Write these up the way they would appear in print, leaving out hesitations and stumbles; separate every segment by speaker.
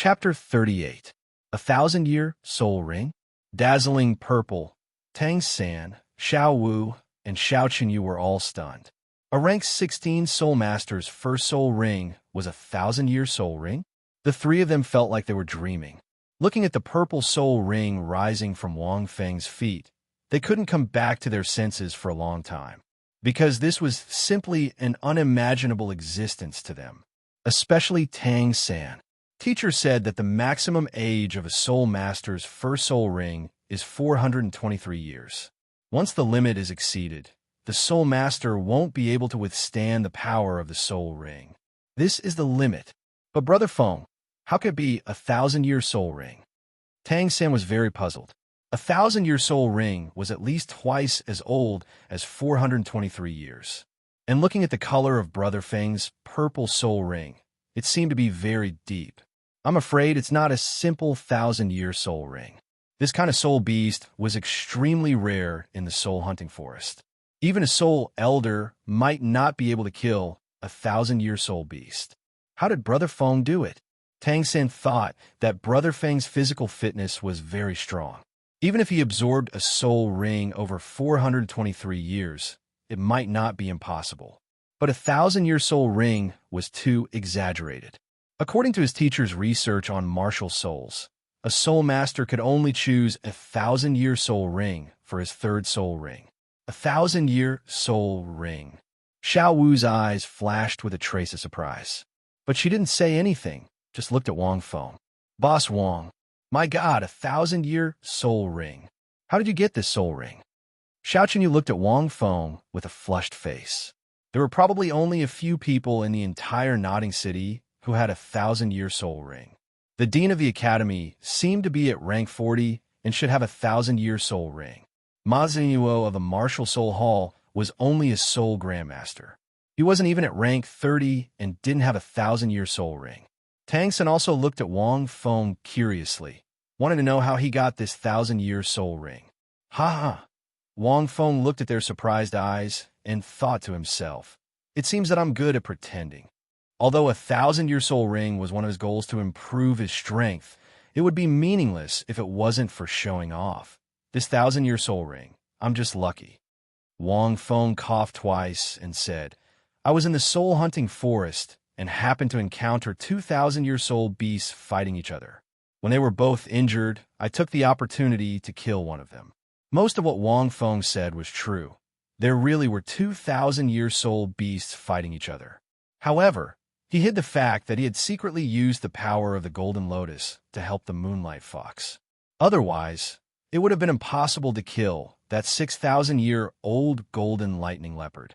Speaker 1: Chapter 38. A Thousand-Year Soul Ring. Dazzling purple. Tang San, Xiao Wu, and Xiao Qinyu were all stunned. A rank 16 Soul Master's first soul ring was a thousand-year soul ring? The three of them felt like they were dreaming. Looking at the purple soul ring rising from Wang Feng's feet, they couldn't come back to their senses for a long time, because this was simply an unimaginable existence to them. Especially Tang San. Teacher said that the maximum age of a soul master's first soul ring is 423 years. Once the limit is exceeded, the soul master won't be able to withstand the power of the soul ring. This is the limit. But Brother Feng, how could it be a thousand-year soul ring? Tang San was very puzzled. A thousand-year soul ring was at least twice as old as 423 years. And looking at the color of Brother Feng's purple soul ring, it seemed to be very deep. I'm afraid it's not a simple thousand-year soul ring. This kind of soul beast was extremely rare in the soul hunting forest. Even a soul elder might not be able to kill a thousand-year soul beast. How did Brother Feng do it? Tang San thought that Brother Feng's physical fitness was very strong. Even if he absorbed a soul ring over 423 years, it might not be impossible. But a thousand-year soul ring was too exaggerated. According to his teacher's research on martial souls, a soul master could only choose a thousand-year soul ring for his third soul ring. A thousand-year soul ring. Xiao Wu's eyes flashed with a trace of surprise. But she didn't say anything, just looked at Wang Feng. Boss Wang, my God, a thousand-year soul ring. How did you get this soul ring? Xiao Qinyu looked at Wang Feng with a flushed face. There were probably only a few people in the entire Nodding City who had a thousand-year soul ring. The dean of the academy seemed to be at rank 40 and should have a thousand-year soul ring. Ma Xinyuo of the Martial Soul Hall was only a soul grandmaster. He wasn't even at rank 30 and didn't have a thousand-year soul ring. Tang San also looked at Wang Feng curiously, wanting to know how he got this thousand-year soul ring. Ha ha! Wang Feng looked at their surprised eyes and thought to himself, it seems that I'm good at pretending. Although a thousand-year soul ring was one of his goals to improve his strength, it would be meaningless if it wasn't for showing off. This thousand-year soul ring, I'm just lucky. Wang Feng coughed twice and said, I was in the soul hunting forest and happened to encounter 2,000-year soul beasts fighting each other. When they were both injured, I took the opportunity to kill one of them. Most of what Wang Feng said was true. There really were 2,000-year soul beasts fighting each other. However, he hid the fact that he had secretly used the power of the Golden Lotus to help the Moonlight Fox. Otherwise, it would have been impossible to kill that 6,000-year-old Golden Lightning Leopard.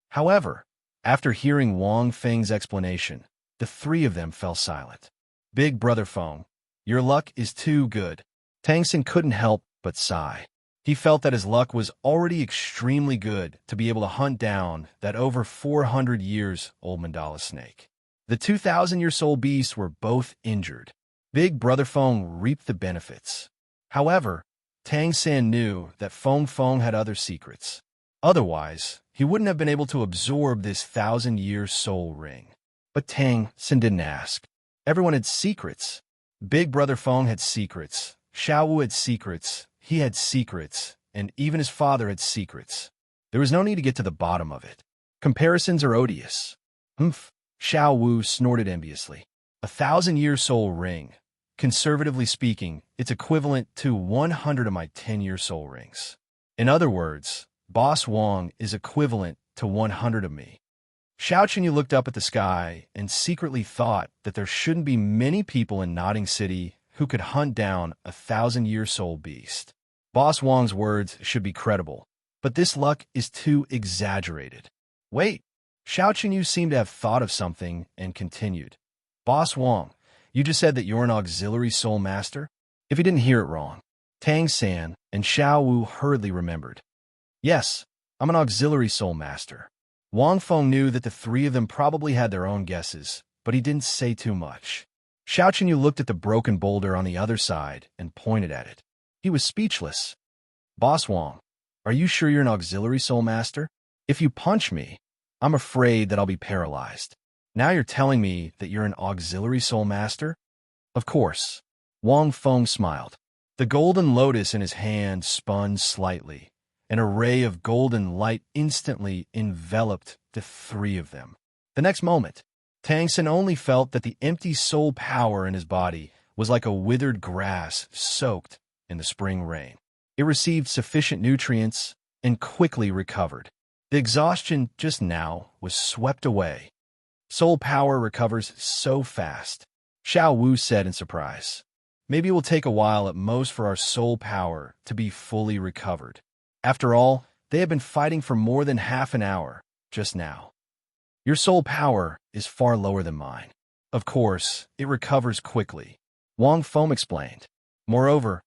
Speaker 1: However, after hearing Wang Feng's explanation, the three of them fell silent. Big Brother Feng, your luck is too good. Tang San couldn't help but sigh. He felt that his luck was already extremely good to be able to hunt down that over 400 years old mandala snake. The 2,000-year soul beasts were both injured. Big Brother Feng reaped the benefits. However, Tang San knew that Feng had other secrets. Otherwise, he wouldn't have been able to absorb this thousand-year soul ring. But Tang San didn't ask. Everyone had secrets. Big Brother Feng had secrets. Xiao Wu had secrets. He had secrets, and even his father had secrets. There was no need to get to the bottom of it. Comparisons are odious. Humph, Xiao Wu snorted enviously. A thousand-year soul ring. Conservatively speaking, it's equivalent to 100 of my 10-year soul rings. In other words, Boss Wang is equivalent to 100 of me. Xiao Qinyu looked up at the sky and secretly thought that there shouldn't be many people in Nodding City who could hunt down a thousand-year soul beast. Boss Wang's words should be credible, but this luck is too exaggerated. Wait, Xiao Qinyu seemed to have thought of something and continued. Boss Wang, you just said that you're an auxiliary soul master? If he didn't hear it wrong, Tang San and Xiao Wu hurriedly remembered. Yes, I'm an auxiliary soul master. Wang Feng knew that the three of them probably had their own guesses, but he didn't say too much. Xiao Qinyu looked at the broken boulder on the other side and pointed at it. He was speechless. Boss Wang, are you sure you're an auxiliary soul master? If you punch me, I'm afraid that I'll be paralyzed. Now you're telling me that you're an auxiliary soul master? Of course. Wang Feng smiled. The golden lotus in his hand spun slightly. An array of golden light instantly enveloped the three of them. The next moment, Tang Sen only felt that the empty soul power in his body was like a withered grass soaked in the spring rain. It received sufficient nutrients and quickly recovered. The exhaustion just now was swept away. Soul power recovers so fast, Xiao Wu said in surprise. Maybe it will take a while at most for our soul power to be fully recovered. After all, they have been fighting for more than half an hour just now. Your soul power is far lower than mine. Of course, it recovers quickly, Wang Feng explained. Moreover,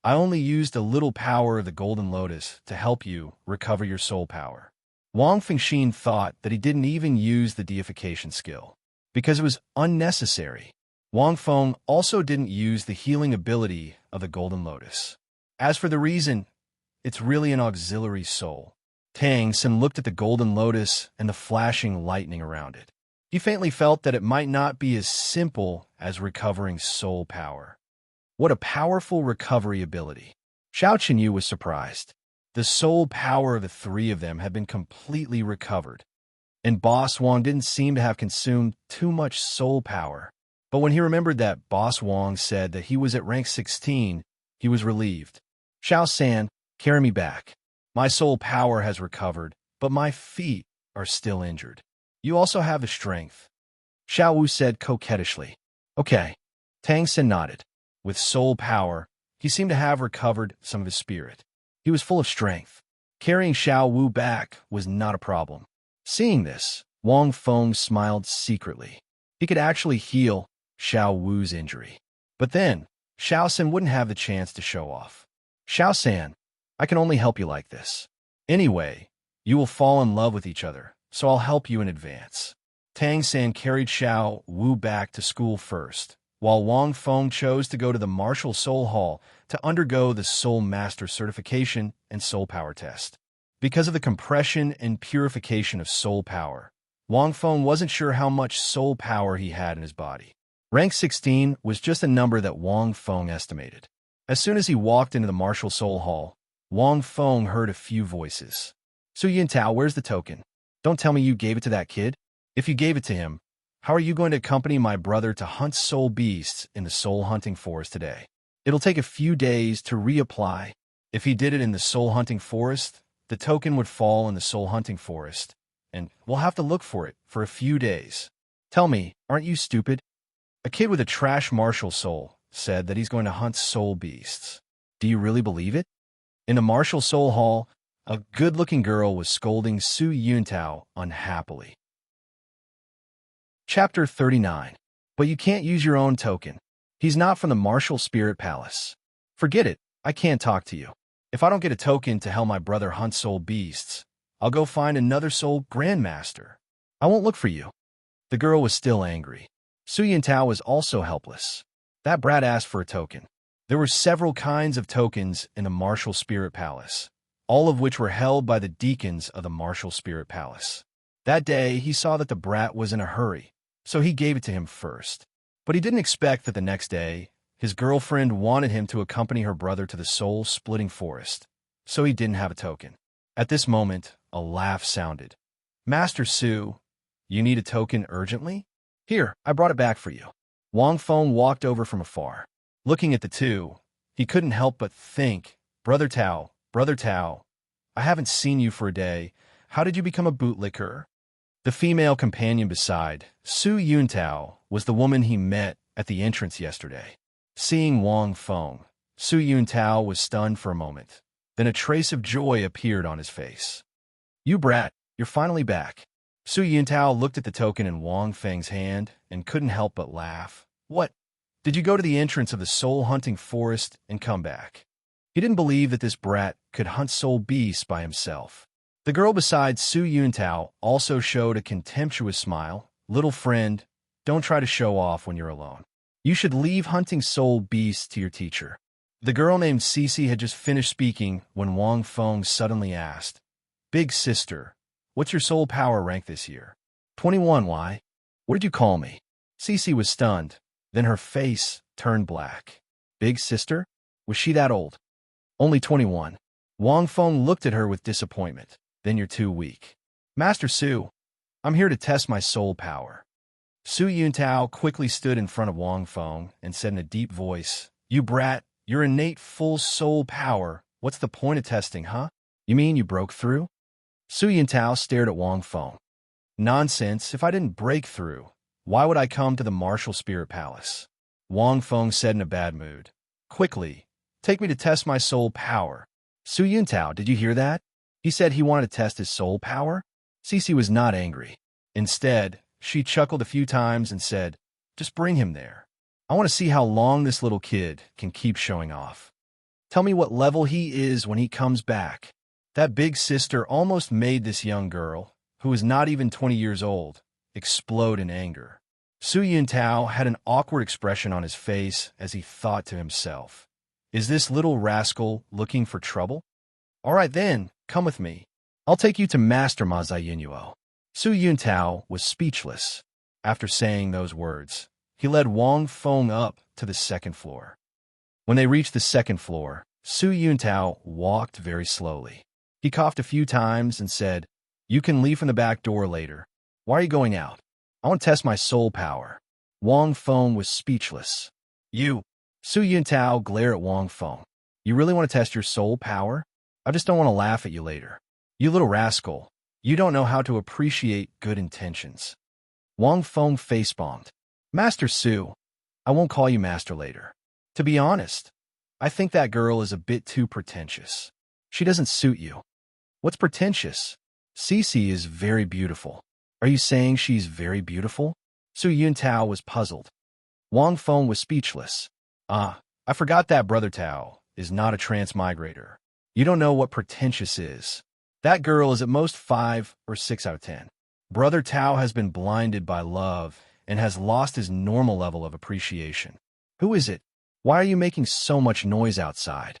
Speaker 1: I only used a little power of the golden lotus to help you recover your soul power. Wang Fengxin thought that he didn't even use the deification skill, because it was unnecessary. Wang Feng also didn't use the healing ability of the golden lotus. As for the reason, it's really an auxiliary soul. Tang Sen looked at the golden lotus and the flashing lightning around it. He faintly felt that it might not be as simple as recovering soul power. What a powerful recovery ability. Xiao Qinyu was surprised. The soul power of the three of them had been completely recovered, and Boss Wang didn't seem to have consumed too much soul power. But when he remembered that Boss Wang said that he was at rank 16, he was relieved. Xiao San, carry me back. My soul power has recovered, but my feet are still injured. You also have the strength, Xiao Wu said coquettishly. Okay. Tang Sen nodded. With soul power, he seemed to have recovered some of his spirit. He was full of strength. Carrying Xiao Wu back was not a problem. Seeing this, Wang Feng smiled secretly. He could actually heal Xiao Wu's injury. But then, Xiao San wouldn't have the chance to show off. Xiao San, I can only help you like this. Anyway, you will fall in love with each other, so I'll help you in advance. Tang San carried Xiao Wu back to school first, while Wang Feng chose to go to the Martial Soul Hall to undergo the Soul Master certification and soul power test. Because of the compression and purification of soul power, Wang Feng wasn't sure how much soul power he had in his body. Rank 16 was just a number that Wang Feng estimated. As soon as he walked into the Martial Soul Hall, Wang Feng heard a few voices. Su Yintao, where's the token? Don't tell me you gave it to that kid. If you gave it to him, how are you going to accompany my brother to hunt soul beasts in the soul hunting forest today? It'll take a few days to reapply. If he did it in the soul hunting forest, the token would fall in the soul hunting forest, and we'll have to look for it for a few days. Tell me, aren't you stupid? A kid with a trash martial soul said that he's going to hunt soul beasts. Do you really believe it? In the Martial Soul Hall, a good-looking girl was scolding Su Yuntao unhappily. Chapter 39. But you can't use your own token. He's not from the Martial Spirit Palace. Forget it, I can't talk to you. If I don't get a token to help my brother hunt soul beasts, I'll go find another soul grandmaster. I won't look for you. The girl was still angry. Su Yintao was also helpless. That brat asked for a token. There were several kinds of tokens in the Martial Spirit Palace, all of which were held by the deacons of the Martial Spirit Palace. That day, he saw that the brat was in a hurry, so he gave it to him first. But he didn't expect that the next day, his girlfriend wanted him to accompany her brother to the soul-splitting forest, so he didn't have a token. At this moment, a laugh sounded. Master Su, you need a token urgently? Here, I brought it back for you. Wang Feng walked over from afar. Looking at the two, he couldn't help but think, Brother Tao, I haven't seen you for a day. How did you become a bootlicker? The female companion beside, Su Yuntao, was the woman he met at the entrance yesterday. Seeing Wang Feng, Su Yuntao was stunned for a moment. Then a trace of joy appeared on his face. You brat, you're finally back. Su Yuntao looked at the token in Wang Feng's hand and couldn't help but laugh. What? Did you go to the entrance of the soul-hunting forest and come back? He didn't believe that this brat could hunt soul beasts by himself. The girl beside Su Yuntao also showed a contemptuous smile. Little friend, don't try to show off when you're alone. You should leave hunting soul beasts to your teacher. The girl named Cece had just finished speaking when Wang Feng suddenly asked, Big sister, what's your soul power rank this year? 21. Why? What did you call me? Cece was stunned. Then her face turned black. Big sister? Was she that old? Only 21. Wang Feng looked at her with disappointment. Then you're too weak. Master Su, I'm here to test my soul power. Su Yuntao quickly stood in front of Wang Feng and said in a deep voice, You brat, your innate full soul power. What's the point of testing, huh? You mean you broke through? Su Yuntao stared at Wang Feng. Nonsense, if I didn't break through, why would I come to the martial spirit palace? Wang Feng said in a bad mood. Quickly, take me to test my soul power. Su Yuntao, did you hear that? He said he wanted to test his soul power? Cece was not angry. Instead, she chuckled a few times and said, Just bring him there. I want to see how long this little kid can keep showing off. Tell me what level he is when he comes back. That big sister almost made this young girl, who was not even 20 years old, explode in anger. Su Yuntao had an awkward expression on his face as he thought to himself, Is this little rascal looking for trouble? All right then, come with me. I'll take you to Master Ma Ziyunuo. Su Yuntao was speechless. After saying those words, he led Wang Feng up to the second floor. When they reached the second floor, Su Yuntao walked very slowly. He coughed a few times and said, You can leave from the back door later. Why are you going out? I want to test my soul power. Wang Feng was speechless. You. Su Yuntao glared at Wang Feng. You really want to test your soul power? I just don't want to laugh at you later. You little rascal. You don't know how to appreciate good intentions. Wang Feng face-bombed. Master Su, I won't call you master later. To be honest, I think that girl is a bit too pretentious. She doesn't suit you. What's pretentious? Cece is very beautiful. Are you saying she's very beautiful? Su Yuntao was puzzled. Wang Feng was speechless. I forgot that Brother Tao is not a transmigrator. You don't know what pretentious is. That girl is at most 5 or 6 out of 10. Brother Tao has been blinded by love and has lost his normal level of appreciation. Who is it? Why are you making so much noise outside?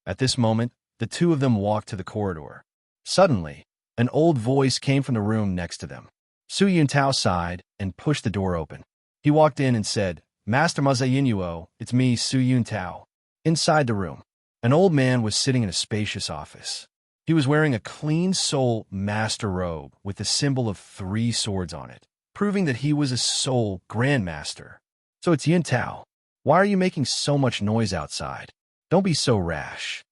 Speaker 1: At this moment, the two of them walked to the corridor. Suddenly, an old voice came from the room next to them. Su Yuntao sighed and pushed the door open. He walked in and said, Master Ma Ziyunuo, it's me, Su Yuntao. Inside the room, an old man was sitting in a spacious office. He was wearing a clean soul master robe with the symbol of 3 swords on it, proving that he was a soul grandmaster. So it's Yuntao. Why are you making so much noise outside? Don't be so rash.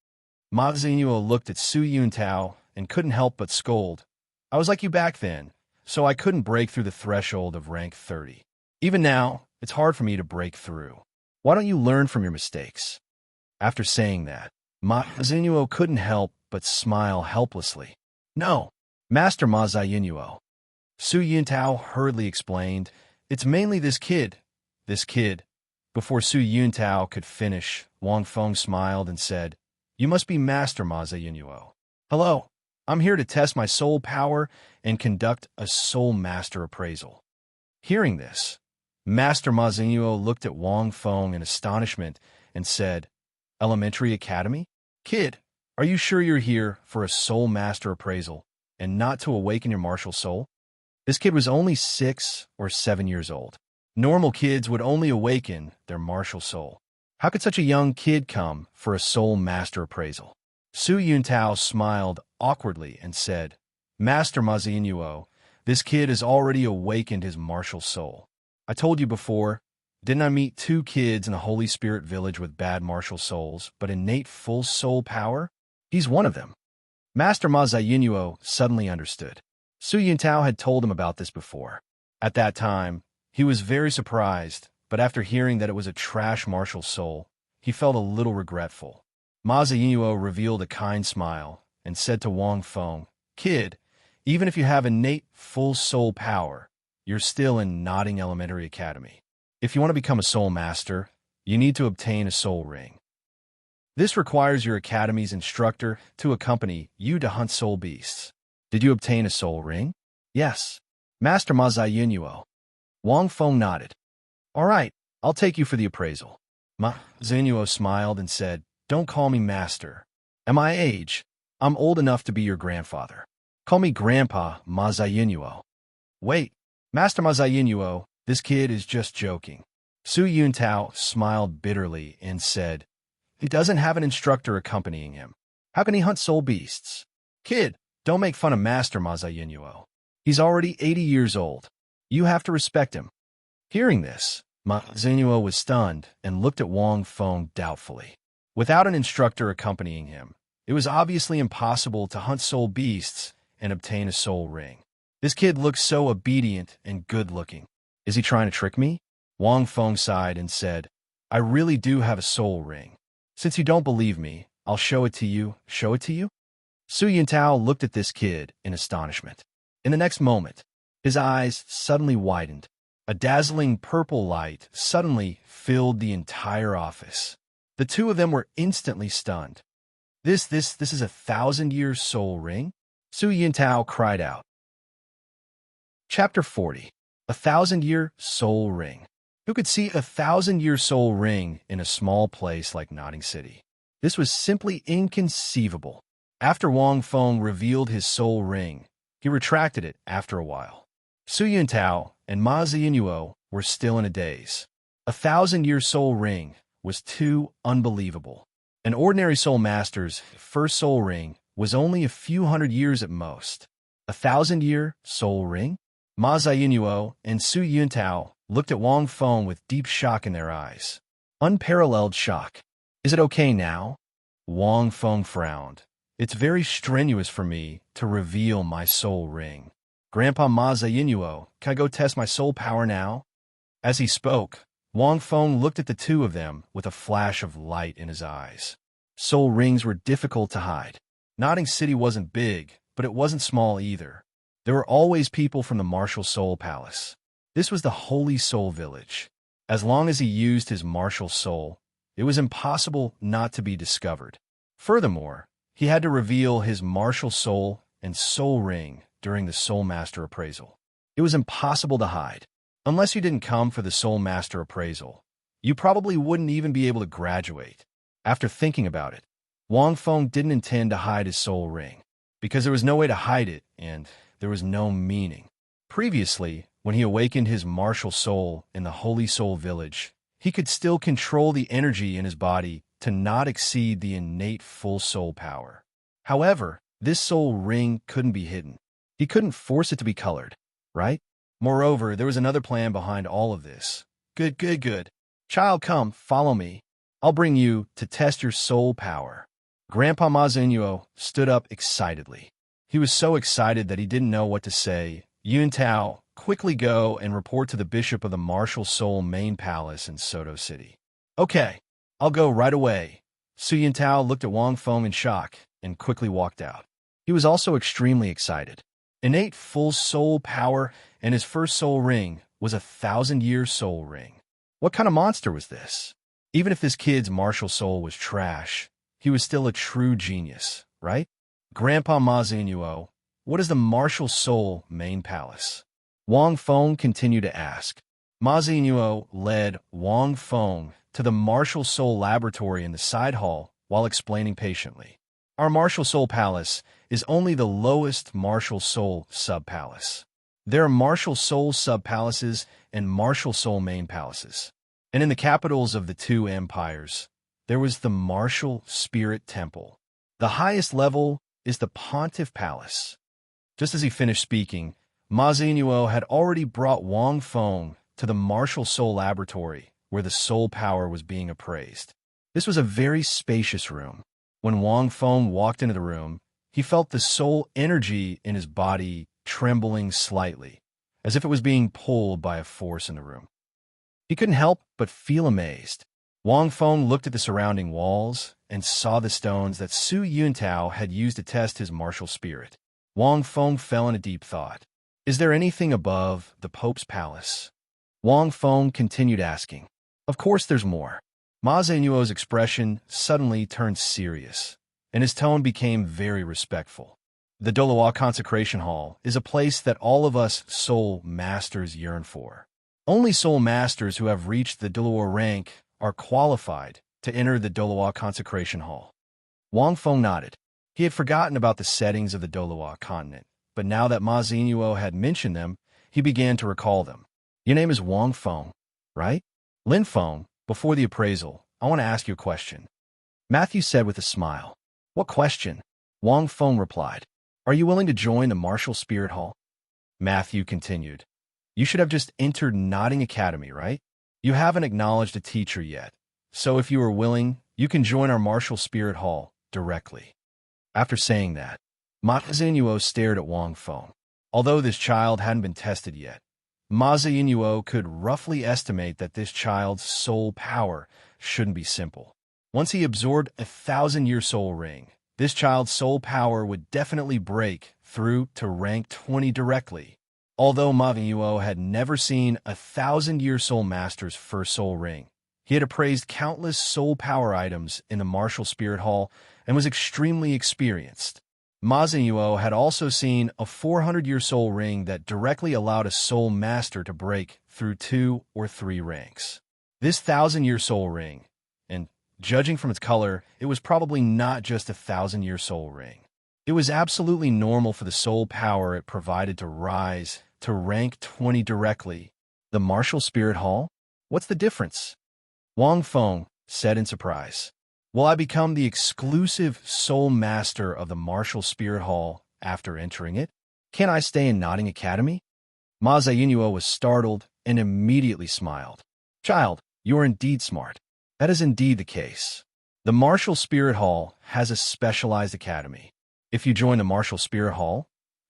Speaker 1: Ma Ziyunuo looked at Su Yuntao and couldn't help but scold. I was like you back then, so I couldn't break through the threshold of rank 30. Even now, it's hard for me to break through. Why don't you learn from your mistakes? After saying that, Ma Ziyunuo couldn't help but smile helplessly. No, Master Ma Ziyunuo. Su Yuntao hurriedly explained, It's mainly this kid. This kid. Before Su Yuntao could finish, Wang Feng smiled and said, You must be Master Ma Ziyunuo. Hello, I'm here to test my soul power and conduct a soul master appraisal. Hearing this, Master Ma Ziyunuo looked at Wang Feng in astonishment and said, Elementary Academy? Kid, are you sure you're here for a soul master appraisal and not to awaken your martial soul? This kid was only 6 or 7 years old. Normal kids would only awaken their martial soul. How could such a young kid come for a soul master appraisal? Su Yuntao smiled awkwardly and said, Master Ma Ziyunuo, this kid has already awakened his martial soul. I told you before, didn't I meet 2 kids in the Holy Spirit village with bad martial souls, but innate full soul power? He's one of them. Master Ma Ziyunuo suddenly understood. Su Yuntao had told him about this before. At that time, he was very surprised, but after hearing that it was a trash martial soul, he felt a little regretful. Ma Ziyunuo revealed a kind smile and said to Wang Feng, Kid, even if you have innate full soul power, you're still in Nodding Elementary Academy. If you want to become a soul master, you need to obtain a soul ring. This requires your academy's instructor to accompany you to hunt soul beasts. Did you obtain a soul ring? Yes. Master Ma Ziyunuo. Wang Feng nodded. All right, I'll take you for the appraisal. Ma Ziyunuo smiled and said, Don't call me master. At my age, I'm old enough to be your grandfather. Call me Grandpa Ma Ziyunuo. Wait, Master Ma Ziyunuo, this kid is just joking. Su Yuntao smiled bitterly and said, "He doesn't have an instructor accompanying him. How can he hunt soul beasts? Kid, don't make fun of Master Ma Ziyunuo. He's already 80 years old. You have to respect him." Hearing this, Ma Ziyunuo was stunned and looked at Wang Feng doubtfully. Without an instructor accompanying him, it was obviously impossible to hunt soul beasts and obtain a soul ring. This kid looks so obedient and good-looking. Is he trying to trick me? Wang Feng sighed and said, "I really do have a soul ring. Since you don't believe me, I'll show it to you. Show it to you?" Su Yuntao looked at this kid in astonishment. In the next moment, his eyes suddenly widened. A dazzling purple light suddenly filled the entire office. The two of them were instantly stunned. This is a 1,000-year soul ring?" Su Yuntao cried out. Chapter 40. A 1,000-year soul ring. Who could see a 1,000-year soul ring in a small place like Nodding City? This was simply inconceivable. After Wang Feng revealed his soul ring, he retracted it after a while. Su Yuntao and Ma Ziyunuo were still in a daze. A 1,000-year soul ring was too unbelievable. An ordinary soul master's first soul ring was only a few hundred years at most. A 1,000-year soul ring? Ma Ziyunuo and Su Yuntao looked at Wang Feng with deep shock in their eyes. Unparalleled shock. "Is it okay now?" Wang Feng frowned. "It's very strenuous for me to reveal my soul ring. Grandpa Ma Ziyunuo, can I go test my soul power now?" As he spoke, Wang Feng looked at the two of them with a flash of light in his eyes. Soul rings were difficult to hide. Nodding City wasn't big, but it wasn't small either. There were always people from the Martial Soul Palace. This was the Holy Soul Village. As long as he used his martial soul, it was impossible not to be discovered. Furthermore, he had to reveal his martial soul and soul ring during the Soul Master appraisal. It was impossible to hide. Unless you didn't come for the Soul Master appraisal, you probably wouldn't even be able to graduate. After thinking about it, Wang Feng didn't intend to hide his soul ring, because there was no way to hide it and there was no meaning. Previously, when he awakened his martial soul in the Holy Soul Village, he could still control the energy in his body to not exceed the innate full soul power. However, this soul ring couldn't be hidden. He couldn't force it to be colored, right? Moreover, there was another plan behind all of this. Good. Child, come, follow me. I'll bring you to test your soul power. Grandpa Ma Ziyunuo stood up excitedly. He was so excited that he didn't know what to say. Yuntao, quickly go and report to the Bishop of the Martial Soul Main Palace in Soto City. Okay, I'll go right away. Su Yuntao looked at Wang Feng in shock and quickly walked out. He was also extremely excited. Innate full soul power and his first soul ring was a 1,000-year soul ring. What kind of monster was this? Even if this kid's martial soul was trash, he was still a true genius, right? Grandpa Ma Ziyunuo, what is the Martial Soul Main Palace? Wang Feng continued to ask. Ma Ziyunuo led Wang Feng to the Martial Soul Laboratory in the side hall while explaining patiently. Our Martial Soul Palace is only the lowest Martial Soul sub-palace. There are Martial Soul sub-palaces and Martial Soul main palaces. And in the capitals of the two empires, there was the Martial Spirit Temple. The highest level is the Pontiff Palace. Just as he finished speaking, Ma Ziyunuo had already brought Wang Feng to the Martial Soul Laboratory, where the soul power was being appraised. This was a very spacious room. When Wang Feng walked into the room, he felt the soul energy in his body trembling slightly, as if it was being pulled by a force in the room. He couldn't help but feel amazed. Wang Feng looked at the surrounding walls and saw the stones that Su Yuntao had used to test his martial spirit. Wang Feng fell in a deep thought. Is there anything above the Pope's palace? Wang Feng continued asking. Of course there's more. Ma Ziyunuo's expression suddenly turned serious, and his tone became very respectful. The Douluo Consecration Hall is a place that all of us soul masters yearn for. Only soul masters who have reached the Douluo rank are qualified to enter the Douluo Consecration Hall. Wang Feng nodded. He had forgotten about the settings of the Douluo continent, but now that Ma Ziyunuo had mentioned them, he began to recall them. Your name is Wang Feng, right? Lin Feng, before the appraisal, I want to ask you a question. Matthew said with a smile. What question? Wang Feng replied. Are you willing to join the Martial Spirit Hall? Matthew continued. You should have just entered Nodding Academy, right? You haven't acknowledged a teacher yet. So if you are willing, you can join our Martial Spirit Hall directly. After saying that, Ma Xinyuo stared at Wang Feng. Although this child hadn't been tested yet, Ma Xinyuo could roughly estimate that this child's soul power shouldn't be simple. Once he absorbed a 1,000-year soul ring, this child's soul power would definitely break through to rank 20 directly. Although Ma Xinyuo had never seen a 1,000-year soul master's first soul ring, he had appraised countless soul power items in the Martial Spirit Hall and was extremely experienced. Ma Xinyuo had also seen a 400-year soul ring that directly allowed a soul master to break through 2 or 3 ranks. This 1,000-year soul ring, and judging from its color, it was probably not just a 1,000-year soul ring. It was absolutely normal for the soul power it provided to rise to rank 20 directly. The Martial Spirit Hall? What's the difference? Wang Feng said in surprise. Will I become the exclusive soul master of the Martial Spirit Hall after entering it? Can I stay in Nodding Academy? Ma Xinyuo was startled and immediately smiled. Child, you are indeed smart. That is indeed the case. The Martial Spirit Hall has a specialized academy. If you join the Martial Spirit Hall,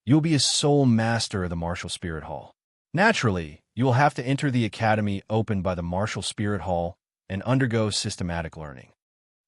Speaker 1: you will be a soul master of the Martial Spirit Hall. Naturally, you will have to enter the academy opened by the Martial Spirit Hall and undergo systematic learning.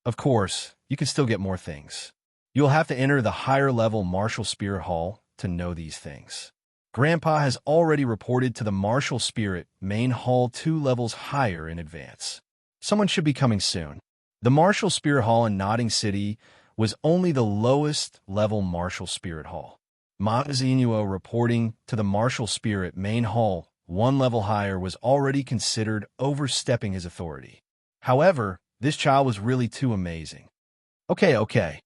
Speaker 1: Of course, you can still get more things. You'll have to enter the higher-level Martial Spirit Hall to know these things. Grandpa has already reported to the Martial Spirit Main Hall 2 levels higher in advance. Someone should be coming soon. The Martial Spirit Hall in Nodding City was only the lowest-level Martial Spirit Hall. Ma Xinyuo reporting to the Martial Spirit Main Hall 1 level higher was already considered overstepping his authority. However, this child was really too amazing. Okay.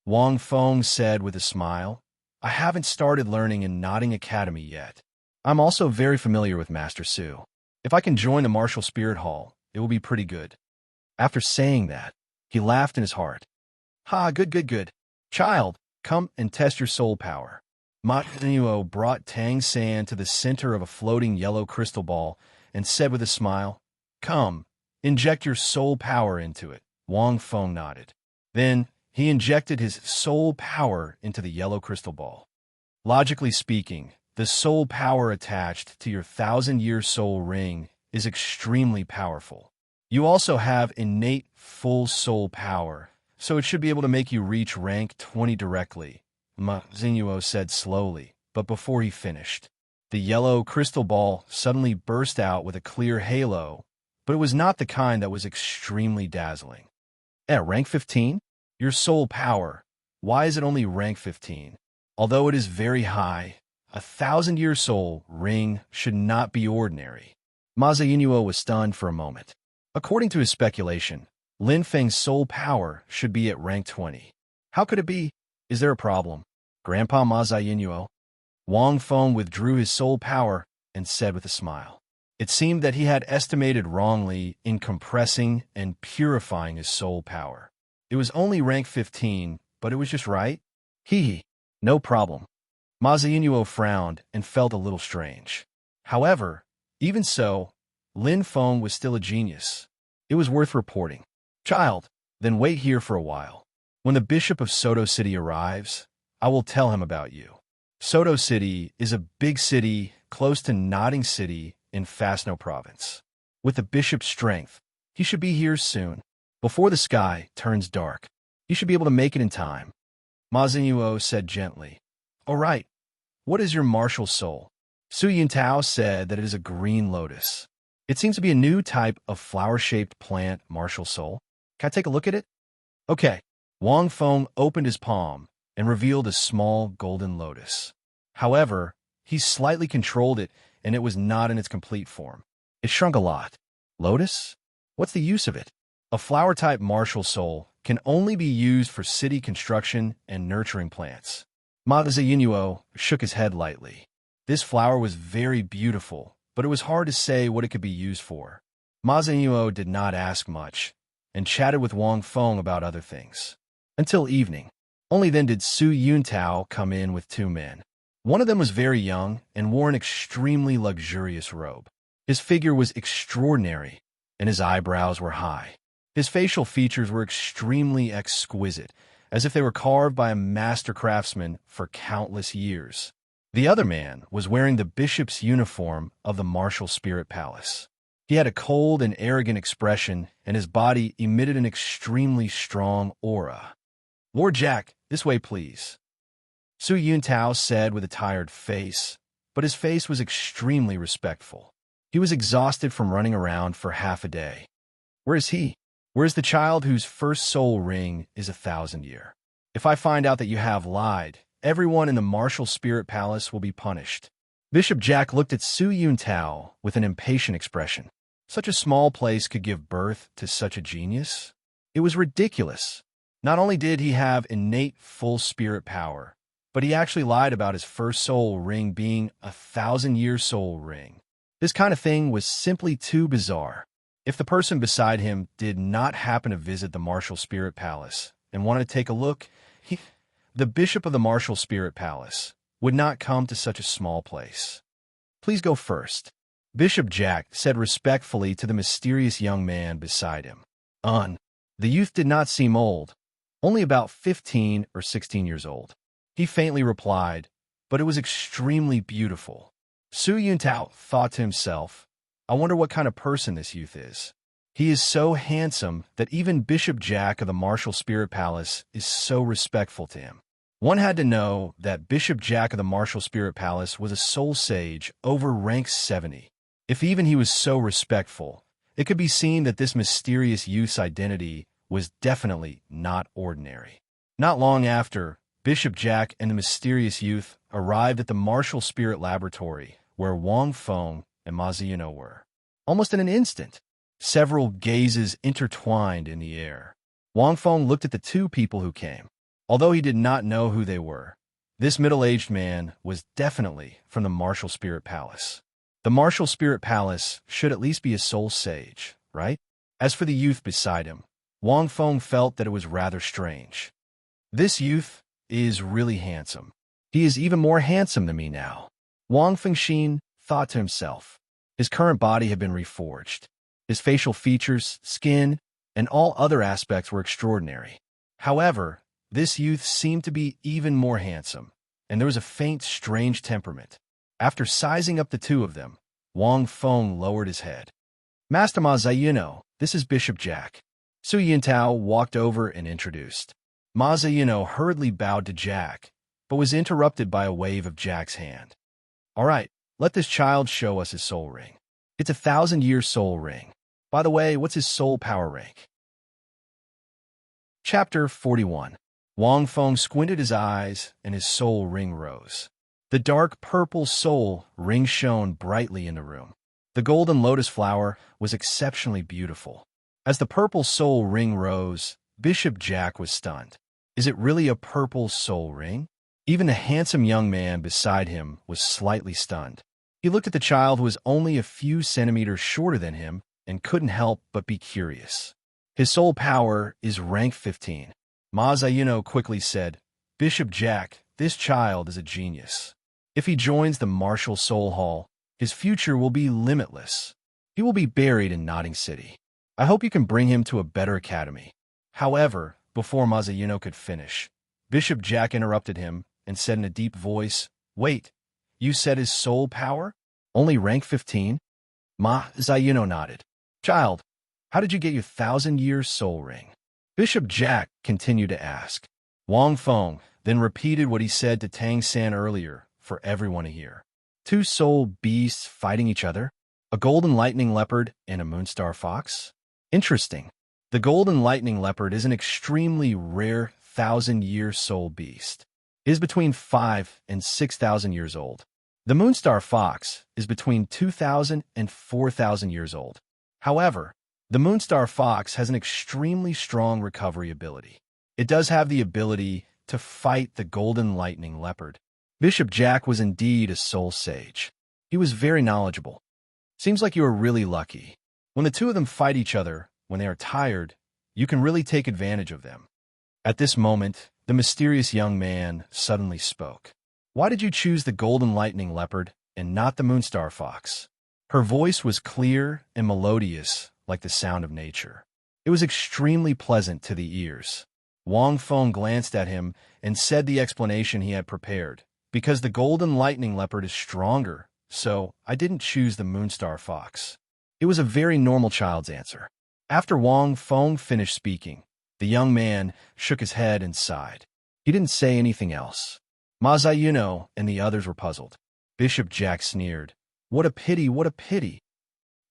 Speaker 1: Wang Feng said with a smile. I haven't started learning in Nodding Academy yet. I'm also very familiar with Master Su. If I can join the Martial Spirit Hall, it will be pretty good. After saying that, he laughed in his heart. Ha, good. Child, come and test your soul power. Ma Xinyuo brought Tang San to the center of a floating yellow crystal ball and said with a smile, Come, inject your soul power into it. Wang Feng nodded. Then, he injected his soul power into the yellow crystal ball. Logically speaking, the soul power attached to your 1,000-year soul ring is extremely powerful. You also have innate full soul power, so it should be able to make you reach rank 20 directly, Ma Xinyuo said slowly, but before he finished, the yellow crystal ball suddenly burst out with a clear halo, but it was not the kind that was extremely dazzling. At rank 15? Your soul power. Why is it only rank 15? Although it is very high, a 1,000-year soul ring should not be ordinary. Ma Xinyuo was stunned for a moment. According to his speculation, Lin Feng's soul power should be at rank 20. How could it be? Is there a problem? Grandpa Ma Xinyuo? Wang Feng withdrew his soul power and said with a smile. It seemed that he had estimated wrongly in compressing and purifying his soul power. It was only rank 15, but it was just right. No problem. Ma Xinyuo frowned and felt a little strange. However, even so, Lin Feng was still a genius. It was worth reporting. Child, then wait here for a while. When the Bishop of Soto City arrives, I will tell him about you. Soto City is a big city close to Nodding City in Fastno Province. With the bishop's strength, he should be here soon. Before the sky turns dark, you should be able to make it in time. Ma Xinyuo said gently. All right. What is your martial soul? Su Yintao said that it is a green lotus. It seems to be a new type of flower-shaped plant martial soul. Can I take a look at it? Okay. Wang Feng opened his palm and revealed a small golden lotus. However, he slightly controlled it, and it was not in its complete form. It shrunk a lot. Lotus? What's the use of it? A flower-type martial soul can only be used for city construction and nurturing plants. Ma Xinyuo shook his head lightly. This flower was very beautiful, but it was hard to say what it could be used for. Ma Ziyuo did not ask much, and chatted with Wang Feng about other things. Until evening. Only then did Su Yuntao come in with two men. One of them was very young and wore an extremely luxurious robe. His figure was extraordinary, and his eyebrows were high. His facial features were extremely exquisite, as if they were carved by a master craftsman for countless years. The other man was wearing the bishop's uniform of the martial spirit palace. He had a cold and arrogant expression, and his body emitted an extremely strong aura. "Lord Jack, this way, please," Su Yuntao said with a tired face, but his face was extremely respectful. He was exhausted from running around for half a day. "Where is he? Where is the child whose first soul ring is 1,000 year? If I find out that you have lied, everyone in the martial spirit palace will be punished." Bishop Jack looked at Su Yuntao with an impatient expression. Such a small place could give birth to such a genius? It was ridiculous. Not only did he have innate full spirit power, but he actually lied about his first soul ring being 1,000-year soul ring. This kind of thing was simply too bizarre. If the person beside him did not happen to visit the martial spirit palace and wanted to take a look, the bishop of the martial spirit palace would not come to such a small place. "Please go first," Bishop Jack said respectfully to the mysterious young man beside him. The youth did not seem old, only about 15 or 16 years old. He faintly replied, but it was extremely beautiful. Su Yuntao thought to himself, "I wonder what kind of person this youth is. He is so handsome that even Bishop Jack of the Martial Spirit Palace is so respectful to him." One had to know that Bishop Jack of the Martial Spirit Palace was a soul sage over rank 70. If even he was so respectful, it could be seen that this mysterious youth's identity was definitely not ordinary. Not long after, Bishop Jack and the mysterious youth arrived at the Martial Spirit Laboratory, where Wang Feng and Ma Ziyuo were. Almost in an instant, several gazes intertwined in the air. Wang Feng looked at the two people who came. Although he did not know who they were, this middle-aged man was definitely from the Martial Spirit Palace. The Martial Spirit Palace should at least be a soul sage, right? As for the youth beside him, Wang Feng felt that it was rather strange. This youth is really handsome. He is even more handsome than me now, Wang Fengxin thought to himself. His current body had been reforged. His facial features, skin, and all other aspects were extraordinary. However, this youth seemed to be even more handsome, and there was a faint, strange temperament. After sizing up the two of them, Wang Feng lowered his head. "Master Ma Ziyuo, this is Bishop Jack." Su Yuntao walked over and introduced. Ma Ziyuo hurriedly bowed to Jack, but was interrupted by a wave of Jack's hand. "All right, let this child show us his soul ring. It's 1,000-year soul ring. By the way, what's his soul power rank?" Chapter 41. Wang Feng squinted his eyes, and his soul ring rose. The dark purple soul ring shone brightly in the room. The golden lotus flower was exceptionally beautiful. As the purple soul ring rose, Bishop Jack was stunned. Is it really a purple soul ring? Even the handsome young man beside him was slightly stunned. He looked at the child who was only a few centimeters shorter than him and couldn't help but be curious. "His soul power is rank 15. Ma Ziyuo quickly said, "Bishop Jack, this child is a genius. If he joins the Martial Soul Hall, his future will be limitless. He will be buried in Notting City. I hope you can bring him to a better academy." However, before Ma Ziyuo could finish, Bishop Jack interrupted him and said in a deep voice, "Wait, you said his soul power? Only rank 15? Ma Ziyuo nodded. "Child, how did you get your 1,000-year soul ring?" Bishop Jack continued to ask. Wang Feng then repeated what he said to Tang San earlier for everyone to hear. Two soul beasts fighting each other? A golden lightning leopard and a moonstar fox? Interesting. The golden lightning leopard is an extremely rare 1,000-year soul beast. It is between 5,000 and 6,000 years old. The moonstar fox is between 2,000 and 4,000 years old. However, the moonstar fox has an extremely strong recovery ability. It does have the ability to fight the golden lightning leopard. Bishop Jack was indeed a soul sage. He was very knowledgeable. "Seems like you were really lucky. When the two of them fight each other, when they are tired, you can really take advantage of them. At this moment, the mysterious young man suddenly spoke. Why did you choose the golden lightning leopard and not the moonstar fox? Her voice was clear and melodious like the sound of nature. It was extremely pleasant to the ears. Wang Feng glanced at him and said the explanation he had prepared. Because the golden lightning leopard is stronger, so I didn't choose the moonstar fox. It was a very normal child's answer. After Wang Feng finished speaking, the young man shook his head and sighed. He didn't say anything else. Ma Zayuno and the others were puzzled. Bishop Jack sneered. What a pity, what a pity.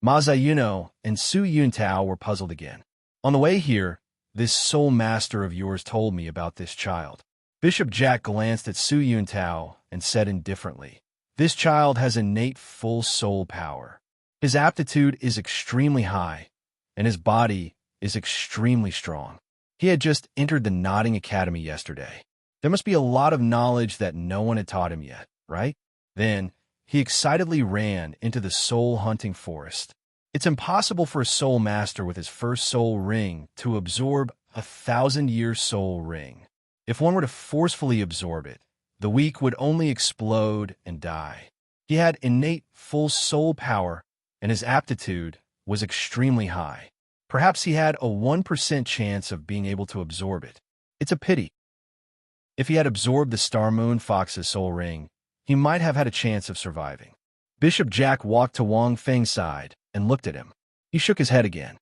Speaker 1: Ma Zayuno and Su Yuntao were puzzled again. On the way here, this soul master of yours told me about this child. Bishop Jack glanced at Su Yuntao and said indifferently, this child has innate full soul power. His aptitude is extremely high, and his body is extremely strong. He had just entered the Nodding Academy yesterday. There must be a lot of knowledge that no one had taught him yet, right? Then, he excitedly ran into the soul-hunting forest. It's impossible for a soul master with his first soul ring to absorb a 1,000-year soul ring. If one were to forcefully absorb it, the weak would only explode and die. He had innate full soul power, and his aptitude was extremely high. Perhaps he had a 1% chance of being able to absorb it. It's a pity. If he had absorbed the Star Moon Fox's soul ring, he might have had a chance of surviving. Bishop Jack walked to Wang Feng's side and looked at him. He shook his head again.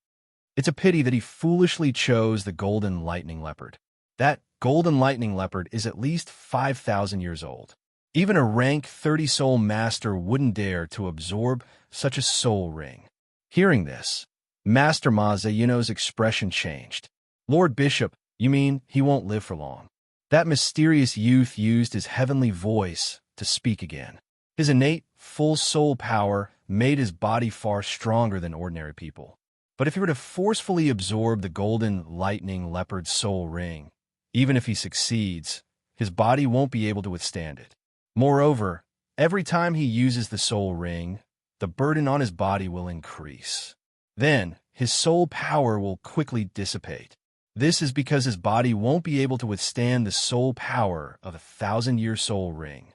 Speaker 1: It's a pity that he foolishly chose the golden lightning leopard. That golden lightning leopard is at least 5,000 years old. Even a rank 30 soul master wouldn't dare to absorb such a soul ring. Hearing this, Master Ma Zayuno's expression changed. Lord Bishop, you mean he won't live for long? That mysterious youth used his heavenly voice to speak again. His innate, full soul power made his body far stronger than ordinary people. But if he were to forcefully absorb the golden lightning leopard's soul ring, even if he succeeds, his body won't be able to withstand it. Moreover, every time he uses the soul ring, the burden on his body will increase. Then, his soul power will quickly dissipate. This is because his body won't be able to withstand the soul power of a 1,000-year soul ring.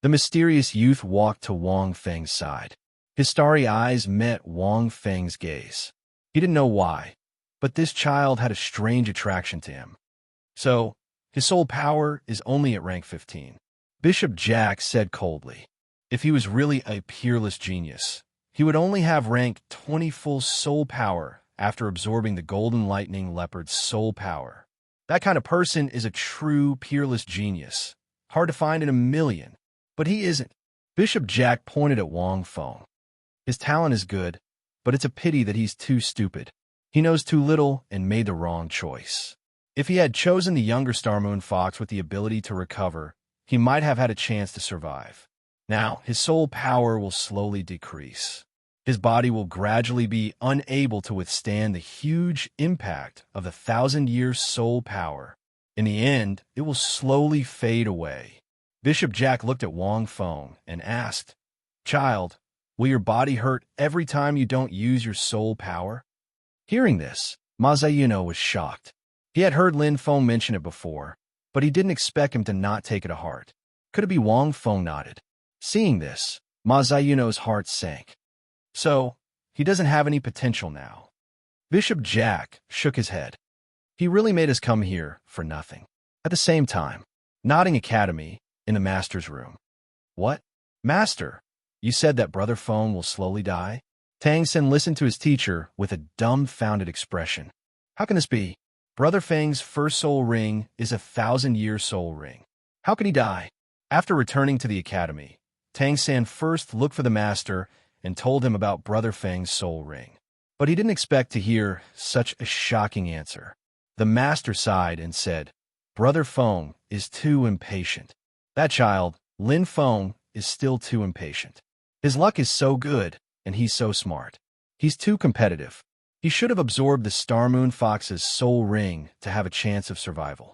Speaker 1: The mysterious youth walked to Wang Feng's side. His starry eyes met Wang Feng's gaze. He didn't know why, but this child had a strange attraction to him. So, his soul power is only at rank 15. Bishop Jack said coldly. If he was really a peerless genius, he would only have rank 20 full soul power after absorbing the golden lightning leopard's soul power. That kind of person is a true peerless genius, hard to find in a million, but he isn't. Bishop Jack pointed at Wang Feng. His talent is good, but it's a pity that he's too stupid. He knows too little and made the wrong choice. If he had chosen the younger Star Moon Fox with the ability to recover, he might have had a chance to survive. Now, his soul power will slowly decrease. His body will gradually be unable to withstand the huge impact of the 1,000-year soul power. In the end, it will slowly fade away. Bishop Jack looked at Wang Feng and asked, Child, will your body hurt every time you don't use your soul power? Hearing this, Ma Zayuno was shocked. He had heard Lin Feng mention it before, but he didn't expect him to not take it to heart. Could it be Wang Feng nodded? Seeing this, Ma Zayuno's heart sank. So, he doesn't have any potential now. Bishop Jack shook his head. He really made us come here for nothing. At the same time, Nodding Academy, in the master's room. What? Master, you said that Brother Feng will slowly die? Tang Sen listened to his teacher with a dumbfounded expression. How can this be? Brother Feng's first soul ring is a 1,000-year soul ring. How can he die? After returning to the academy, Tang San first looked for the master and told him about Brother Feng's soul ring. But he didn't expect to hear such a shocking answer. The master sighed and said, Brother Feng is too impatient. That child, Lin Feng, is still too impatient. His luck is so good, and he's so smart. He's too competitive. He should have absorbed the Star Moon Fox's soul ring to have a chance of survival.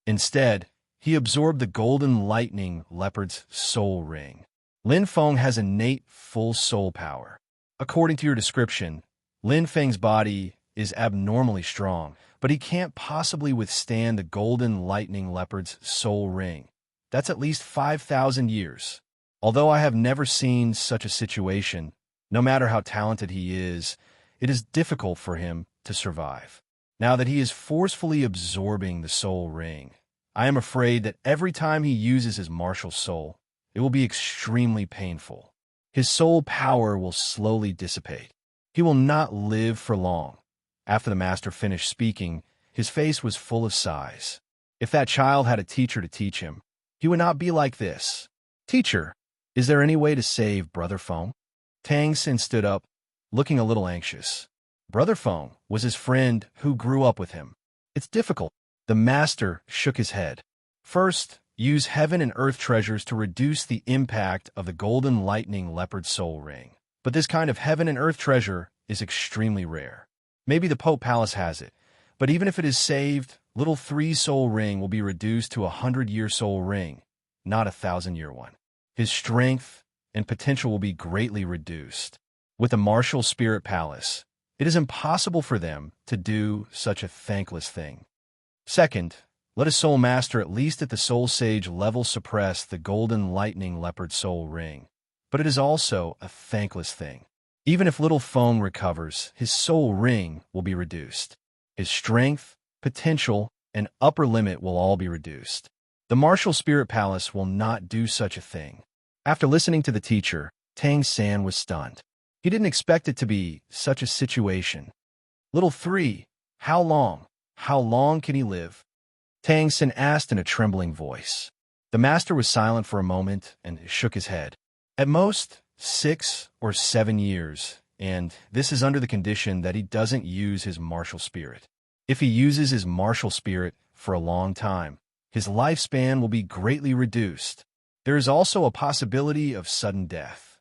Speaker 1: Instead, he absorbed the golden lightning leopard's soul ring. Lin Feng has innate full soul power. According to your description, Lin Feng's body is abnormally strong, but he can't possibly withstand the golden lightning leopard's soul ring. That's at least 5,000 years. Although I have never seen such a situation, no matter how talented he is, it is difficult for him to survive. Now that he is forcefully absorbing the soul ring, I am afraid that every time he uses his martial soul, it will be extremely painful. His soul power will slowly dissipate. He will not live for long. After the master finished speaking, his face was full of sighs. If that child had a teacher to teach him, he would not be like this. Teacher, is there any way to save Brother Feng? Tang Xin stood up, looking a little anxious. Brother Feng was his friend who grew up with him. It's difficult. The master shook his head. First, use heaven and earth treasures to reduce the impact of the golden lightning leopard soul ring. But this kind of heaven and earth treasure is extremely rare. Maybe the Pope Palace has it, but even if it is saved, little 3 soul ring will be reduced to a 100-year soul ring, not a 1,000-year one. His strength and potential will be greatly reduced. With the martial spirit palace, it is impossible for them to do such a thankless thing. Second, let a soul master at least at the soul sage level suppress the golden lightning leopard soul ring. But it is also a thankless thing. Even if little Feng recovers, his soul ring will be reduced. His strength, potential, and upper limit will all be reduced. The martial spirit palace will not do such a thing. After listening to the teacher, Tang San was stunned. He didn't expect it to be such a situation. Little 3, how long? How long can he live? Tang San asked in a trembling voice. The master was silent for a moment and shook his head. At most, 6 or 7 years, and this is under the condition that he doesn't use his martial spirit. If he uses his martial spirit for a long time, his lifespan will be greatly reduced. There is also a possibility of sudden death.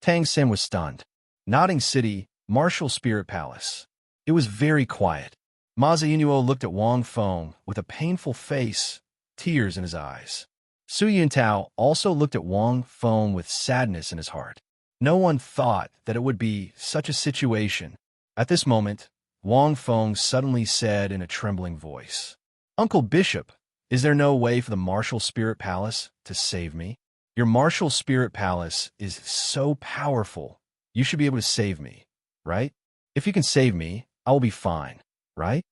Speaker 1: Tang Sen was stunned. Nodding City, Martial Spirit Palace. It was very quiet. Ma Ziyunuo looked at Wang Feng with a painful face, tears in his eyes. Su Yuntao also looked at Wang Feng with sadness in his heart. No one thought that it would be such a situation. At this moment, Wang Feng suddenly said in a trembling voice, "Uncle Bishop, is there no way for the Martial Spirit Palace to save me? Your Martial Spirit Palace is so powerful. You should be able to save me, right? If you can save me, I will be fine, right?"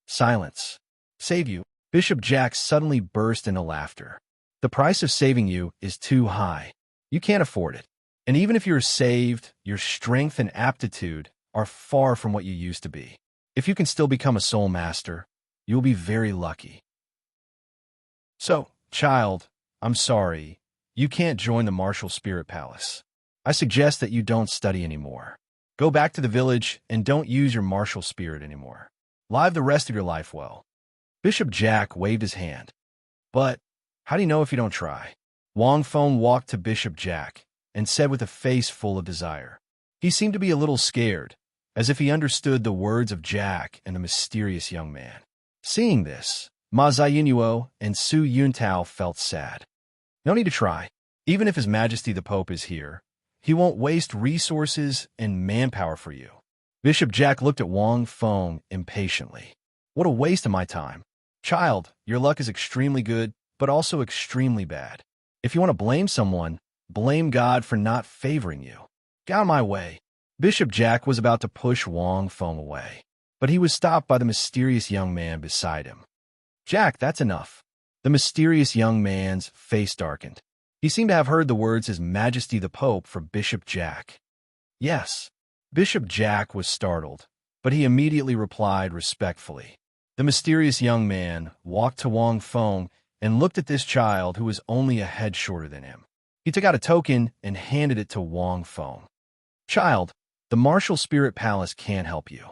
Speaker 1: Silence. Save you? Bishop Jack suddenly burst into laughter. The price of saving you is too high. You can't afford it. And even if you're saved, your strength and aptitude are far from what you used to be. If you can still become a soul master, you'll be very lucky. So, child, I'm sorry. You can't join the Martial Spirit Palace. I suggest that you don't study anymore. Go back to the village and don't use your martial spirit anymore. Live the rest of your life well. Bishop Jack waved his hand. But how do you know if you don't try? Wang Feng walked to Bishop Jack and said with a face full of desire. He seemed to be a little scared, as if he understood the words of Jack and the mysterious young man. Seeing this, Ma Ziyunuo and Su Yuntao felt sad. No need to try. Even if His Majesty the Pope is here, he won't waste resources and manpower for you. Bishop Jack looked at Wang Feng impatiently. What a waste of my time. Child, your luck is extremely good, but also extremely bad. If you want to blame someone, blame God for not favoring you. Get out of my way. Bishop Jack was about to push Wang Feng away, but he was stopped by the mysterious young man beside him. Jack, that's enough. The mysterious young man's face darkened. He seemed to have heard the words His Majesty the Pope from Bishop Jack. Yes. Bishop Jack was startled, but he immediately replied respectfully. The mysterious young man walked to Wang Feng and looked at this child who was only a head shorter than him. He took out a token and handed it to Wang Feng. Child, the Martial Spirit Palace can't help you.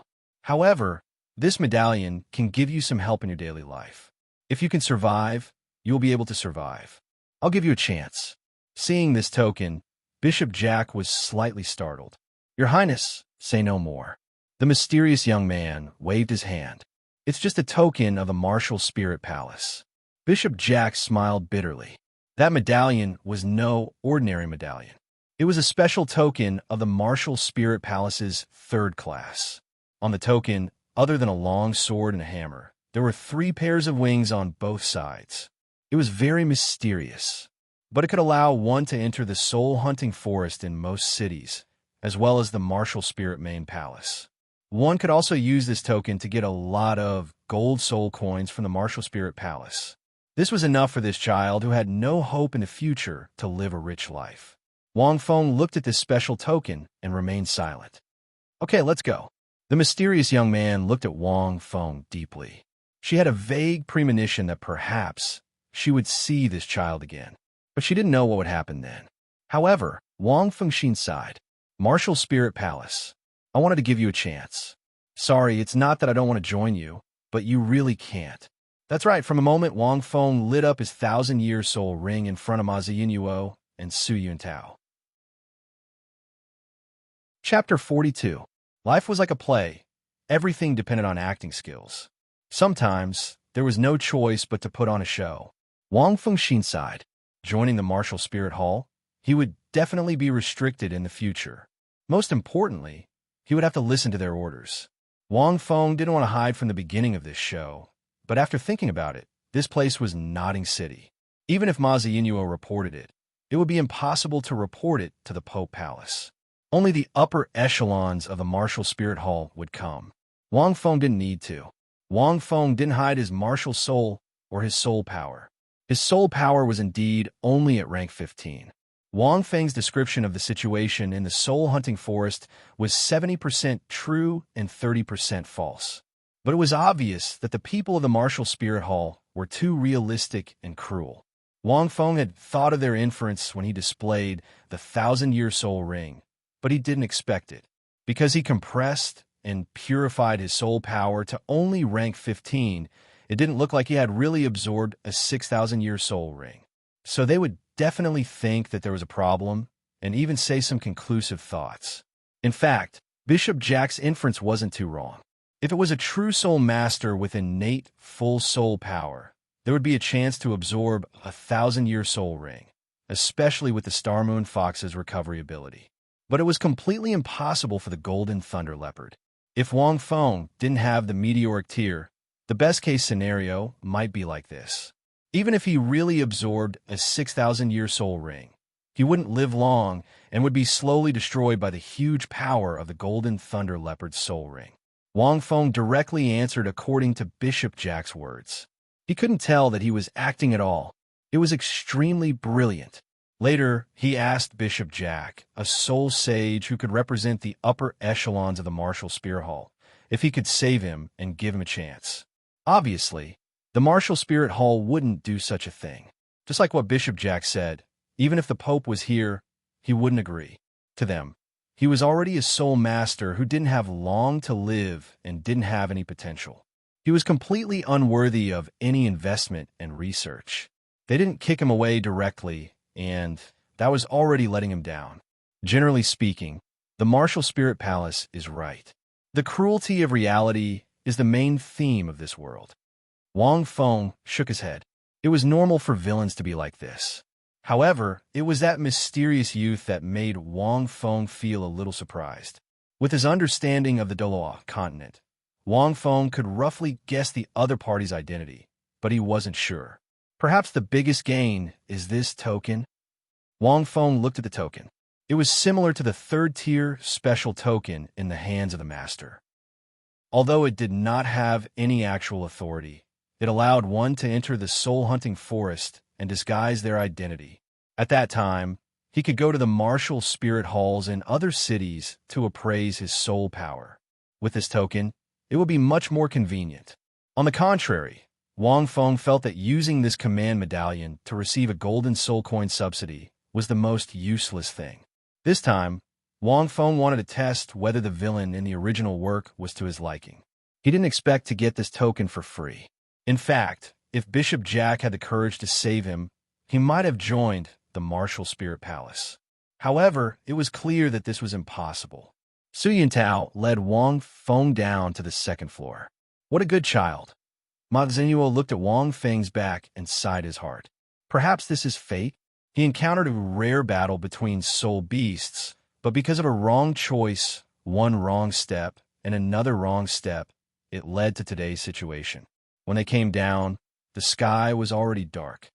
Speaker 1: However, this medallion can give you some help in your daily life. If you can survive, you will be able to survive. I'll give you a chance. Seeing this token, Bishop Jack was slightly startled. Your Highness, say no more. The mysterious young man waved his hand. It's just a token of the Martial Spirit Palace. Bishop Jack smiled bitterly. That medallion was no ordinary medallion. It was a special token of the Martial Spirit Palace's third class. On the token, other than a long sword and a hammer, there were 3 pairs of wings on both sides. It was very mysterious, but it could allow one to enter the soul-hunting forest in most cities, as well as the Martial Spirit main palace. One could also use this token to get a lot of gold soul coins from the Martial Spirit Palace. This was enough for this child who had no hope in the future to live a rich life. Wang Feng looked at this special token and remained silent. Okay, let's go. The mysterious young man looked at Wang Feng deeply. She had a vague premonition that perhaps she would see this child again, but she didn't know what would happen then. However, Wang Fengxin sighed. Martial Spirit Palace. I wanted to give you a chance. Sorry, it's not that I don't want to join you, but you really can't. That's right, from a moment Wang Feng lit up his 1,000-year soul ring in front of Ma Ziyunuo and Su Yuntao. Chapter 42. Life was like a play. Everything depended on acting skills. Sometimes, there was no choice but to put on a show. Wang Fengxin sighed. Joining the Martial Spirit Hall, he would definitely be restricted in the future. Most importantly, he would have to listen to their orders. Wang Feng didn't want to hide from the beginning of this show, but after thinking about it, this place was Nodding City. Even if Ma Ziyunuo reported it, it would be impossible to report it to the Pope Palace. Only the upper echelons of the Martial Spirit Hall would come. Wang Feng didn't need to. Wang Feng didn't hide his martial soul or his soul power. His soul power was indeed only at rank 15. Wang Feng's description of the situation in the soul-hunting forest was 70% true and 30% false. But it was obvious that the people of the Martial Spirit Hall were too realistic and cruel. Wang Feng had thought of their inference when he displayed the 1,000-year soul ring, but he didn't expect it. Because he compressed and purified his soul power to only rank 15, it didn't look like he had really absorbed a 6,000-year soul ring. So they would definitely think that there was a problem and even say some conclusive thoughts. In fact, Bishop Jack's inference wasn't too wrong. If it was a true soul master with innate full soul power, there would be a chance to absorb a 1,000-year soul ring, especially with the Star Moon Fox's recovery ability. But it was completely impossible for the Golden Thunder Leopard. If Wang Feng didn't have the meteoric tier, the best-case scenario might be like this. Even if he really absorbed a 6,000-year soul ring, he wouldn't live long and would be slowly destroyed by the huge power of the Golden Thunder Leopard's soul ring. Wang Feng directly answered according to Bishop Jack's words. He couldn't tell that he was acting at all. It was extremely brilliant. Later, he asked Bishop Jack, a soul sage who could represent the upper echelons of the Martial Spirit Hall, if he could save him and give him a chance. Obviously, the Martial Spirit Hall wouldn't do such a thing. Just like what Bishop Jack said, even if the Pope was here, he wouldn't agree. To them, he was already a soul master who didn't have long to live and didn't have any potential. He was completely unworthy of any investment and research. They didn't kick him away directly, and that was already letting him down. Generally speaking, the Martial Spirit Palace is right. The cruelty of reality is the main theme of this world. Wang Feng shook his head. It was normal for villains to be like this. However, it was that mysterious youth that made Wang Feng feel a little surprised. With his understanding of the Douluo continent, Wang Feng could roughly guess the other party's identity, but he wasn't sure. Perhaps the biggest gain is this token? Wang Feng looked at the token. It was similar to the third-tier special token in the hands of the master. Although it did not have any actual authority, it allowed one to enter the soul-hunting forest and disguise their identity. At that time, he could go to the martial spirit halls in other cities to appraise his soul power. With this token, it would be much more convenient. On the contrary, Wang Feng felt that using this command medallion to receive a golden soul coin subsidy was the most useless thing. This time, Wang Feng wanted to test whether the villain in the original work was to his liking. He didn't expect to get this token for free. In fact, if Bishop Jack had the courage to save him, he might have joined the Martial Spirit Palace. However, it was clear that this was impossible. Su Yuntao led Wang Feng down to the second floor. What a good child. Ma Ziyunuo looked at Wang Feng's back and sighed his heart. Perhaps this is fate? He encountered a rare battle between soul beasts, but because of a wrong choice, one wrong step, and another wrong step, it led to today's situation. When they came down, the sky was already dark.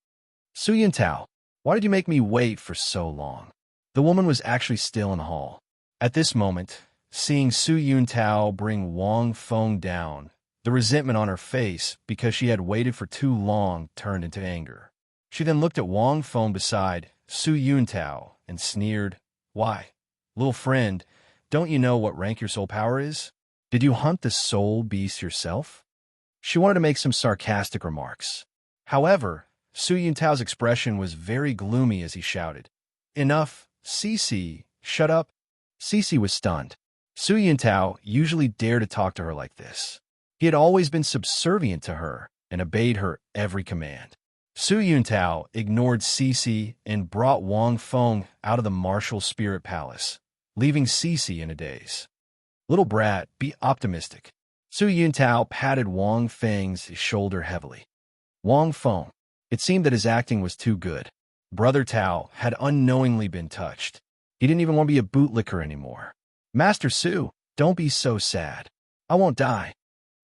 Speaker 1: Su Yuntao, why did you make me wait for so long? The woman was actually still in the hall. At this moment, seeing Su Yuntao bring Wang Feng down, the resentment on her face because she had waited for too long turned into anger. She then looked at Wang Feng beside Su Yuntao and sneered, "Why, little friend, don't you know what rank your soul power is? Did you hunt the soul beast yourself?" She wanted to make some sarcastic remarks. However, Su Yuntao's expression was very gloomy as he shouted, "Enough, Cici, shut up." Cici was stunned. Su Yuntao usually dared to talk to her like this. He had always been subservient to her and obeyed her every command. Su Yuntao ignored Cici and brought Wang Feng out of the martial spirit palace, leaving Cici in a daze. "Little brat, be optimistic." Su Yuntao patted Wang Feng's shoulder heavily. Wang Feng, it seemed that his acting was too good. Brother Tao had unknowingly been touched. He didn't even want to be a bootlicker anymore. "Master Su, don't be so sad. I won't die,"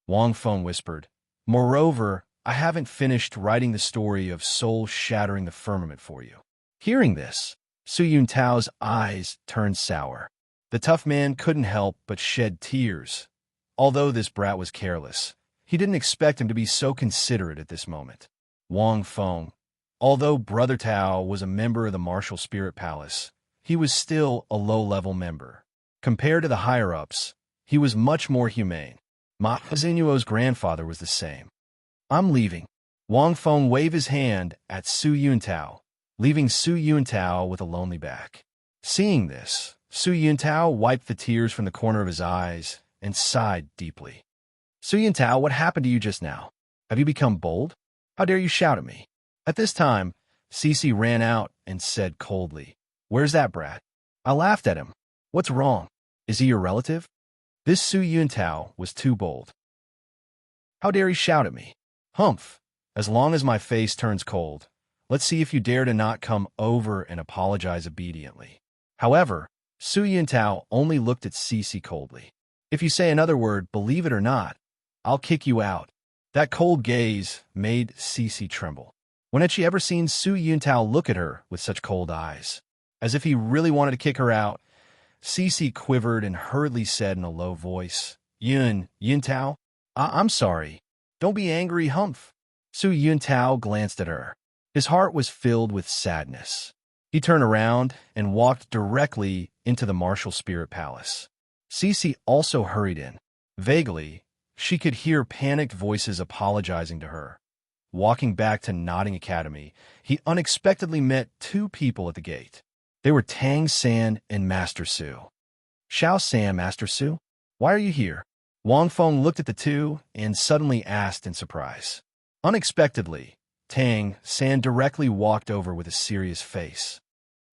Speaker 1: Wang Feng whispered. "Moreover, I haven't finished writing the story of soul shattering the firmament for you." Hearing this, Su Yuntao's eyes turned sour. The tough man couldn't help but shed tears. Although this brat was careless, he didn't expect him to be so considerate at this moment. Wang Feng, although Brother Tao was a member of the Martial Spirit Palace, he was still a low-level member. Compared to the higher-ups, he was much more humane. Ma Xinuo's grandfather was the same. "I'm leaving." Wang Feng waved his hand at Su Yuntao, leaving Su Yuntao with a lonely back. Seeing this, Su Yuntao wiped the tears from the corner of his eyes and sighed deeply. "Su Yuntao, what happened to you just now? Have you become bold? How dare you shout at me?" At this time, Cici ran out and said coldly, "Where's that brat?" I laughed at him. "What's wrong? Is he your relative?" This Su Yuntao was too bold. "How dare he shout at me? Humph! As long as my face turns cold, let's see if you dare to not come over and apologize obediently." However, Su Yuntao only looked at Cici coldly. "If you say another word, believe it or not, I'll kick you out." That cold gaze made Cici tremble. When had she ever seen Su Yuntao look at her with such cold eyes? As if he really wanted to kick her out, Cici quivered and hurriedly said in a low voice, Yuntao, I'm sorry. Don't be angry, humph." Su Yuntao glanced at her. His heart was filled with sadness. He turned around and walked directly into the Martial Spirit Palace. Cici also hurried in. Vaguely, she could hear panicked voices apologizing to her. Walking back to Nodding Academy, he unexpectedly met two people at the gate. They were Tang San and Master Su. "Xiao San, Master Su, why are you here?" Wang Feng looked at the two and suddenly asked in surprise. Unexpectedly, Tang San directly walked over with a serious face.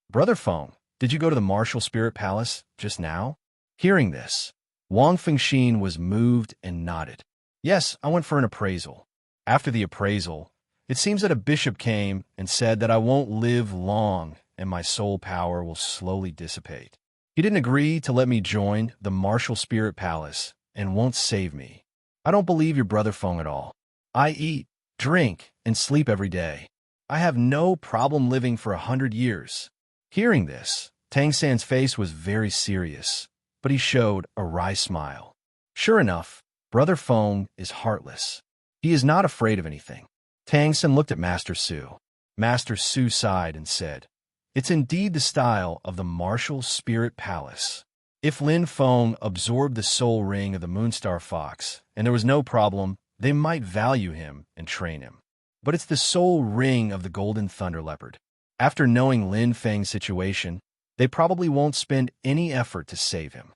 Speaker 1: "Brother Feng, did you go to the Martial Spirit Palace just now?" Hearing this, Wang Fengxin was moved and nodded. "Yes, I went for an appraisal. After the appraisal, it seems that a bishop came and said that I won't live long and my soul power will slowly dissipate. He didn't agree to let me join the Martial Spirit Palace and won't save me. I don't believe your brother Feng at all. I eat, drink, and sleep every day. I have no problem living for 100 years. Hearing this, Tang San's face was very serious, but he showed a wry smile. Sure enough, Brother Feng is heartless. He is not afraid of anything. Tang San looked at Master Su. Master Su sighed and said, "It's indeed the style of the Martial Spirit Palace. If Lin Feng absorbed the soul ring of the Moonstar Fox and there was no problem, they might value him and train him. But it's the soul ring of the Golden Thunder Leopard. After knowing Lin Feng's situation, they probably won't spend any effort to save him."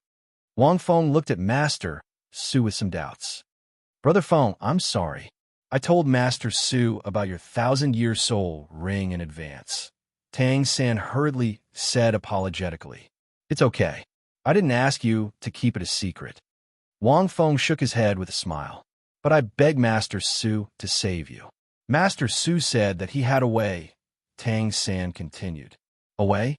Speaker 1: Wang Feng looked at Master Su with some doubts. "Brother Feng, I'm sorry. I told Master Su about your 1,000-year soul ring in advance." Tang San hurriedly said apologetically, "It's okay. I didn't ask you to keep it a secret." Wang Feng shook his head with a smile. "But I begged Master Su to save you." Master Su said that he had a way Tang San continued. Away?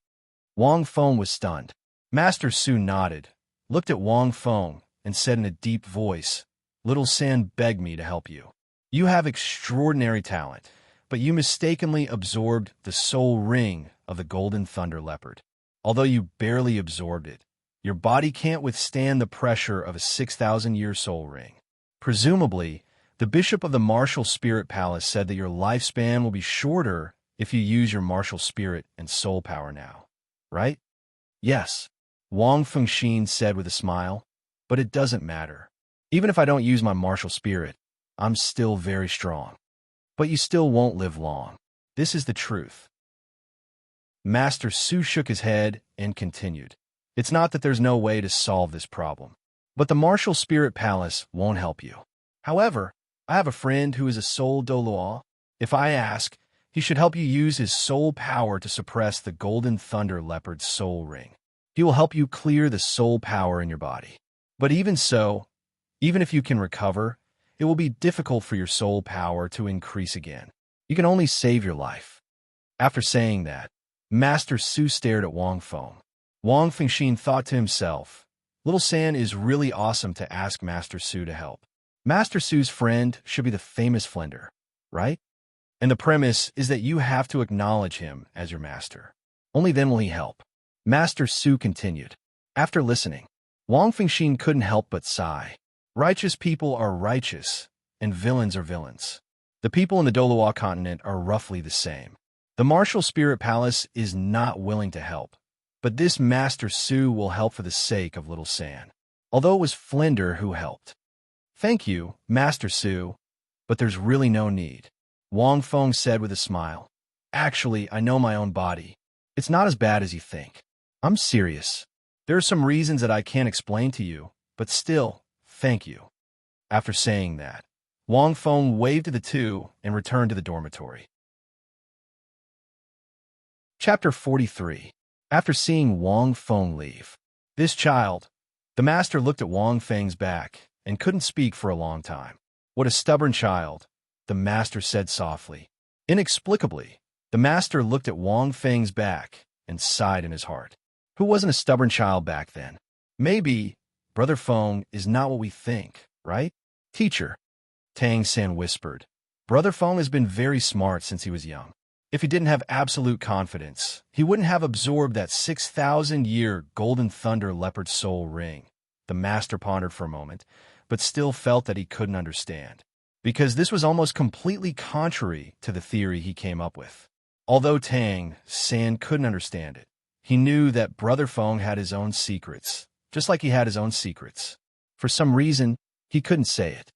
Speaker 1: Wang Feng was stunned. Master Su nodded, looked at Wang Feng, and said in a deep voice, Little San begged me to help you. You have extraordinary talent, but you mistakenly absorbed the soul ring of the golden thunder leopard. Although you barely absorbed it, your body can't withstand the pressure of a 6,000-year soul ring. Presumably, the bishop of the martial spirit palace said that your lifespan will be shorter if you use your martial spirit and soul power now. Right? Yes, Wang Fengxin said with a smile, but it doesn't matter. Even if I don't use my martial spirit, I'm still very strong. But you still won't live long. This is the truth. Master Su shook his head and continued. It's not that there's no way to solve this problem, but the martial spirit palace won't help you. However, I have a friend who is a soul Douluo. If I ask, he should help you use his soul power to suppress the golden thunder leopard's soul ring. He will help you clear the soul power in your body. But even so, even if you can recover, it will be difficult for your soul power to increase again. You can only save your life. After saying that, Master Su stared at Wang Feng. Wang Fengxin thought to himself, Little San is really awesome to ask Master Su to help. Master Su's friend should be the famous Flender, right? And the premise is that you have to acknowledge him as your master. Only then will he help. Master Su continued. After listening, Wang Fengxin couldn't help but sigh. Righteous people are righteous, and villains are villains. The people in the Douluo continent are roughly the same. The martial spirit palace is not willing to help, but this Master Su will help for the sake of Little San. Although it was Flender who helped. Thank you, Master Su, but there's really no need. Wang Feng said with a smile. Actually, I know my own body. It's not as bad as you think. I'm serious. There are some reasons that I can't explain to you, but still, thank you. After saying that, Wang Feng waved to the two and returned to the dormitory. Chapter 43. After seeing Wang Feng leave, this child, the master looked at Wang Feng's back and couldn't speak for a long time. What a stubborn child, the master said softly. Inexplicably, the master looked at Wang Feng's back and sighed in his heart. Who wasn't a stubborn child back then? Maybe Brother Feng is not what we think, right? Teacher, Tang San whispered. Brother Feng has been very smart since he was young. If he didn't have absolute confidence, he wouldn't have absorbed that 6,000-year golden thunder leopard soul ring. The master pondered for a moment, but still felt that he couldn't understand, because this was almost completely contrary to the theory he came up with. Although Tang San couldn't understand it, he knew that Brother Feng had his own secrets, just like he had his own secrets. For some reason, he couldn't say it.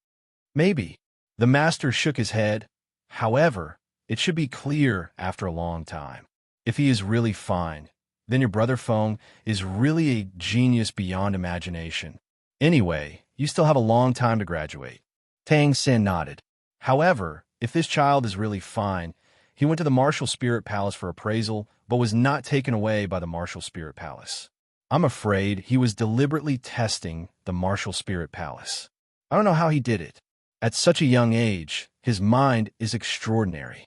Speaker 1: Maybe. The master shook his head. However, it should be clear after a long time. If he is really fine, then your Brother Feng is really a genius beyond imagination. Anyway, you still have a long time to graduate. Tang San nodded. However, if this child is really fine, he went to the Martial Spirit Palace for appraisal, but was not taken away by the Martial Spirit Palace. I'm afraid he was deliberately testing the Martial Spirit Palace. I don't know how he did it. At such a young age, his mind is extraordinary.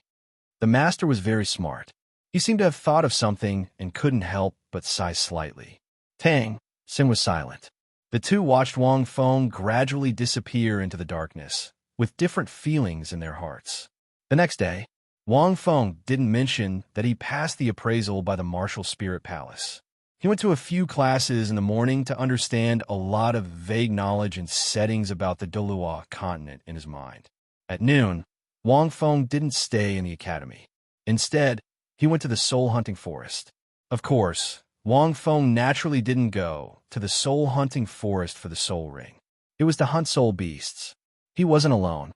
Speaker 1: The master was very smart. He seemed to have thought of something and couldn't help but sigh slightly. Tang San was silent. The two watched Wang Feng gradually disappear into the darkness, with different feelings in their hearts. The next day, Wang Feng didn't mention that he passed the appraisal by the Martial Spirit Palace. He went to a few classes in the morning to understand a lot of vague knowledge and settings about the Douluo continent in his mind. At noon, Wang Feng didn't stay in the academy. Instead, he went to the soul-hunting forest. Of course, Wang Feng naturally didn't go to the soul-hunting forest for the soul ring. It was to hunt soul beasts. He wasn't alone.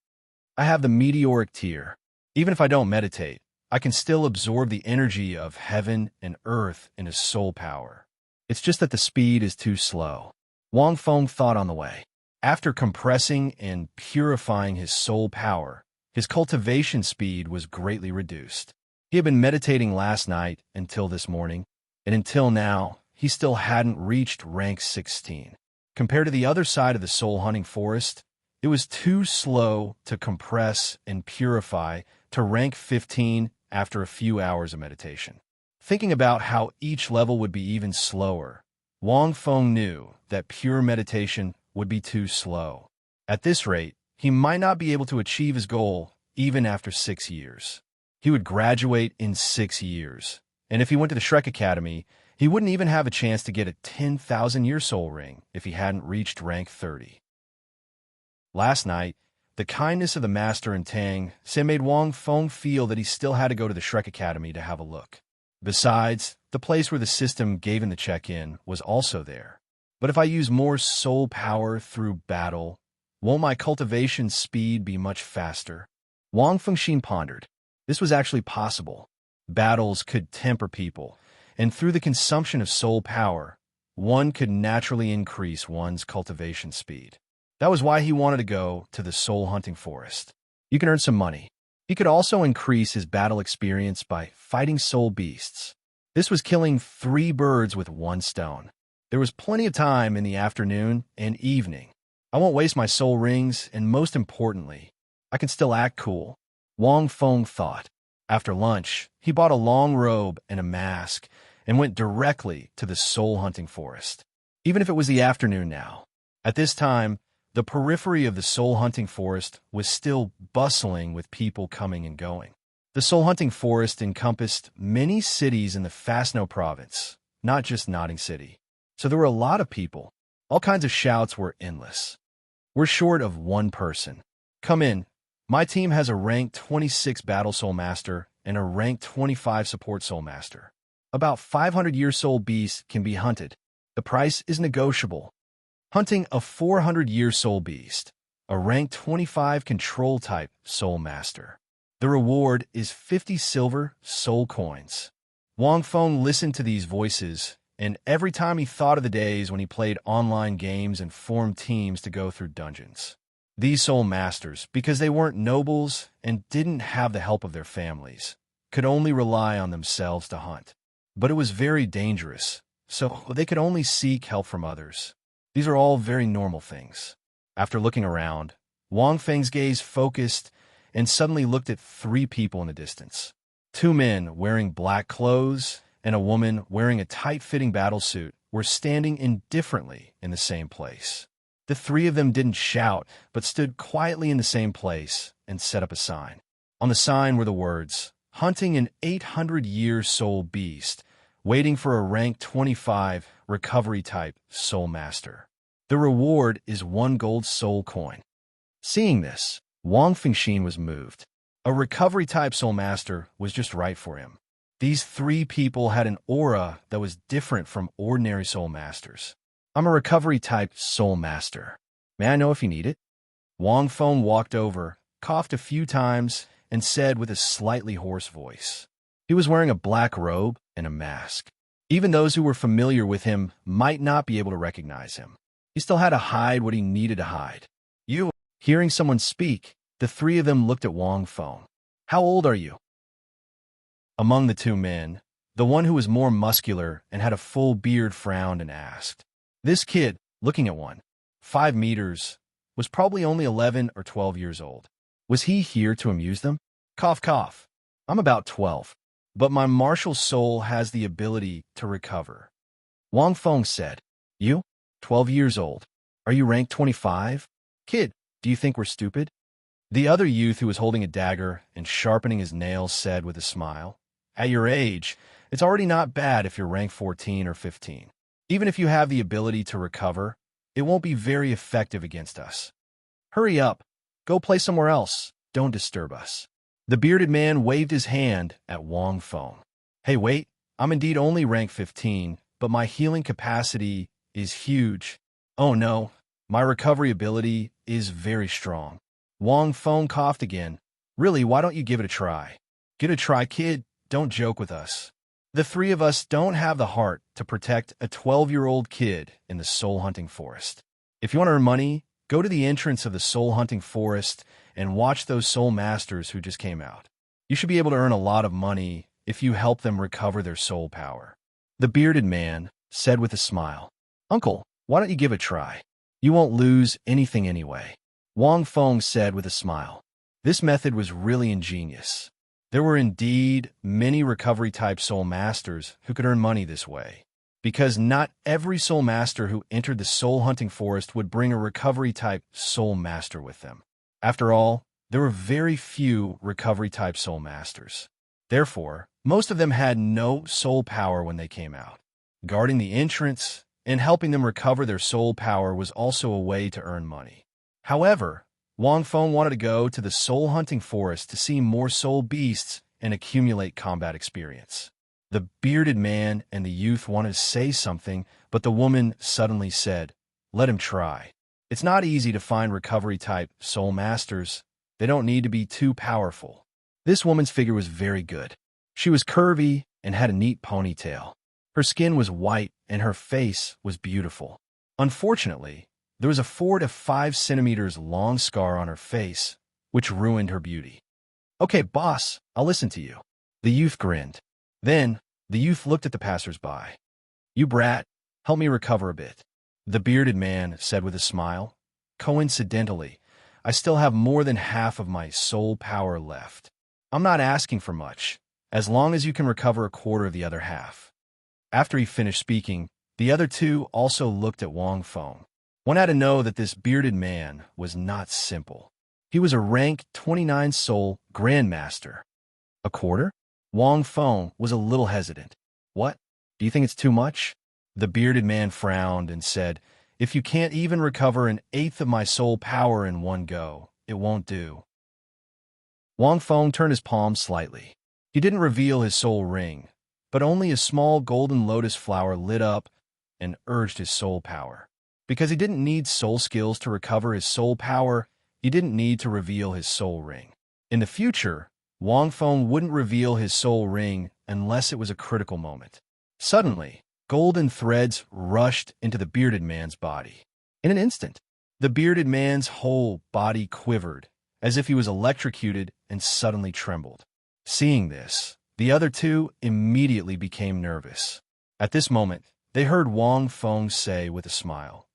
Speaker 1: I have the meteoric tear. Even if I don't meditate, I can still absorb the energy of heaven and earth in his soul power. It's just that the speed is too slow. Wang Feng thought on the way. After compressing and purifying his soul power, his cultivation speed was greatly reduced. He had been meditating last night until this morning, and until now, he still hadn't reached rank 16. Compared to the other side of the soul-hunting forest, it was too slow to compress and purify to rank 15 after a few hours of meditation. Thinking about how each level would be even slower, Wang Feng knew that pure meditation would be too slow. At this rate, he might not be able to achieve his goal even after 6 years. He would graduate in 6 years, and if he went to the Shrek Academy, he wouldn't even have a chance to get a 10,000-year soul ring if he hadn't reached rank 30. Last night, the kindness of the master and Tang Sen made Wang Feng feel that he still had to go to the Shrek Academy to have a look. Besides, the place where the system gave him the check-in was also there. But if I use more soul power through battle, won't my cultivation speed be much faster? Wang Fengxin pondered. This was actually possible. Battles could temper people, and through the consumption of soul power, one could naturally increase one's cultivation speed. That was why he wanted to go to the soul hunting forest. You can earn some money. He could also increase his battle experience by fighting soul beasts. This was killing 3 birds with 1 stone. There was plenty of time in the afternoon and evening. I won't waste my soul rings, and most importantly, I can still act cool. Wang Feng thought. After lunch, he bought a long robe and a mask and went directly to the soul hunting forest. Even if it was the afternoon now. At this time, the periphery of the soul hunting forest was still bustling with people coming and going. The soul hunting forest encompassed many cities in the Fastno province, not just Notting City. So there were a lot of people. All kinds of shouts were endless. We're short of 1 person. Come in. My team has a rank 26 Battle Soul Master and a rank 25 Support Soul Master. About 500-year soul beasts can be hunted. The price is negotiable. Hunting a 400-year soul beast, a rank 25 Control type Soul Master. The reward is 50 silver soul coins. Wang Feng listened to these voices, and every time he thought of the days when he played online games and formed teams to go through dungeons. These soul masters, because they weren't nobles and didn't have the help of their families, could only rely on themselves to hunt. But it was very dangerous, so they could only seek help from others. These are all very normal things. After looking around, Wang Feng's gaze focused and suddenly looked at 3 people in the distance. 2 men wearing black clothes and a woman wearing a tight-fitting battle suit were standing indifferently in the same place. The 3 of them didn't shout, but stood quietly in the same place and set up a sign. On the sign were the words, "Hunting an 800-year soul beast, waiting for a rank 25 recovery type soul master. The reward is 1 gold soul coin." Seeing this, Wang Fengxin was moved. A recovery type soul master was just right for him. These 3 people had an aura that was different from ordinary soul masters. "I'm a recovery type soul master. May I know if you need it?" Wang Feng walked over, coughed a few times, and said with a slightly hoarse voice. He was wearing a black robe and a mask. Even those who were familiar with him might not be able to recognize him. He still had to hide what he needed to hide. "You." Hearing someone speak, the 3 of them looked at Wang Feng. "How old are you?" Among the 2 men, the one who was more muscular and had a full beard frowned and asked. This kid, looking at one, 5 meters, was probably only 11 or 12 years old. Was he here to amuse them? Cough, cough. "I'm about 12, but my martial soul has the ability to recover." Wang Feng said, "You? 12 years old. Are you rank 25? Kid, do you think we're stupid?" The other youth who was holding a dagger and sharpening his nails said with a smile, "At your age, it's already not bad if you're rank 14 or 15. Even if you have the ability to recover, it won't be very effective against us. Hurry up. Go play somewhere else. Don't disturb us." The bearded man waved his hand at Wang Feng. "Hey, wait. I'm indeed only rank 15, but my healing capacity is huge. Oh no, my recovery ability is very strong." Wang Feng coughed again. "Really, why don't you give it a try? Get a try, kid. Don't joke with us. The 3 of us don't have the heart to protect a 12-year-old kid in the soul hunting forest. If you want to earn money, go to the entrance of the soul hunting forest and watch those soul masters who just came out. You should be able to earn a lot of money if you help them recover their soul power." The bearded man said with a smile, "Uncle, why don't you give it a try? You won't lose anything anyway." Wang Feng said with a smile. This method was really ingenious. There were indeed many recovery-type soul masters who could earn money this way, because not every soul master who entered the soul-hunting forest would bring a recovery-type soul master with them. After all, there were very few recovery-type soul masters. Therefore, most of them had no soul power when they came out. Guarding the entrance and helping them recover their soul power was also a way to earn money. However, Wang Feng wanted to go to the soul-hunting forest to see more soul beasts and accumulate combat experience. The bearded man and the youth wanted to say something, but the woman suddenly said, "Let him try. It's not easy to find recovery-type soul masters. They don't need to be too powerful." This woman's figure was very good. She was curvy and had a neat ponytail. Her skin was white and her face was beautiful. Unfortunately, there was a 4 to 5 centimeters long scar on her face, which ruined her beauty. "Okay, boss, I'll listen to you." The youth grinned. Then, the youth looked at the passers-by. "You brat, help me recover a bit," the bearded man said with a smile. "Coincidentally, I still have more than half of my soul power left. I'm not asking for much, as long as you can recover a quarter of the other half." After he finished speaking, the other two also looked at Wang Feng. One had to know that this bearded man was not simple. He was a rank 29 soul grandmaster. A quarter? Wang Feng was a little hesitant. "What? Do you think it's too much?" The bearded man frowned and said, "If you can't even recover an eighth of my soul power in one go, it won't do." Wang Feng turned his palm slightly. He didn't reveal his soul ring, but only a small golden lotus flower lit up and urged his soul power. Because he didn't need soul skills to recover his soul power, he didn't need to reveal his soul ring. In the future, Wang Feng wouldn't reveal his soul ring unless it was a critical moment. Suddenly, golden threads rushed into the bearded man's body. In an instant, the bearded man's whole body quivered, as if he was electrocuted and suddenly trembled. Seeing this, the other two immediately became nervous. At this moment, they heard Wang Feng say with a smile.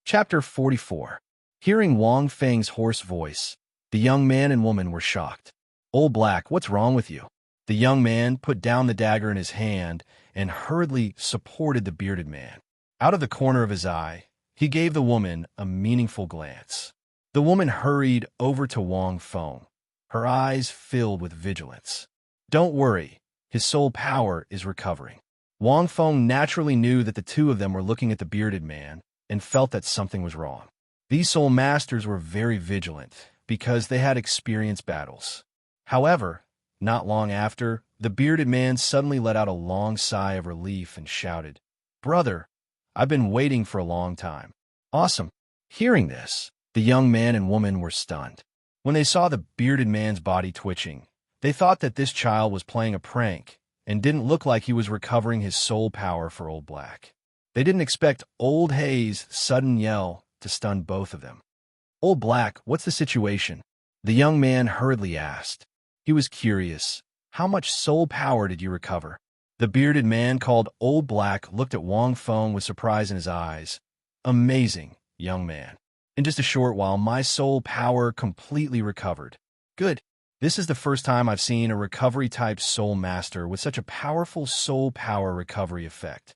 Speaker 1: Chapter 44. Hearing Wang Feng's hoarse voice, the young man and woman were shocked. "Old Black, what's wrong with you?" The young man put down the dagger in his hand and hurriedly supported the bearded man. Out of the corner of his eye, he gave the woman a meaningful glance. The woman hurried over to Wang Feng, her eyes filled with vigilance. "Don't worry, his soul power is recovering." Wang Feng naturally knew that the two of them were looking at the bearded man and felt that something was wrong. These soul masters were very vigilant because they had experienced battles. However, not long after, the bearded man suddenly let out a long sigh of relief and shouted, "Brother, I've been waiting for a long time." "Awesome." Hearing this, the young man and woman were stunned. When they saw the bearded man's body twitching, they thought that this child was playing a prank and didn't look like he was recovering his soul power for Old Black. They didn't expect Old Hay's sudden yell to stun both of them. "Old Black, what's the situation?" the young man hurriedly asked. He was curious. "How much soul power did you recover?" The bearded man called Old Black looked at Wang Feng with surprise in his eyes. "Amazing, young man. In just a short while, my soul power completely recovered." "Good. This is the first time I've seen a recovery-type soul master with such a powerful soul power recovery effect."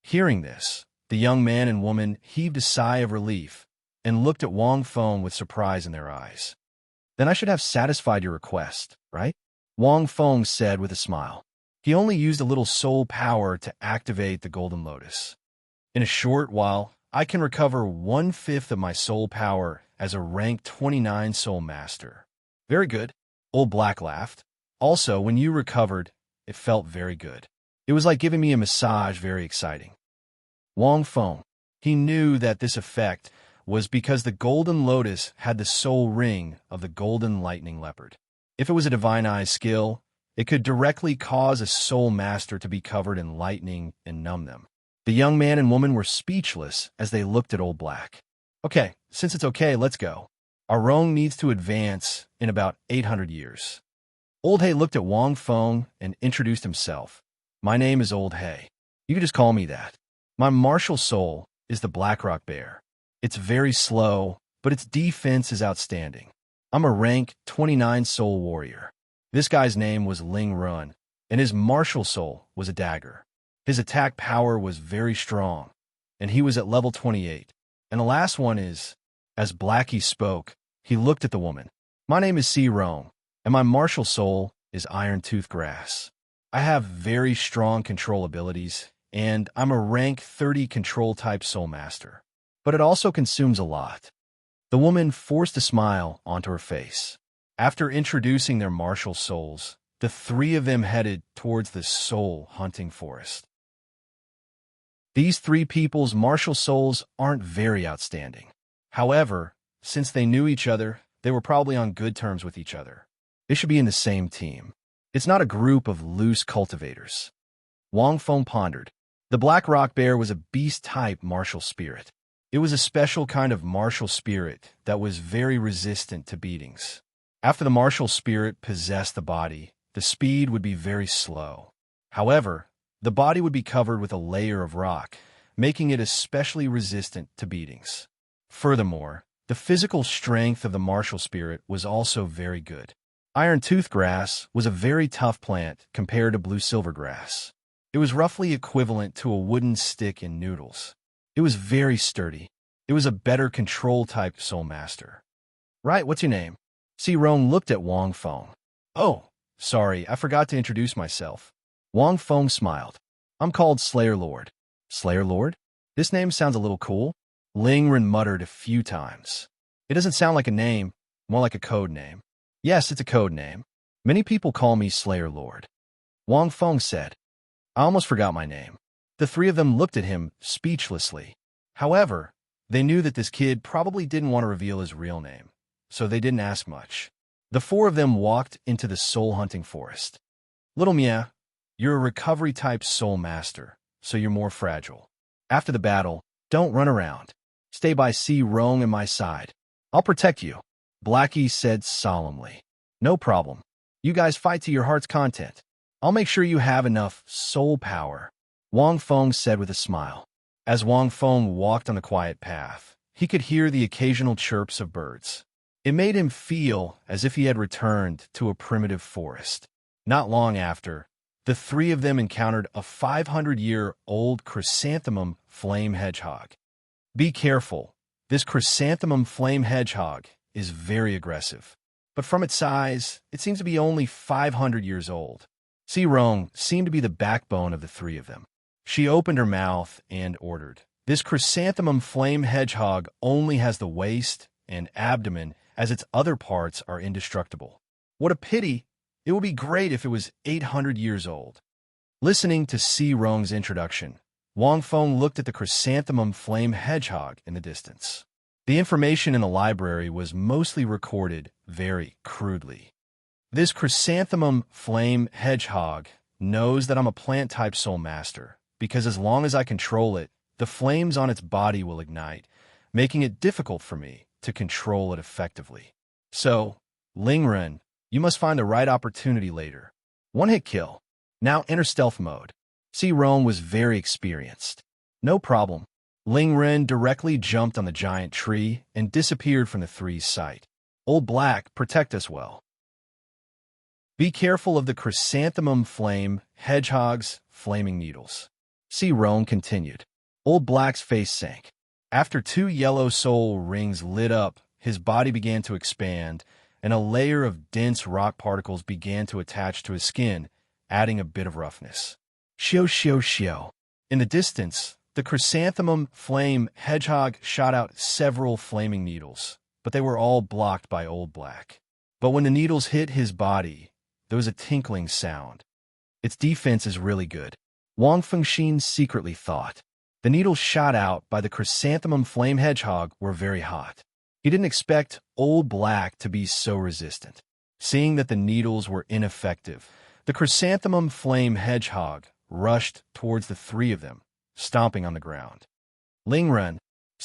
Speaker 1: Hearing this, the young man and woman heaved a sigh of relief and looked at Wang Feng with surprise in their eyes. "Then I should have satisfied your request, right?" Wang Feng said with a smile. He only used a little soul power to activate the golden lotus. "In a short while, I can recover 1/5 of my soul power as a rank 29 soul master." "Very good," Old Black laughed. "Also, when you recovered, it felt very good. It was like giving me a massage, very exciting." Wang Feng, he knew that this effect was because the golden lotus had the soul ring of the golden lightning leopard. If it was a divine eye skill, it could directly cause a soul master to be covered in lightning and numb them. The young man and woman were speechless as they looked at Old Black. "Okay, since it's okay, let's go. Our Rong needs to advance in about 800 years. Old Hay looked at Wang Feng and introduced himself. "My name is Old Hay. You can just call me that. My martial soul is the Blackrock Bear. It's very slow, but its defense is outstanding. I'm a rank 29 soul warrior. This guy's name was Ling Run, and his martial soul was a dagger. His attack power was very strong, and he was at level 28. And the last one is, as Blackie spoke, he looked at the woman. My name is Serene, and my martial soul is Iron Tooth Grass. I have very strong control abilities, and I'm a rank 30 control-type soul master. But it also consumes a lot. The woman forced a smile onto her face. After introducing their martial souls, the three of them headed towards the soul-hunting forest. These three people's martial souls aren't very outstanding. However, since they knew each other, they were probably on good terms with each other. They should be in the same team. It's not a group of loose cultivators. Wang Feng pondered. The Black Rock Bear was a beast-type martial spirit. It was a special kind of martial spirit that was very resistant to beatings. After the martial spirit possessed the body, the speed would be very slow. However, the body would be covered with a layer of rock, making it especially resistant to beatings. Furthermore, the physical strength of the martial spirit was also very good. Iron Tooth Grass was a very tough plant compared to blue silver grass. It was roughly equivalent to a wooden stick in noodles. It was very sturdy. It was a better control-type soul master. Right, what's your name? Serene looked at Wang Feng. Oh, sorry, I forgot to introduce myself. Wang Feng smiled. I'm called Slayer Lord. Slayer Lord? This name sounds a little cool. Ling Ren muttered a few times. It doesn't sound like a name, more like a code name. Yes, it's a code name. Many people call me Slayer Lord. Wang Feng said. I almost forgot my name. The three of them looked at him speechlessly. However, they knew that this kid probably didn't want to reveal his real name, so they didn't ask much. The four of them walked into the soul-hunting forest. Little Mia, you're a recovery-type soul master, so you're more fragile. After the battle, don't run around. Stay by Rong and my side. I'll protect you, Blackie said solemnly. No problem. You guys fight to your heart's content. I'll make sure you have enough soul power, Wang Feng said with a smile. As Wang Feng walked on the quiet path, he could hear the occasional chirps of birds. It made him feel as if he had returned to a primitive forest. Not long after, the three of them encountered a 500-year-old chrysanthemum flame hedgehog. Be careful. This chrysanthemum flame hedgehog is very aggressive. But from its size, it seems to be only 500 years old. Rong seemed to be the backbone of the three of them. She opened her mouth and ordered. This chrysanthemum flame hedgehog only has the waist and abdomen, as its other parts are indestructible. What a pity! It would be great if it was 800 years old. Listening to Rong's introduction, Wang Feng looked at the chrysanthemum flame hedgehog in the distance. The information in the library was mostly recorded very crudely. This chrysanthemum flame hedgehog knows that I'm a plant-type soul master, because as long as I control it, the flames on its body will ignite, making it difficult for me to control it effectively. So, Ling Ren, you must find the right opportunity later. One-hit kill. Now enter stealth mode. Rong was very experienced. No problem. Ling Ren directly jumped on the giant tree and disappeared from the three's sight. Old Black, protect us well. Be careful of the chrysanthemum flame hedgehog's flaming needles. Rong continued. Old Black's face sank. After 2 yellow soul rings lit up, his body began to expand, and a layer of dense rock particles began to attach to his skin, adding a bit of roughness. Shio, shio, shio. In the distance, the chrysanthemum flame hedgehog shot out several flaming needles, but they were all blocked by Old Black. But when the needles hit his body, there was a tinkling sound. Its defense is really good. Wang Fengxin secretly thought. The needles shot out by the chrysanthemum flame hedgehog were very hot. He didn't expect Old Black to be so resistant. Seeing that the needles were ineffective, the chrysanthemum flame hedgehog rushed towards the three of them, stomping on the ground. Ling Ren,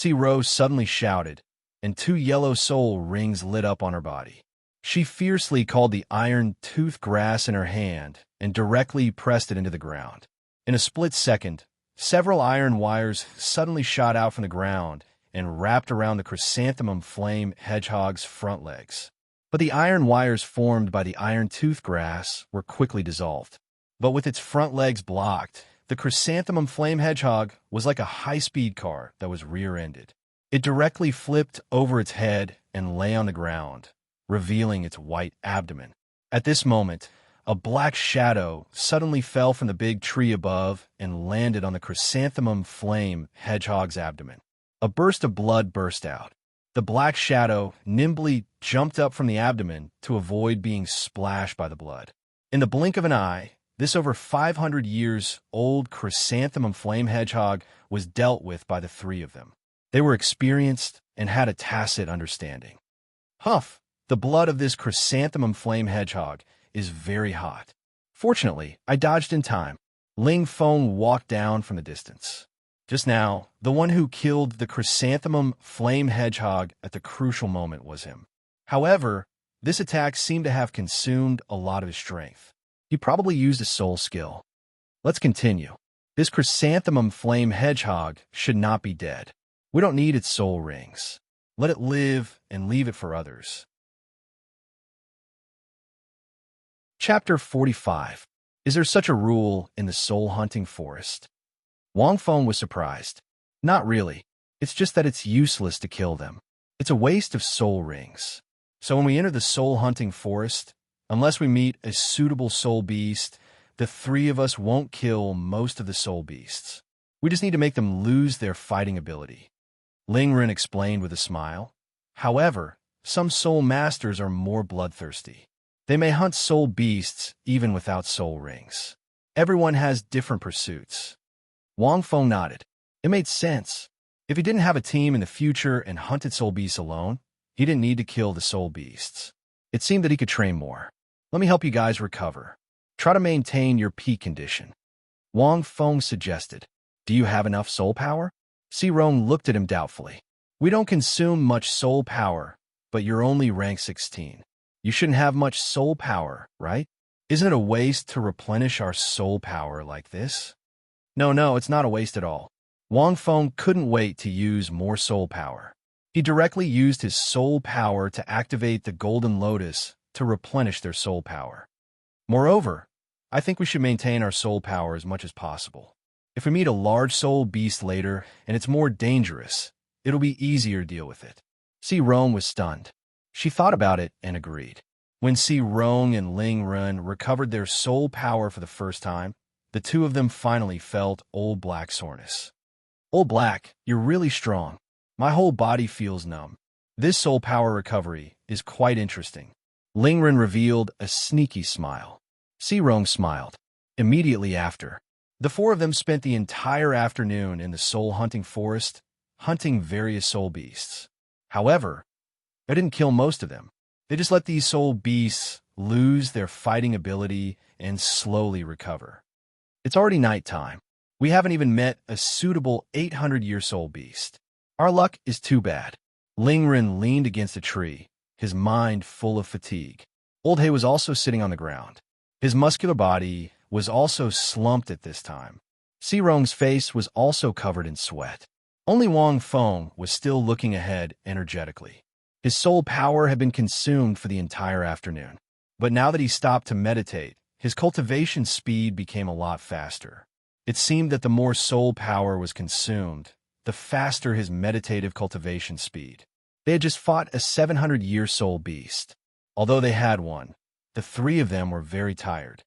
Speaker 1: Rose suddenly shouted, and 2 yellow soul rings lit up on her body. She fiercely called the iron tooth grass in her hand and directly pressed it into the ground. In a split second, several iron wires suddenly shot out from the ground and wrapped around the chrysanthemum flame hedgehog's front legs. but the iron wires formed by the iron tooth grass were quickly dissolved. But with its front legs blocked, the chrysanthemum flame hedgehog was like a high-speed car that was rear-ended. It directly flipped over its head and lay on the ground, revealing its white abdomen. At this moment, a black shadow suddenly fell from the big tree above and landed on the chrysanthemum flame hedgehog's abdomen. A burst of blood burst out. The black shadow nimbly jumped up from the abdomen to avoid being splashed by the blood. In the blink of an eye, this over 500 years old chrysanthemum flame hedgehog was dealt with by the three of them. They were experienced and had a tacit understanding. Humph! The blood of this chrysanthemum flame hedgehog is very hot. Fortunately, I dodged in time. Ling Feng walked down from the distance. Just now, the one who killed the chrysanthemum flame hedgehog at the crucial moment was him. However, this attack seemed to have consumed a lot of his strength. He probably used a soul skill. Let's continue. This chrysanthemum flame hedgehog should not be dead. We don't need its soul rings. Let it live and leave it for others. Chapter 45. Is there such a rule in the soul-hunting forest? Wang Feng was surprised. Not really. It's just that it's useless to kill them. It's a waste of soul rings. So when we enter the soul-hunting forest, unless we meet a suitable soul beast, the three of us won't kill most of the soul beasts. We just need to make them lose their fighting ability. Ling Ren explained with a smile. However, some soul masters are more bloodthirsty. They may hunt soul beasts even without soul rings. Everyone has different pursuits. Wang Feng nodded. It made sense. If he didn't have a team in the future and hunted soul beasts alone, he didn't need to kill the soul beasts. It seemed that he could train more. Let me help you guys recover. Try to maintain your peak condition. Wang Feng suggested. Do you have enough soul power? Serene looked at him doubtfully. We don't consume much soul power, but you're only rank 16. You shouldn't have much soul power, right? Isn't it a waste to replenish our soul power like this? No, it's not a waste at all. Wang Feng couldn't wait to use more soul power. He directly used his soul power to activate the Golden Lotus to replenish their soul power. Moreover, I think we should maintain our soul power as much as possible. If we meet a large soul beast later and it's more dangerous, it'll be easier to deal with it. Serene was stunned. She thought about it and agreed. When Serene and Ling Ren recovered their soul power for the first time, the two of them finally felt Old Black's soreness. Old Black, you're really strong. My whole body feels numb. This soul power recovery is quite interesting. Ling Ren revealed a sneaky smile. Serene smiled. Immediately after, the four of them spent the entire afternoon in the soul-hunting forest, hunting various soul beasts. However, they didn't kill most of them. They just let these soul beasts lose their fighting ability and slowly recover. It's already nighttime. We haven't even met a suitable 800-year soul beast. Our luck is too bad. Ling Ren leaned against a tree, his mind full of fatigue. Old Hay was also sitting on the ground. His muscular body was also slumped at this time. Serene's face was also covered in sweat. Only Wang Feng was still looking ahead energetically. His soul power had been consumed for the entire afternoon. But now that he stopped to meditate, his cultivation speed became a lot faster. It seemed that the more soul power was consumed, the faster his meditative cultivation speed. They had just fought a 700-year soul beast. Although they had one, the three of them were very tired.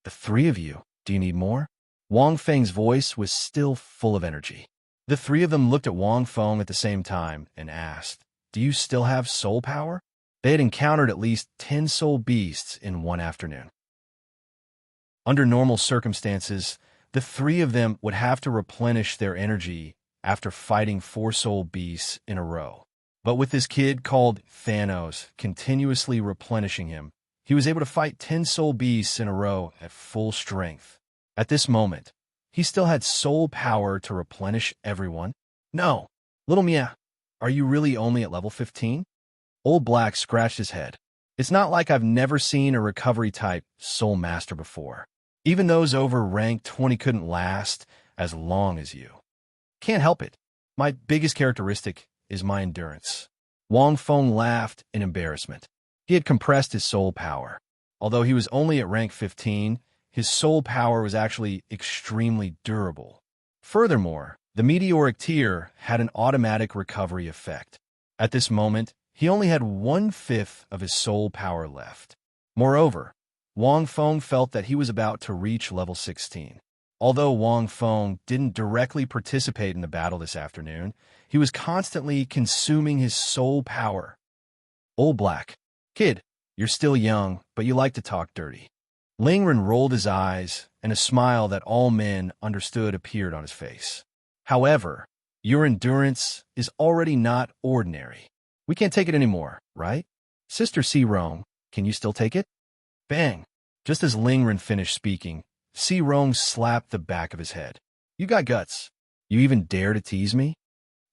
Speaker 1: The three of you, do you need more? Wang Feng's voice was still full of energy. The three of them looked at Wang Feng at the same time and asked, do you still have soul power? They had encountered at least 10 soul beasts in one afternoon. Under normal circumstances, the three of them would have to replenish their energy after fighting 4 soul beasts in a row. But with this kid called Thanos continuously replenishing him, he was able to fight 10 soul beasts in a row at full strength. At this moment, he still had soul power to replenish everyone. No, little Mia, are you really only at level 15? Old Black scratched his head. It's not like I've never seen a recovery-type soul master before. Even those over rank 20 couldn't last as long as you. Can't help it. My biggest characteristic is my endurance. Wang Feng laughed in embarrassment. He had compressed his soul power. Although he was only at rank 15, his soul power was actually extremely durable. Furthermore, the meteoric tear had an automatic recovery effect. At this moment, he only had 1/5 of his soul power left. Moreover, Wang Feng felt that he was about to reach level 16. Although Wang Feng didn't directly participate in the battle this afternoon, he was constantly consuming his soul power. Old Black. Kid, you're still young, but you like to talk dirty. Lingren rolled his eyes, and a smile that all men understood appeared on his face. However, your endurance is already not ordinary. We can't take it anymore, right? Sister Sirong, can you still take it? Bang! Just as Lingren finished speaking, Sirong slapped the back of his head. You got guts. You even dare to tease me?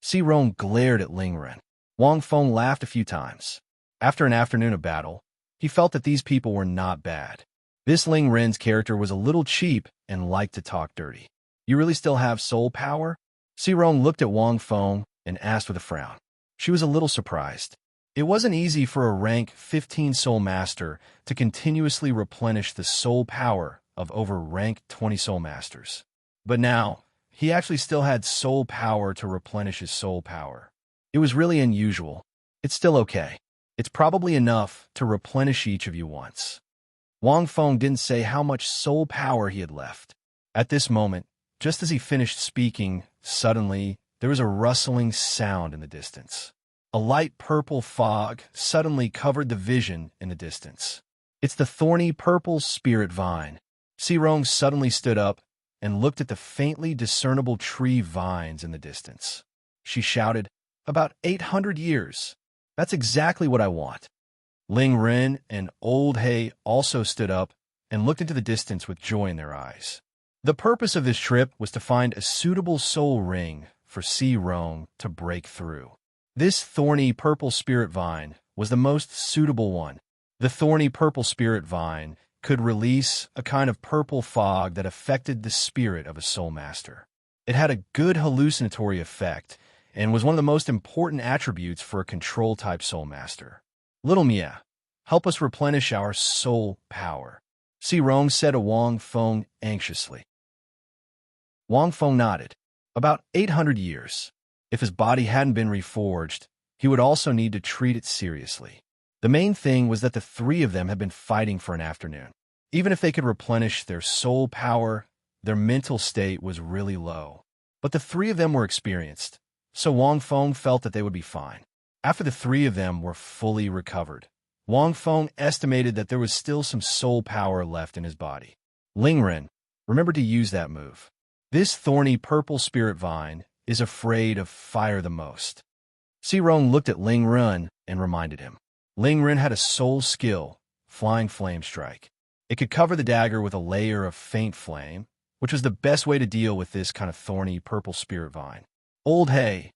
Speaker 1: Sirong glared at Lingren. Wang Feng laughed a few times. After an afternoon of battle, he felt that these people were not bad. This Lingren's character was a little cheap and liked to talk dirty. You really still have soul power? Sirong looked at Wang Feng and asked with a frown. She was a little surprised. It wasn't easy for a rank 15 soul master to continuously replenish the soul power of over rank 20 soul masters. But now, he actually still had soul power to replenish his soul power. It was really unusual. It's still okay. It's probably enough to replenish each of you once. Wang Feng didn't say how much soul power he had left. At this moment, just as he finished speaking, suddenly, there was a rustling sound in the distance. A light purple fog suddenly covered the vision in the distance. It's the thorny purple spirit vine. Sirong suddenly stood up and looked at the faintly discernible tree vines in the distance. She shouted, "About 800 years. That's exactly what I want." Ling Ren and Old Hay also stood up and looked into the distance with joy in their eyes. The purpose of this trip was to find a suitable soul ring for Sirong to break through. This thorny purple spirit vine was the most suitable one. The thorny purple spirit vine could release a kind of purple fog that affected the spirit of a soul master. It had a good hallucinatory effect and was one of the most important attributes for a control-type soul master. Little Mia, help us replenish our soul power, Sirong said to Wang Feng anxiously. Wang Feng nodded. About 800 years. If his body hadn't been reforged, he would also need to treat it seriously. The main thing was that the three of them had been fighting for an afternoon. Even if they could replenish their soul power, their mental state was really low. But the three of them were experienced, so Wang Feng felt that they would be fine. After the three of them were fully recovered, Wang Feng estimated that there was still some soul power left in his body. Lingren, remember to use that move. This thorny purple spirit vine is afraid of fire the most. Sirong looked at Lingren and reminded him. Lingren had a soul skill, Flying Flame Strike. It could cover the dagger with a layer of faint flame, which was the best way to deal with this kind of thorny purple spirit vine. Old Hay,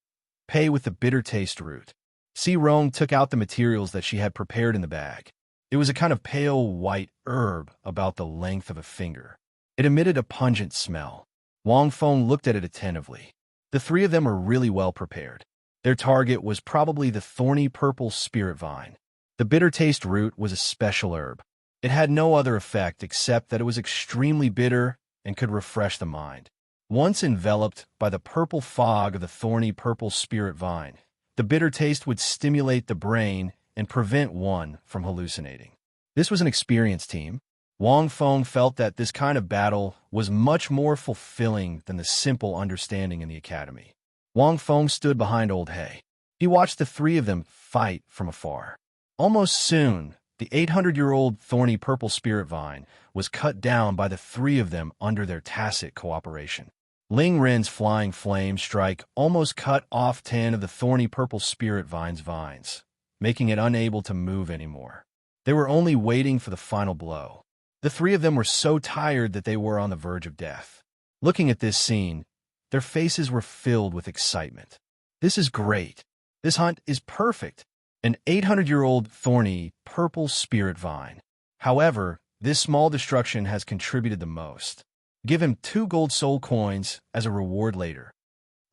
Speaker 1: pay with the bitter taste root. Sirong took out the materials that she had prepared in the bag. It was a kind of pale white herb about the length of a finger. It emitted a pungent smell. Wang Feng looked at it attentively. The three of them were really well prepared. Their target was probably the thorny purple spirit vine. The bitter taste root was a special herb. It had no other effect except that it was extremely bitter and could refresh the mind. Once enveloped by the purple fog of the thorny purple spirit vine, the bitter taste would stimulate the brain and prevent one from hallucinating. This was an experienced team. Wang Feng felt that this kind of battle was much more fulfilling than the simple understanding in the academy. Wang Feng stood behind Old Hay. He watched the three of them fight from afar. Almost soon, the 800-year-old thorny purple spirit vine was cut down by the three of them under their tacit cooperation. Ling Ren's Flying Flame Strike almost cut off 10 of the thorny purple spirit vine's vines, making it unable to move anymore. They were only waiting for the final blow. The three of them were so tired that they were on the verge of death. Looking at this scene, their faces were filled with excitement. This is great. This hunt is perfect. An 800-year-old thorny purple spirit vine. However, this small destruction has contributed the most. Give him 2 gold soul coins as a reward later.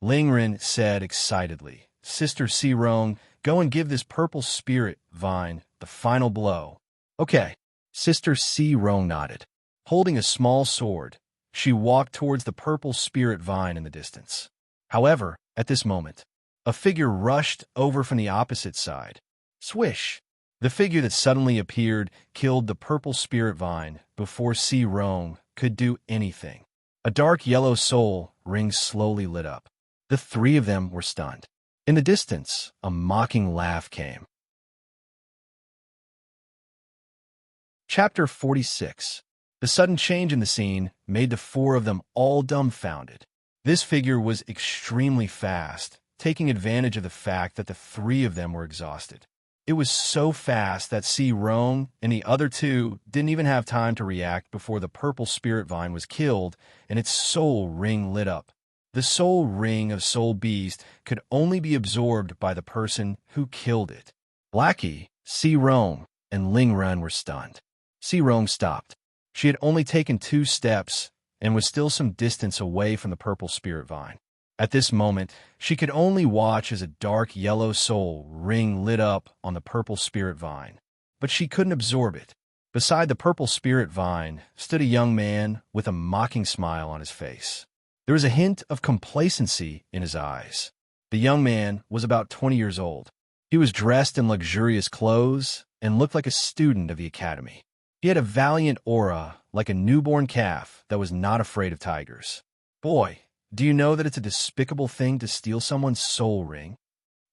Speaker 1: Lingren said excitedly, Sister Sirong, go and give this purple spirit vine the final blow. Okay. Sister Si Rong nodded. Holding a small sword, she walked towards the purple spirit vine in the distance. However, at this moment, a figure rushed over from the opposite side. Swish! The figure that suddenly appeared killed the purple spirit vine before Si Rong could do anything. A dark yellow soul ring slowly lit up. The three of them were stunned. In the distance, a mocking laugh came. Chapter 46. The sudden change in the scene made the four of them all dumbfounded. This figure was extremely fast, taking advantage of the fact that the three of them were exhausted. It was so fast that Si Rong and the other two didn't even have time to react before the purple spirit vine was killed and its soul ring lit up. The soul ring of Soul Beast could only be absorbed by the person who killed it. Blackie, Si Rong, and Ling Ren were stunned. Si Rong stopped. She had only taken 2 steps and was still some distance away from the purple spirit vine. At this moment, she could only watch as a dark yellow soul ring lit up on the purple spirit vine, but she couldn't absorb it. Beside the purple spirit vine stood a young man with a mocking smile on his face. There was a hint of complacency in his eyes. The young man was about 20 years old. He was dressed in luxurious clothes and looked like a student of the academy. He had a valiant aura, like a newborn calf that was not afraid of tigers. Boy, do you know that it's a despicable thing to steal someone's soul ring?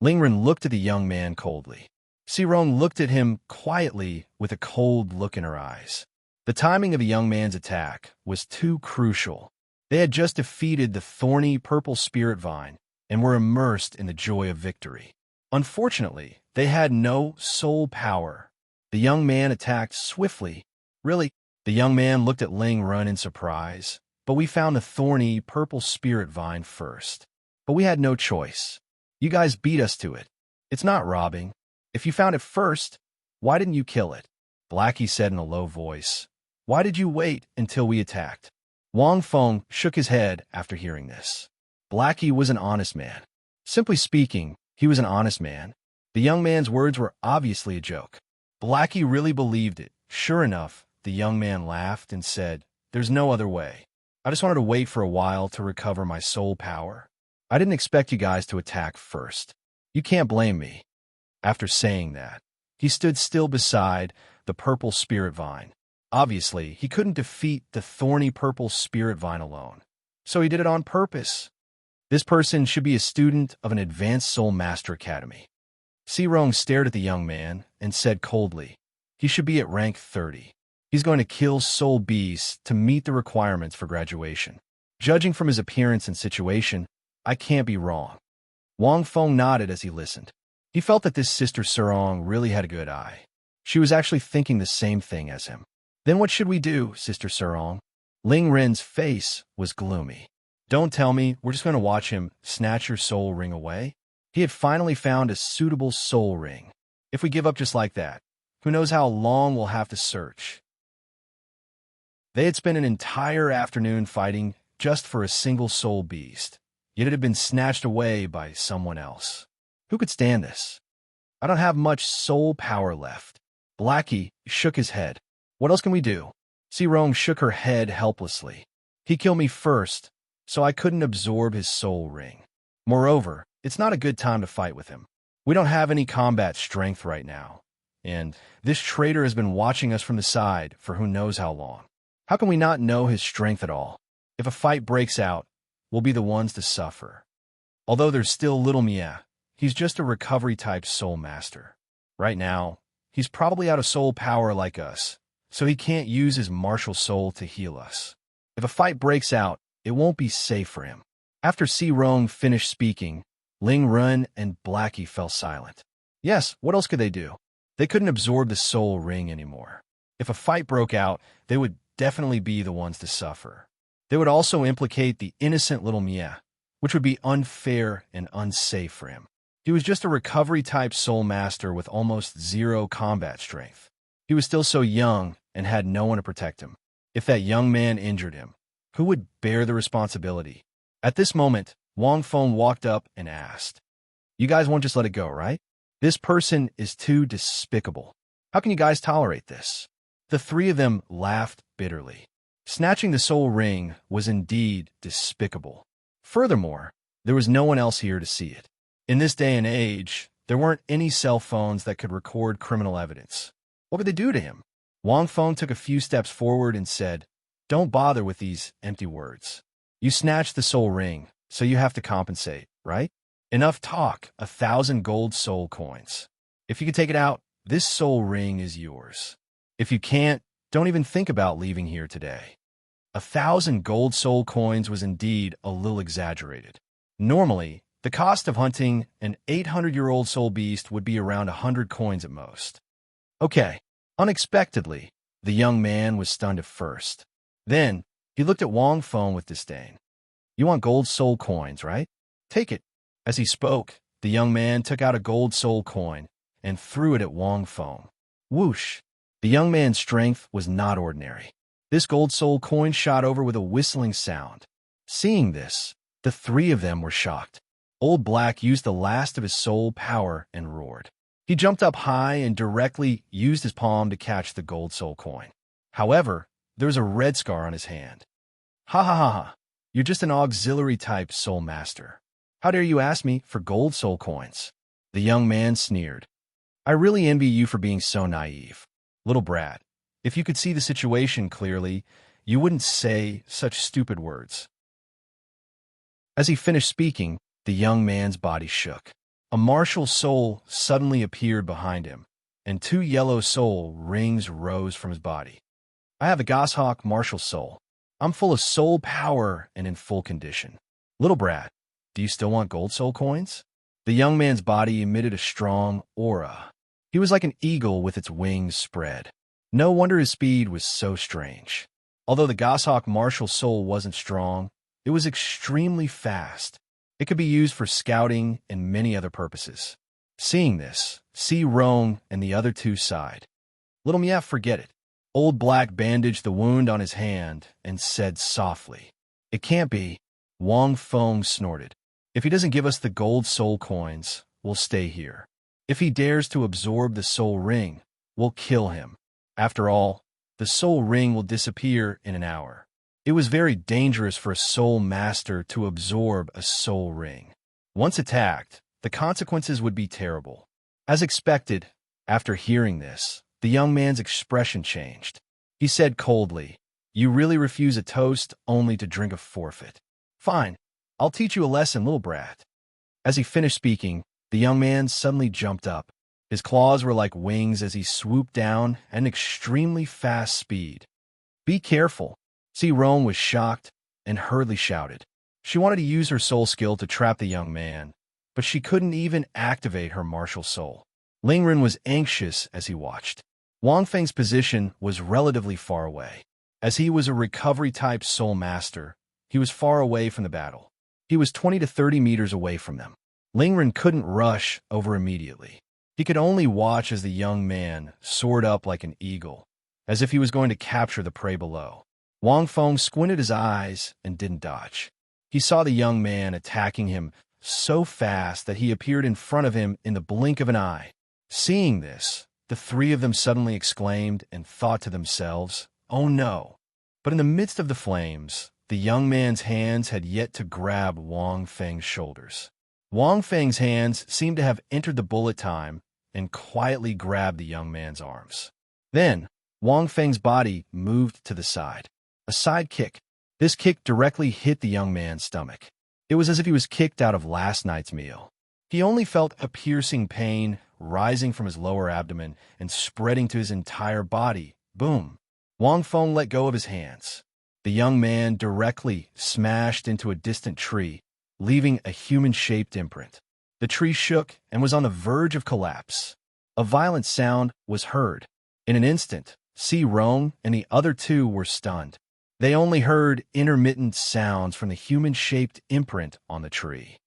Speaker 1: Lingren looked at the young man coldly. Sirong looked at him quietly with a cold look in her eyes. The timing of the young man's attack was too crucial. They had just defeated the thorny purple spirit vine and were immersed in the joy of victory. Unfortunately, they had no soul power. The young man attacked swiftly. Really? The young man looked at Ling Run in surprise. But we found the thorny purple spirit vine first. But we had no choice. You guys beat us to it. It's not robbing. If you found it first, why didn't you kill it? Blackie said in a low voice. Why did you wait until we attacked? Wang Feng shook his head after hearing this. Blackie was an honest man. Simply speaking, he was an honest man. The young man's words were obviously a joke. Blackie really believed it. Sure enough, the young man laughed and said, "There's no other way. I just wanted to wait for a while to recover my soul power. I didn't expect you guys to attack first. You can't blame me." After saying that, he stood still beside the purple spirit vine. Obviously, he couldn't defeat the thorny purple spirit vine alone, so he did it on purpose. This person should be a student of an advanced soul master academy. Sirong stared at the young man and said coldly, he should be at rank 30. He's going to kill soul beasts to meet the requirements for graduation. Judging from his appearance and situation, I can't be wrong. Wang Feng nodded as he listened. He felt that this Sister Serong really had a good eye. She was actually thinking the same thing as him. Then what should we do, Sister Serong? Ling Ren's face was gloomy. Don't tell me we're just going to watch him snatch your soul ring away? He had finally found a suitable soul ring. If we give up just like that, who knows how long we'll have to search. They had spent an entire afternoon fighting just for a single soul beast, yet it had been snatched away by someone else. Who could stand this? I don't have much soul power left. Blackie shook his head. What else can we do? Sirong shook her head helplessly. He killed me first, so I couldn't absorb his soul ring. Moreover, it's not a good time to fight with him. We don't have any combat strength right now, and this traitor has been watching us from the side for who knows how long. How can we not know his strength at all? If a fight breaks out, we'll be the ones to suffer. Although there's still little Mia, he's just a recovery-type soul master. Right now, he's probably out of soul power like us, so he can't use his martial soul to heal us. If a fight breaks out, it won't be safe for him. After Sirong finished speaking, Ling Run and Blackie fell silent. Yes, what else could they do? They couldn't absorb the soul ring anymore. If a fight broke out, they would definitely be the ones to suffer. They would also implicate the innocent little Mia, which would be unfair and unsafe for him. He was just a recovery-type soul master with almost zero combat strength. He was still so young and had no one to protect him. If that young man injured him, who would bear the responsibility? At this moment, Wang Feng walked up and asked, "You guys won't just let it go, right? This person is too despicable. How can you guys tolerate this? The three of them laughed bitterly. Snatching the soul ring was indeed despicable. Furthermore, there was no one else here to see it. In this day and age, there weren't any cell phones that could record criminal evidence. What would they do to him? Wang Feng took a few steps forward and said, "Don't bother with these empty words. You snatched the soul ring, so you have to compensate, right? Enough talk, 1,000 gold soul coins. If you can take it out, this soul ring is yours. If you can't, don't even think about leaving here today." 1,000 gold soul coins was indeed a little exaggerated. Normally, the cost of hunting an 800-year-old soul beast would be around 100 coins at most. Okay. Unexpectedly, the young man was stunned at first. Then, he looked at Wang Feng with disdain. "You want gold soul coins, right? Take it." As he spoke, the young man took out a gold soul coin and threw it at Wang Feng. Whoosh! The young man's strength was not ordinary. This gold soul coin shot over with a whistling sound. Seeing this, the three of them were shocked. Old Black used the last of his soul power and roared. He jumped up high and directly used his palm to catch the gold soul coin. However, there was a red scar on his hand. "Ha ha ha ha! You're just an auxiliary-type soul master. How dare you ask me for gold soul coins?" The young man sneered. "I really envy you for being so naive. Little brat, if you could see the situation clearly, you wouldn't say such stupid words." As he finished speaking, the young man's body shook. A martial soul suddenly appeared behind him, and 2 yellow soul rings rose from his body. "I have a goshawk martial soul. I'm full of soul power and in full condition. Little brat, do you still want gold soul coins?" The young man's body emitted a strong aura. He was like an eagle with its wings spread. No wonder his speed was so strange. Although the goshawk martial soul wasn't strong, it was extremely fast. It could be used for scouting and many other purposes. Seeing this, Si Rong and the other two sighed. "Little Miaf, forget it." Old Black bandaged the wound on his hand and said softly, "It can't be." Wang Feng snorted. "If he doesn't give us the gold soul coins, we'll stay here. If he dares to absorb the soul ring, we'll kill him. After all, the soul ring will disappear in an hour." It was very dangerous for a soul master to absorb a soul ring. Once attacked, the consequences would be terrible. As expected, after hearing this, the young man's expression changed. He said coldly, "You really refuse a toast only to drink a forfeit. Fine, I'll teach you a lesson, little brat." As he finished speaking, the young man suddenly jumped up. His claws were like wings as he swooped down at an extremely fast speed. "Be careful." Si Rong was shocked and hurriedly shouted. She wanted to use her soul skill to trap the young man, but she couldn't even activate her martial soul. Lingren was anxious as he watched. Wang Feng's position was relatively far away. As he was a recovery-type soul master, he was far away from the battle. He was 20 to 30 meters away from them. Lingren couldn't rush over immediately. He could only watch as the young man soared up like an eagle, as if he was going to capture the prey below. Wang Feng squinted his eyes and didn't dodge. He saw the young man attacking him so fast that he appeared in front of him in the blink of an eye. Seeing this, the three of them suddenly exclaimed and thought to themselves, "Oh no!" But in the midst of the flames, the young man's hands had yet to grab Wang Feng's shoulders. Wang Feng's hands seemed to have entered the bullet time and quietly grabbed the young man's arms. Then, Wang Feng's body moved to the side. A side kick. This kick directly hit the young man's stomach. It was as if he was kicked out of last night's meal. He only felt a piercing pain rising from his lower abdomen and spreading to his entire body. Boom! Wang Feng let go of his hands. The young man directly smashed into a distant tree, leaving a human-shaped imprint. The tree shook and was on the verge of collapse. A violent sound was heard. In an instant, Si Rong and the other two were stunned. They only heard intermittent sounds from the human-shaped imprint on the tree.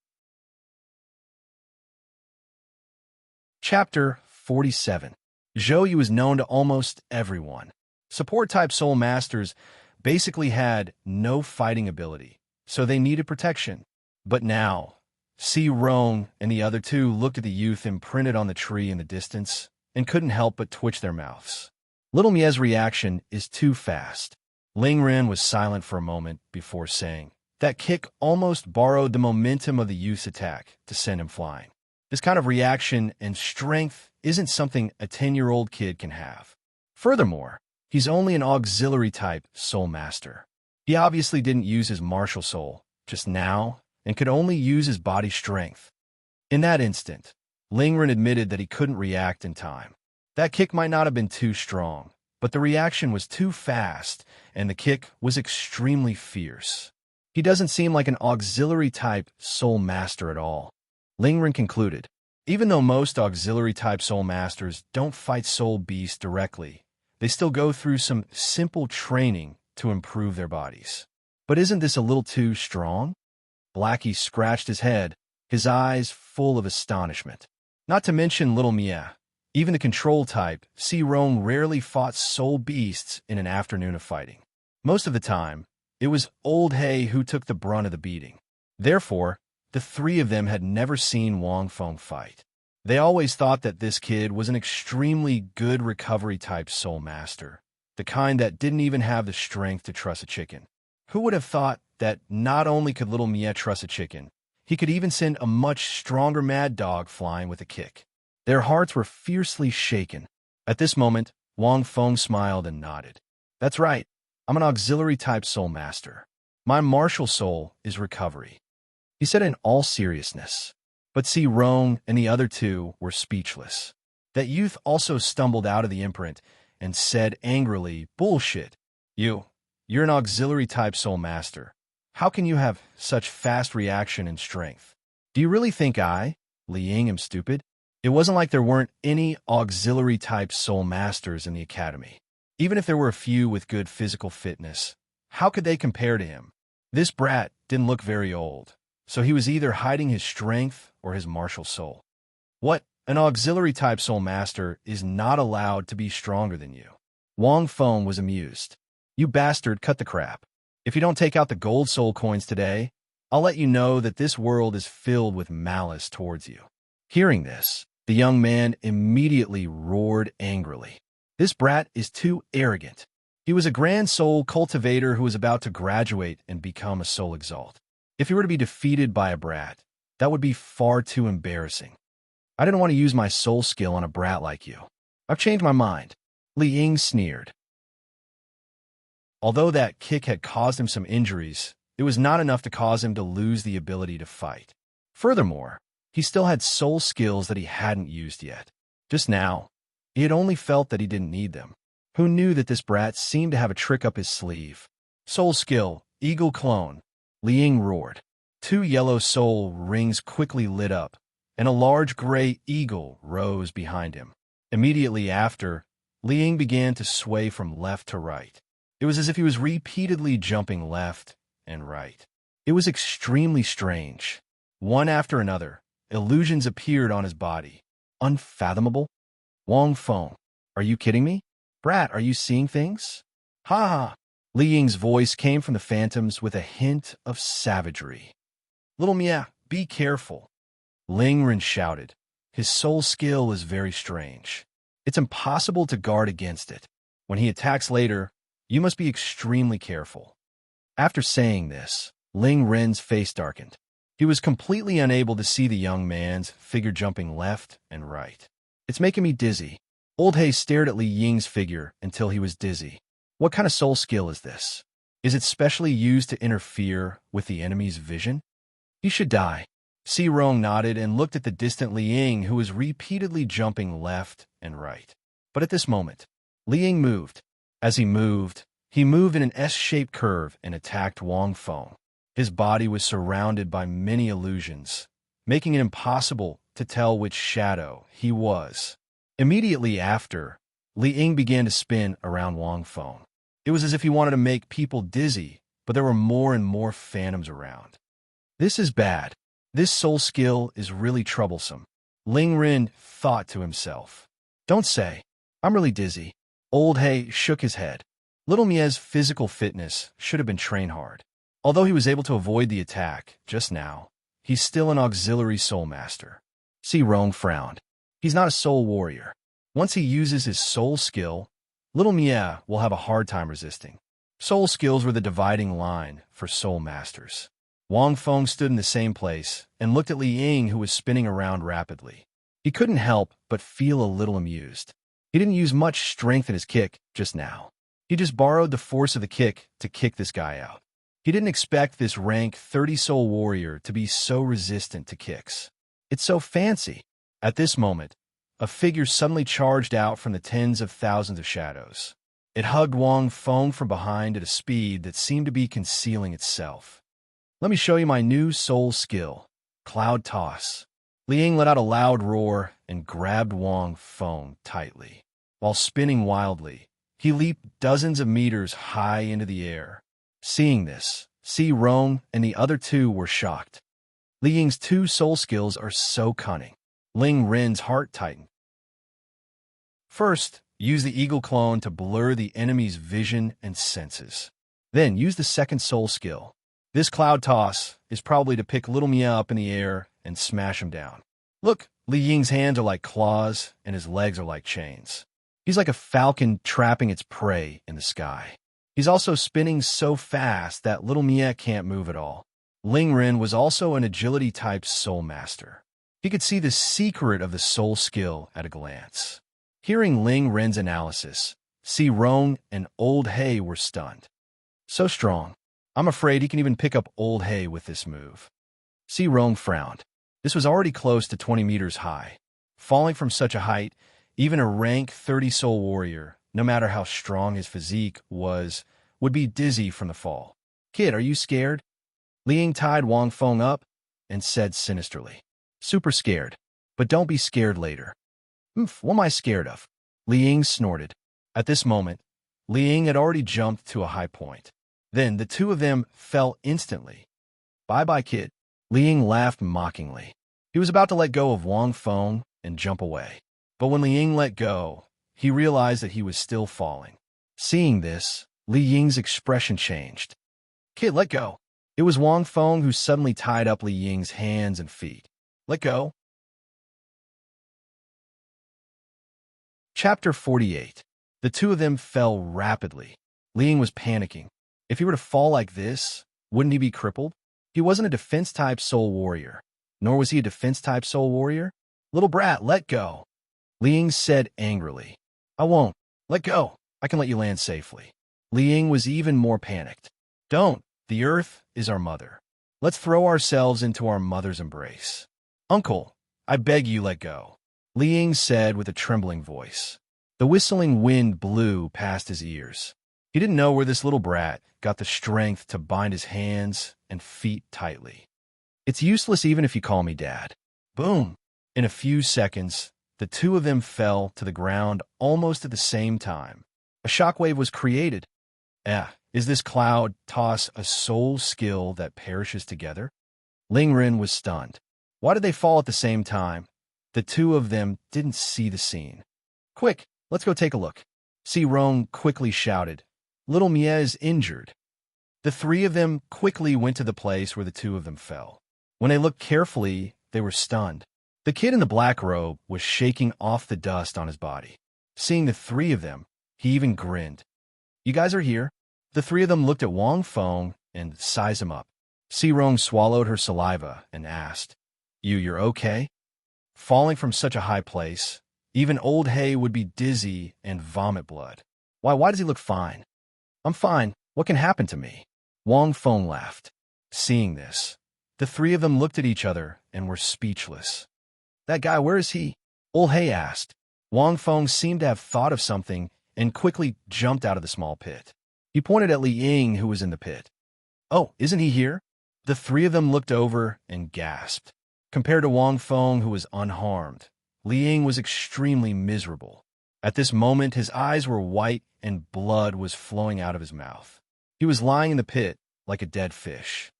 Speaker 1: Chapter 47. Zhou Yu was known to almost everyone. Support-type soul masters basically had no fighting ability, so they needed protection. But now, Si Rong and the other two looked at the youth imprinted on the tree in the distance and couldn't help but twitch their mouths. Little Mie's reaction is too fast. Ling Ren was silent for a moment before saying, "That kick almost borrowed the momentum of the youth's attack to send him flying. This kind of reaction and strength isn't something a 10-year-old kid can have. Furthermore, he's only an auxiliary-type soul master. He obviously didn't use his martial soul just now and could only use his body strength." In that instant, Ling Ren admitted that he couldn't react in time. That kick might not have been too strong, but the reaction was too fast, and the kick was extremely fierce. He doesn't seem like an auxiliary-type soul master at all, Ling Ren concluded. Even though most auxiliary-type soul masters don't fight soul beasts directly, they still go through some simple training to improve their bodies. But isn't this a little too strong? Blackie scratched his head, his eyes full of astonishment. Not to mention Little Mia. Even the control type, Serene, rarely fought soul beasts in an afternoon of fighting. Most of the time, it was Old Hay who took the brunt of the beating. Therefore, the three of them had never seen Wang Feng fight. They always thought that this kid was an extremely good recovery-type soul master, the kind that didn't even have the strength to truss a chicken. Who would have thought that not only could Little Mia truss a chicken, he could even send a much stronger mad dog flying with a kick? Their hearts were fiercely shaken. At this moment, Wang Feng smiled and nodded. "That's right. I'm an auxiliary-type soul master. My martial soul is recovery," he said in all seriousness. But Si Rong and the other two were speechless. That youth also stumbled out of the imprint and said angrily, "Bullshit. You're an auxiliary-type soul master. How can you have such fast reaction and strength? Do you really think I, Li Ying, am stupid?" It wasn't like there weren't any auxiliary-type soul masters in the academy. Even if there were a few with good physical fitness, how could they compare to him? This brat didn't look very old, so he was either hiding his strength or his martial soul. "What? An auxiliary-type soul master is not allowed to be stronger than you." Wang Feng was amused. "You bastard, cut the crap. If you don't take out the gold soul coins today, I'll let you know that this world is filled with malice towards you." Hearing this, the young man immediately roared angrily. This brat is too arrogant. He was a grand soul cultivator who was about to graduate and become a soul exalt. If he were to be defeated by a brat, that would be far too embarrassing. I didn't want to use my soul skill on a brat like you. I've changed my mind, Li Ying sneered. Although that kick had caused him some injuries, it was not enough to cause him to lose the ability to fight. Furthermore, he still had soul skills that he hadn't used yet. Just now, he had only felt that he didn't need them. Who knew that this brat seemed to have a trick up his sleeve? "Soul skill, eagle clone," Li Ying roared. 2 yellow soul rings quickly lit up, and a large gray eagle rose behind him. Immediately after, Li Ying began to sway from left to right. It was as if he was repeatedly jumping left and right. It was extremely strange. One after another, illusions appeared on his body. Unfathomable. "Wang Feng, are you kidding me? Brat, are you seeing things?" "Ha ha!" Li Ying's voice came from the phantoms with a hint of savagery. "Little Mia, be careful," Ling Ren shouted. "His soul skill is very strange. It's impossible to guard against it. When he attacks later, you must be extremely careful." After saying this, Ling Ren's face darkened. He was completely unable to see the young man's figure jumping left and right. "It's making me dizzy." Old Hay stared at Li Ying's figure until he was dizzy. What kind of soul skill is this? Is it specially used to interfere with the enemy's vision? He should die. Si Rong nodded and looked at the distant Li Ying, who was repeatedly jumping left and right. But at this moment, Li Ying moved. As he moved in an S-shaped curve and attacked Wang Feng. His body was surrounded by many illusions, making it impossible to tell which shadow he was. Immediately after, Li Ying began to spin around Wang Feng. It was as if he wanted to make people dizzy, but there were more and more phantoms around. "This is bad. This soul skill is really troublesome," Ling Ren thought to himself. "Don't say. I'm really dizzy." Old Hay shook his head. Little Mia's physical fitness should have been trained hard. Although he was able to avoid the attack just now, he's still an auxiliary soul master. Si Rong frowned. He's not a soul warrior. Once he uses his soul skill, little Mia will have a hard time resisting. Soul skills were the dividing line for soul masters. Wang Feng stood in the same place and looked at Li Ying, who was spinning around rapidly. He couldn't help but feel a little amused. He didn't use much strength in his kick just now. He just borrowed the force of the kick to kick this guy out. He didn't expect this rank 30 soul warrior to be so resistant to kicks. It's so fancy. At this moment, a figure suddenly charged out from the tens of thousands of shadows. It hugged Wang Feng from behind at a speed that seemed to be concealing itself. Let me show you my new soul skill, Cloud Toss. Li Ying let out a loud roar and grabbed Wang Feng tightly. While spinning wildly, he leaped dozens of meters high into the air. Seeing this, Si Rong and the other two were shocked. Li Ying's two soul skills are so cunning. Ling Ren's heart tightened. First, use the eagle clone to blur the enemy's vision and senses. Then use the second soul skill. This cloud toss is probably to pick little Mia up in the air and smash him down. Look, Li Ying's hands are like claws and his legs are like chains. He's like a falcon trapping its prey in the sky. He's also spinning so fast that little Mia can't move at all. Ling Ren was also an agility-type soul master. He could see the secret of the soul skill at a glance. Hearing Ling Ren's analysis, Si Rong and Old Hay were stunned. So strong. I'm afraid he can even pick up Old Hay with this move. Si Rong frowned. This was already close to 20 meters high. Falling from such a height, even a rank 30 soul warrior, no matter how strong his physique was, would be dizzy from the fall. Kid, are you scared? Li Ying tied Wang Feng up and said sinisterly. Super scared, but don't be scared later. What am I scared of? Li Ying snorted. At this moment, Li Ying had already jumped to a high point. Then the two of them fell instantly. Bye-bye, kid. Li Ying laughed mockingly. He was about to let go of Wang Feng and jump away. But when Li Ying let go, he realized that he was still falling. Seeing this, Li Ying's expression changed. Kid, let go. It was Wang Feng who suddenly tied up Li Ying's hands and feet. Let go. Chapter 48. The two of them fell rapidly. Li Ying was panicking. If he were to fall like this, wouldn't he be crippled? He wasn't a defense-type soul warrior. Nor was he a defense-type soul warrior. Little brat, let go. Li Ying said angrily. I won't. Let go. I can let you land safely. Li Ying was even more panicked. Don't. The earth is our mother. Let's throw ourselves into our mother's embrace. Uncle, I beg you let go. Li Ying said with a trembling voice. The whistling wind blew past his ears. He didn't know where this little brat got the strength to bind his hands and feet tightly. It's useless even if you call me Dad. Boom! In a few seconds, the two of them fell to the ground almost at the same time. A shockwave was created. Is this cloud toss a soul skill that perishes together? Ling Ren was stunned. Why did they fall at the same time? The two of them didn't see the scene. Quick, let's go take a look. Si Rong quickly shouted. Little Mia is injured. The three of them quickly went to the place where the two of them fell. When they looked carefully, they were stunned. The kid in the black robe was shaking off the dust on his body. Seeing the three of them, he even grinned. You guys are here? The three of them looked at Wang Feng and sized him up. Si Rong swallowed her saliva and asked, You're okay? Falling from such a high place, even Old Hay would be dizzy and vomit blood. Why does he look fine? I'm fine. What can happen to me? Wang Feng laughed. Seeing this, the three of them looked at each other and were speechless. That guy, where is he? Old Hay asked. Wang Feng seemed to have thought of something and quickly jumped out of the small pit. He pointed at Li Ying, who was in the pit. Oh, isn't he here? The three of them looked over and gasped. Compared to Wang Feng, who was unharmed, Li Ying was extremely miserable. At this moment, his eyes were white and blood was flowing out of his mouth. He was lying in the pit like a dead fish.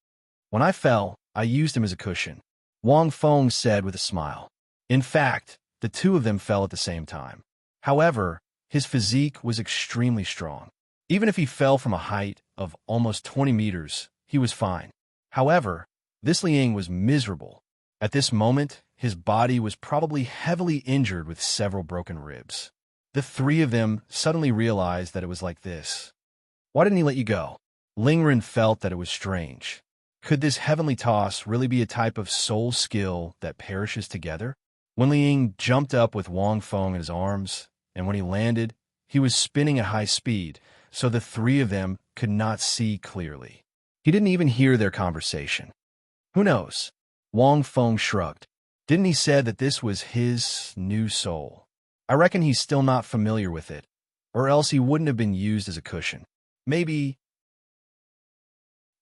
Speaker 1: When I fell, I used him as a cushion, Wang Feng said with a smile. In fact, the two of them fell at the same time. However, his physique was extremely strong. Even if he fell from a height of almost 20 meters, he was fine. However, this Li Ying was miserable. At this moment, his body was probably heavily injured with several broken ribs. The three of them suddenly realized that it was like this. Why didn't he let you go? Lingren felt that it was strange. Could this heavenly toss really be a type of soul skill that perishes together? When Li Ying jumped up with Wang Feng in his arms, and when he landed, he was spinning at high speed, so the three of them could not see clearly. He didn't even hear their conversation. Who knows? Wang Feng shrugged. Didn't he say that this was his new soul? I reckon he's still not familiar with it, or else he wouldn't have been used as a cushion. Maybe.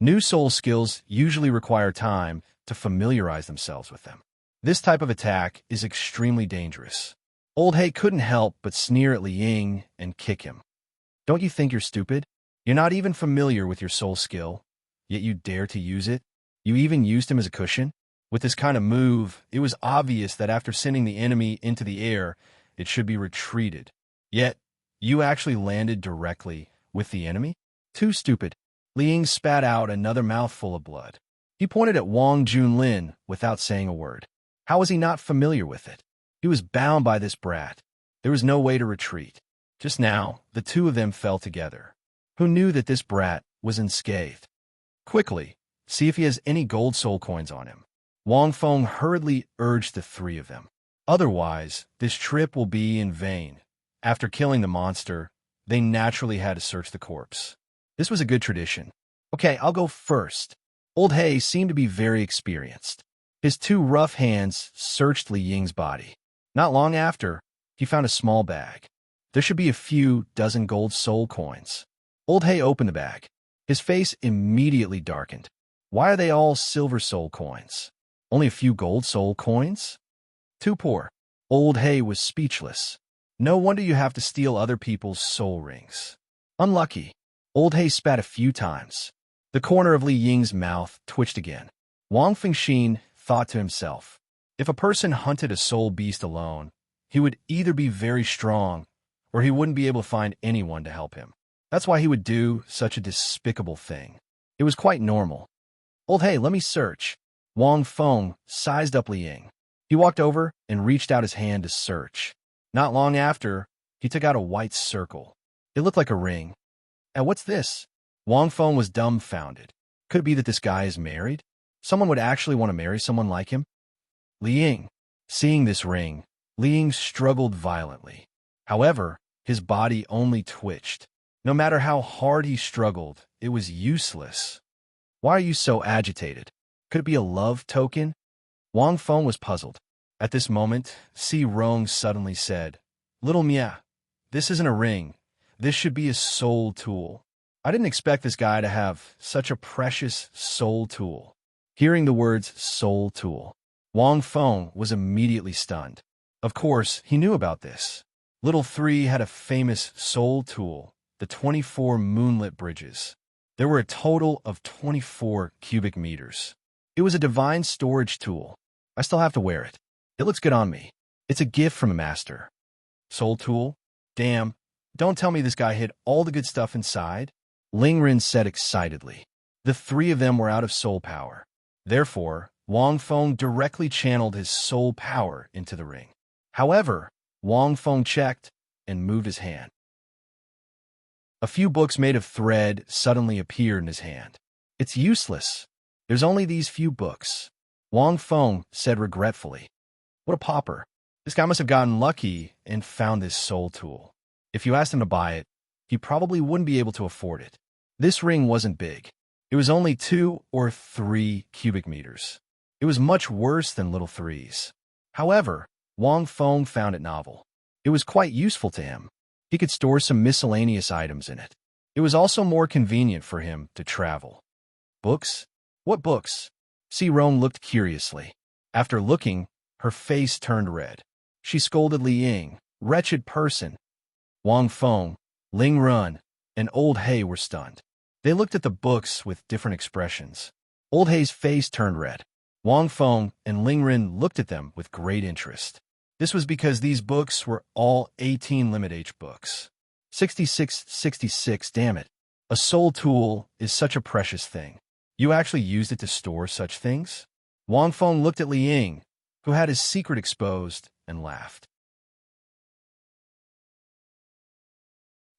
Speaker 1: New soul skills usually require time to familiarize themselves with them. This type of attack is extremely dangerous. Old Hay couldn't help but sneer at Li Ying and kick him. Don't you think you're stupid? You're not even familiar with your soul skill, yet you dare to use it? You even used him as a cushion? With this kind of move, it was obvious that after sending the enemy into the air, it should be retreated. Yet, you actually landed directly with the enemy? Too stupid. Li Ying spat out another mouthful of blood. He pointed at Wang Junlin without saying a word. How was he not familiar with it? He was bound by this brat. There was no way to retreat. Just now, the two of them fell together. Who knew that this brat was unscathed? Quickly, see if he has any gold soul coins on him. Wang Feng hurriedly urged the three of them. Otherwise, this trip will be in vain. After killing the monster, they naturally had to search the corpse. This was a good tradition. Okay, I'll go first. Old Hay seemed to be very experienced. His two rough hands searched Li Ying's body. Not long after, he found a small bag. There should be a few dozen gold soul coins. Old Hay opened the bag. His face immediately darkened. Why are they all silver soul coins? Only a few gold soul coins? Too poor. Old Hay was speechless. No wonder you have to steal other people's soul rings. Unlucky. Old Hay spat a few times. The corner of Li Ying's mouth twitched again. Wang Fengxin thought to himself, if a person hunted a soul beast alone, he would either be very strong, or he wouldn't be able to find anyone to help him. That's why he would do such a despicable thing. It was quite normal. Old Hay, let me search. Wang Feng sized up Li Ying. He walked over and reached out his hand to search. Not long after, he took out a white circle. It looked like a ring. And what's this? Wang Feng was dumbfounded. Could it be that this guy is married? Someone would actually want to marry someone like him? Li Ying. Seeing this ring, Li Ying struggled violently. However, his body only twitched. No matter how hard he struggled, it was useless. Why are you so agitated? Could it be a love token? Wang Feng was puzzled. At this moment, Si Rong suddenly said, Little Mia, this isn't a ring. This should be a soul tool. I didn't expect this guy to have such a precious soul tool. Hearing the words soul tool, Wang Feng was immediately stunned. Of course, he knew about this. Little Three had a famous soul tool, the 24 moonlit bridges. There were a total of 24 cubic meters. It was a divine storage tool. I still have to wear it. It looks good on me. It's a gift from a master. Soul tool? Damn. Don't tell me this guy hid all the good stuff inside. Lingren said excitedly. The three of them were out of soul power. Therefore, Wang Feng directly channeled his soul power into the ring. However, Wang Feng checked and moved his hand. A few books made of thread suddenly appeared in his hand. It's useless. There's only these few books. Wang Feng said regretfully. What a pauper. This guy must have gotten lucky and found this soul tool. If you asked him to buy it, he probably wouldn't be able to afford it. This ring wasn't big. It was only 2 or 3 cubic meters. It was much worse than Little Three's. However, Wang Feng found it novel. It was quite useful to him. He could store some miscellaneous items in it. It was also more convenient for him to travel. Books? What books? Si Rong looked curiously. After looking, her face turned red. She scolded Li Ying, wretched person. Wang Feng, Ling Run, and Old Hay were stunned. They looked at the books with different expressions. Old Hay's face turned red. Wang Feng and Ling Ren looked at them with great interest. This was because these books were all 18 limit H books. 66, damn it. A soul tool is such a precious thing. You actually used it to store such things? Wang Feng looked at Li Ying, who had his secret exposed, and laughed.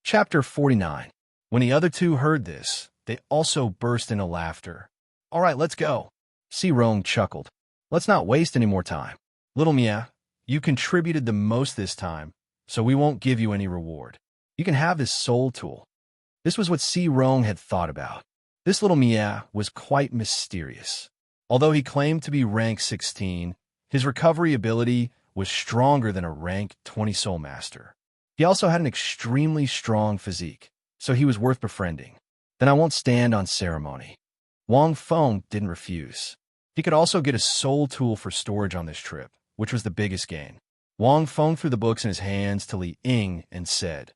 Speaker 1: Chapter 49. When the other two heard this, they also burst into laughter. "All right, let's go." Serene chuckled. "Let's not waste any more time. Little Mia, you contributed the most this time, so we won't give you any reward. You can have this soul tool." This was what Serene had thought about. This little Mia was quite mysterious. Although he claimed to be rank 16, his recovery ability was stronger than a rank 20 soul master. He also had an extremely strong physique, so he was worth befriending. "Then I won't stand on ceremony." Wang Feng didn't refuse. He could also get a soul tool for storage on this trip, which was the biggest gain. Wang Feng threw the books in his hands to Li Ying and said,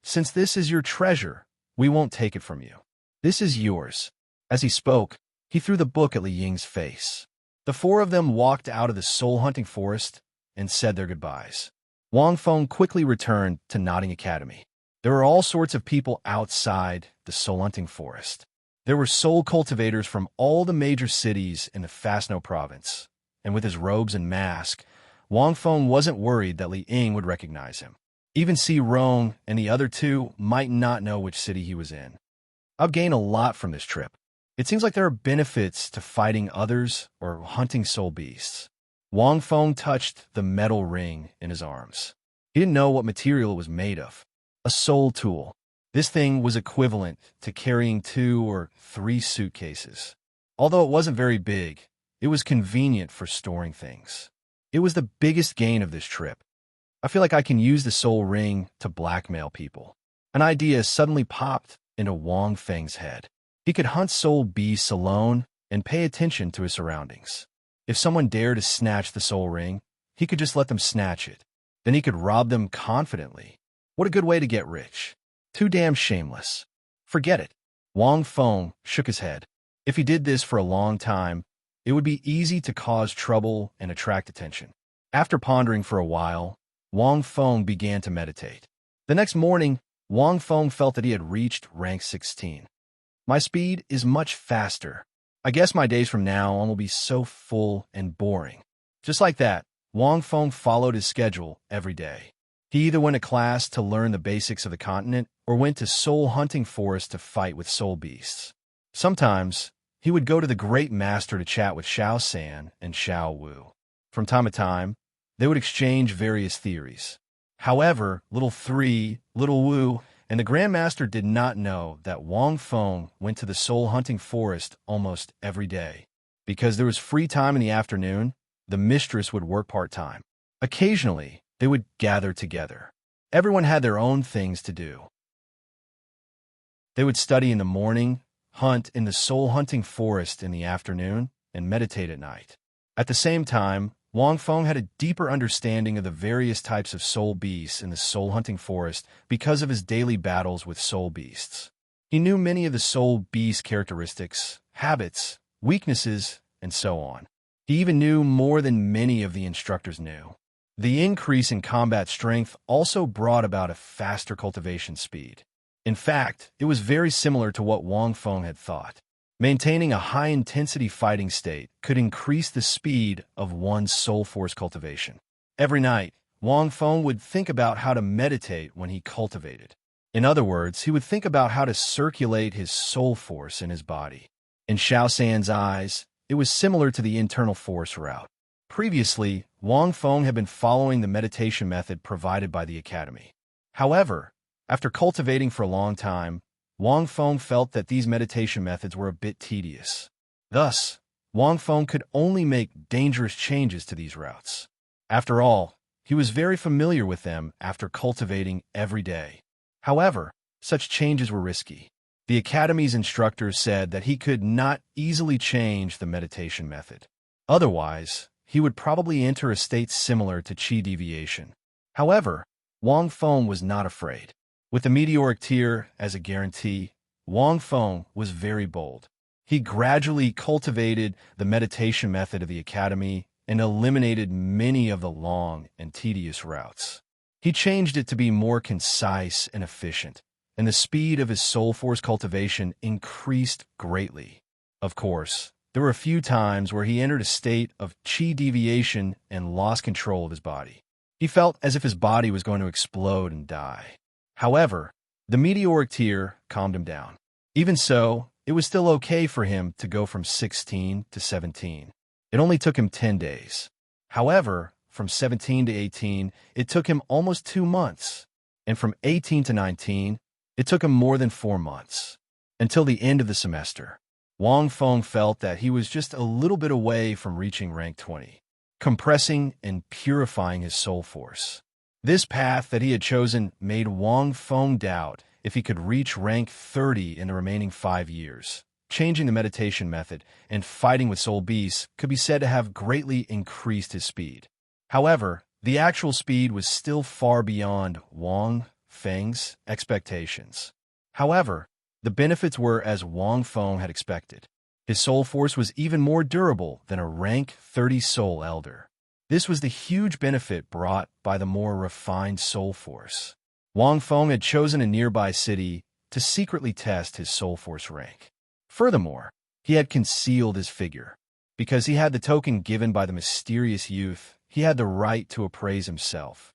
Speaker 1: "Since this is your treasure, we won't take it from you. This is yours." As he spoke, he threw the book at Li Ying's face. The four of them walked out of the soul-hunting forest and said their goodbyes. Wang Feng quickly returned to Nodding Academy. There were all sorts of people outside the soul-hunting forest. There were soul cultivators from all the major cities in the Fastno province, and with his robes and mask, Wang Feng wasn't worried that Li Ying would recognize him. Even Serene and the other two might not know which city he was in. "I've gained a lot from this trip. It seems like there are benefits to fighting others or hunting soul beasts." Wang Feng touched the metal ring in his arms. He didn't know what material it was made of. A soul tool. This thing was equivalent to carrying 2 or 3 suitcases. Although it wasn't very big, it was convenient for storing things. It was the biggest gain of this trip. "I feel like I can use the soul ring to blackmail people." An idea suddenly popped into Wang Feng's head. He could hunt soul beasts alone and pay attention to his surroundings. If someone dared to snatch the soul ring, he could just let them snatch it. Then he could rob them confidently. What a good way to get rich. Too damn shameless. Forget it. Wang Feng shook his head. If he did this for a long time, it would be easy to cause trouble and attract attention. After pondering for a while, Wang Feng began to meditate. The next morning, Wang Feng felt that he had reached rank 16. "My speed is much faster. I guess my days from now on will be so full and boring." Just like that, Wang Feng followed his schedule every day. He either went to class to learn the basics of the continent or went to soul hunting forest to fight with soul beasts. Sometimes, he would go to the great master to chat with Xiao San and Xiao Wu. From time to time, they would exchange various theories. However, Little Wu, and the Grandmaster did not know that Wang Feng went to the soul hunting forest almost every day. Because there was free time in the afternoon, the mistress would work part-time. Occasionally, they would gather together. Everyone had their own things to do. They would study in the morning, hunt in the soul hunting forest in the afternoon, and meditate at night. At the same time, Wang Feng had a deeper understanding of the various types of soul beasts in the soul hunting forest because of his daily battles with soul beasts. He knew many of the soul beast characteristics, habits, weaknesses, and so on. He even knew more than many of the instructors knew. The increase in combat strength also brought about a faster cultivation speed. In fact, it was very similar to what Wang Feng had thought. Maintaining a high-intensity fighting state could increase the speed of one's soul force cultivation. Every night, Wang Feng would think about how to meditate when he cultivated. In other words, he would think about how to circulate his soul force in his body. In Xiao San's eyes, it was similar to the internal force route. Previously, Wang Feng had been following the meditation method provided by the academy. However, after cultivating for a long time, Wang Feng felt that these meditation methods were a bit tedious. Thus, Wang Feng could only make dangerous changes to these routes. After all, he was very familiar with them after cultivating every day. However, such changes were risky. The academy's instructors said that he could not easily change the meditation method. Otherwise, he would probably enter a state similar to chi deviation. However, Wang Feng was not afraid. With the meteoric tear as a guarantee, Wang Feng was very bold. He gradually cultivated the meditation method of the academy and eliminated many of the long and tedious routes. He changed it to be more concise and efficient, and the speed of his soul force cultivation increased greatly. Of course, There were a few times where he entered a state of chi deviation and lost control of his body. He felt as if his body was going to explode and die. However, the meteoric tear calmed him down. Even so, it was still okay for him to go from 16 to 17. It only took him 10 days. However, from 17 to 18, it took him almost 2 months. And from 18 to 19, it took him more than 4 months. Until the end of the semester, Wang Feng felt that he was just a little bit away from reaching rank 20, compressing and purifying his soul force. This path that he had chosen made Wang Feng doubt if he could reach rank 30 in the remaining 5 years. Changing the meditation method and fighting with soul beasts could be said to have greatly increased his speed. However, the actual speed was still far beyond Wang Feng's expectations. However, the benefits were as Wang Feng had expected. His soul force was even more durable than a rank 30 soul elder. This was the huge benefit brought by the more refined soul force. Wang Feng had chosen a nearby city to secretly test his soul force rank. Furthermore, he had concealed his figure. Because he had the token given by the mysterious youth, he had the right to appraise himself.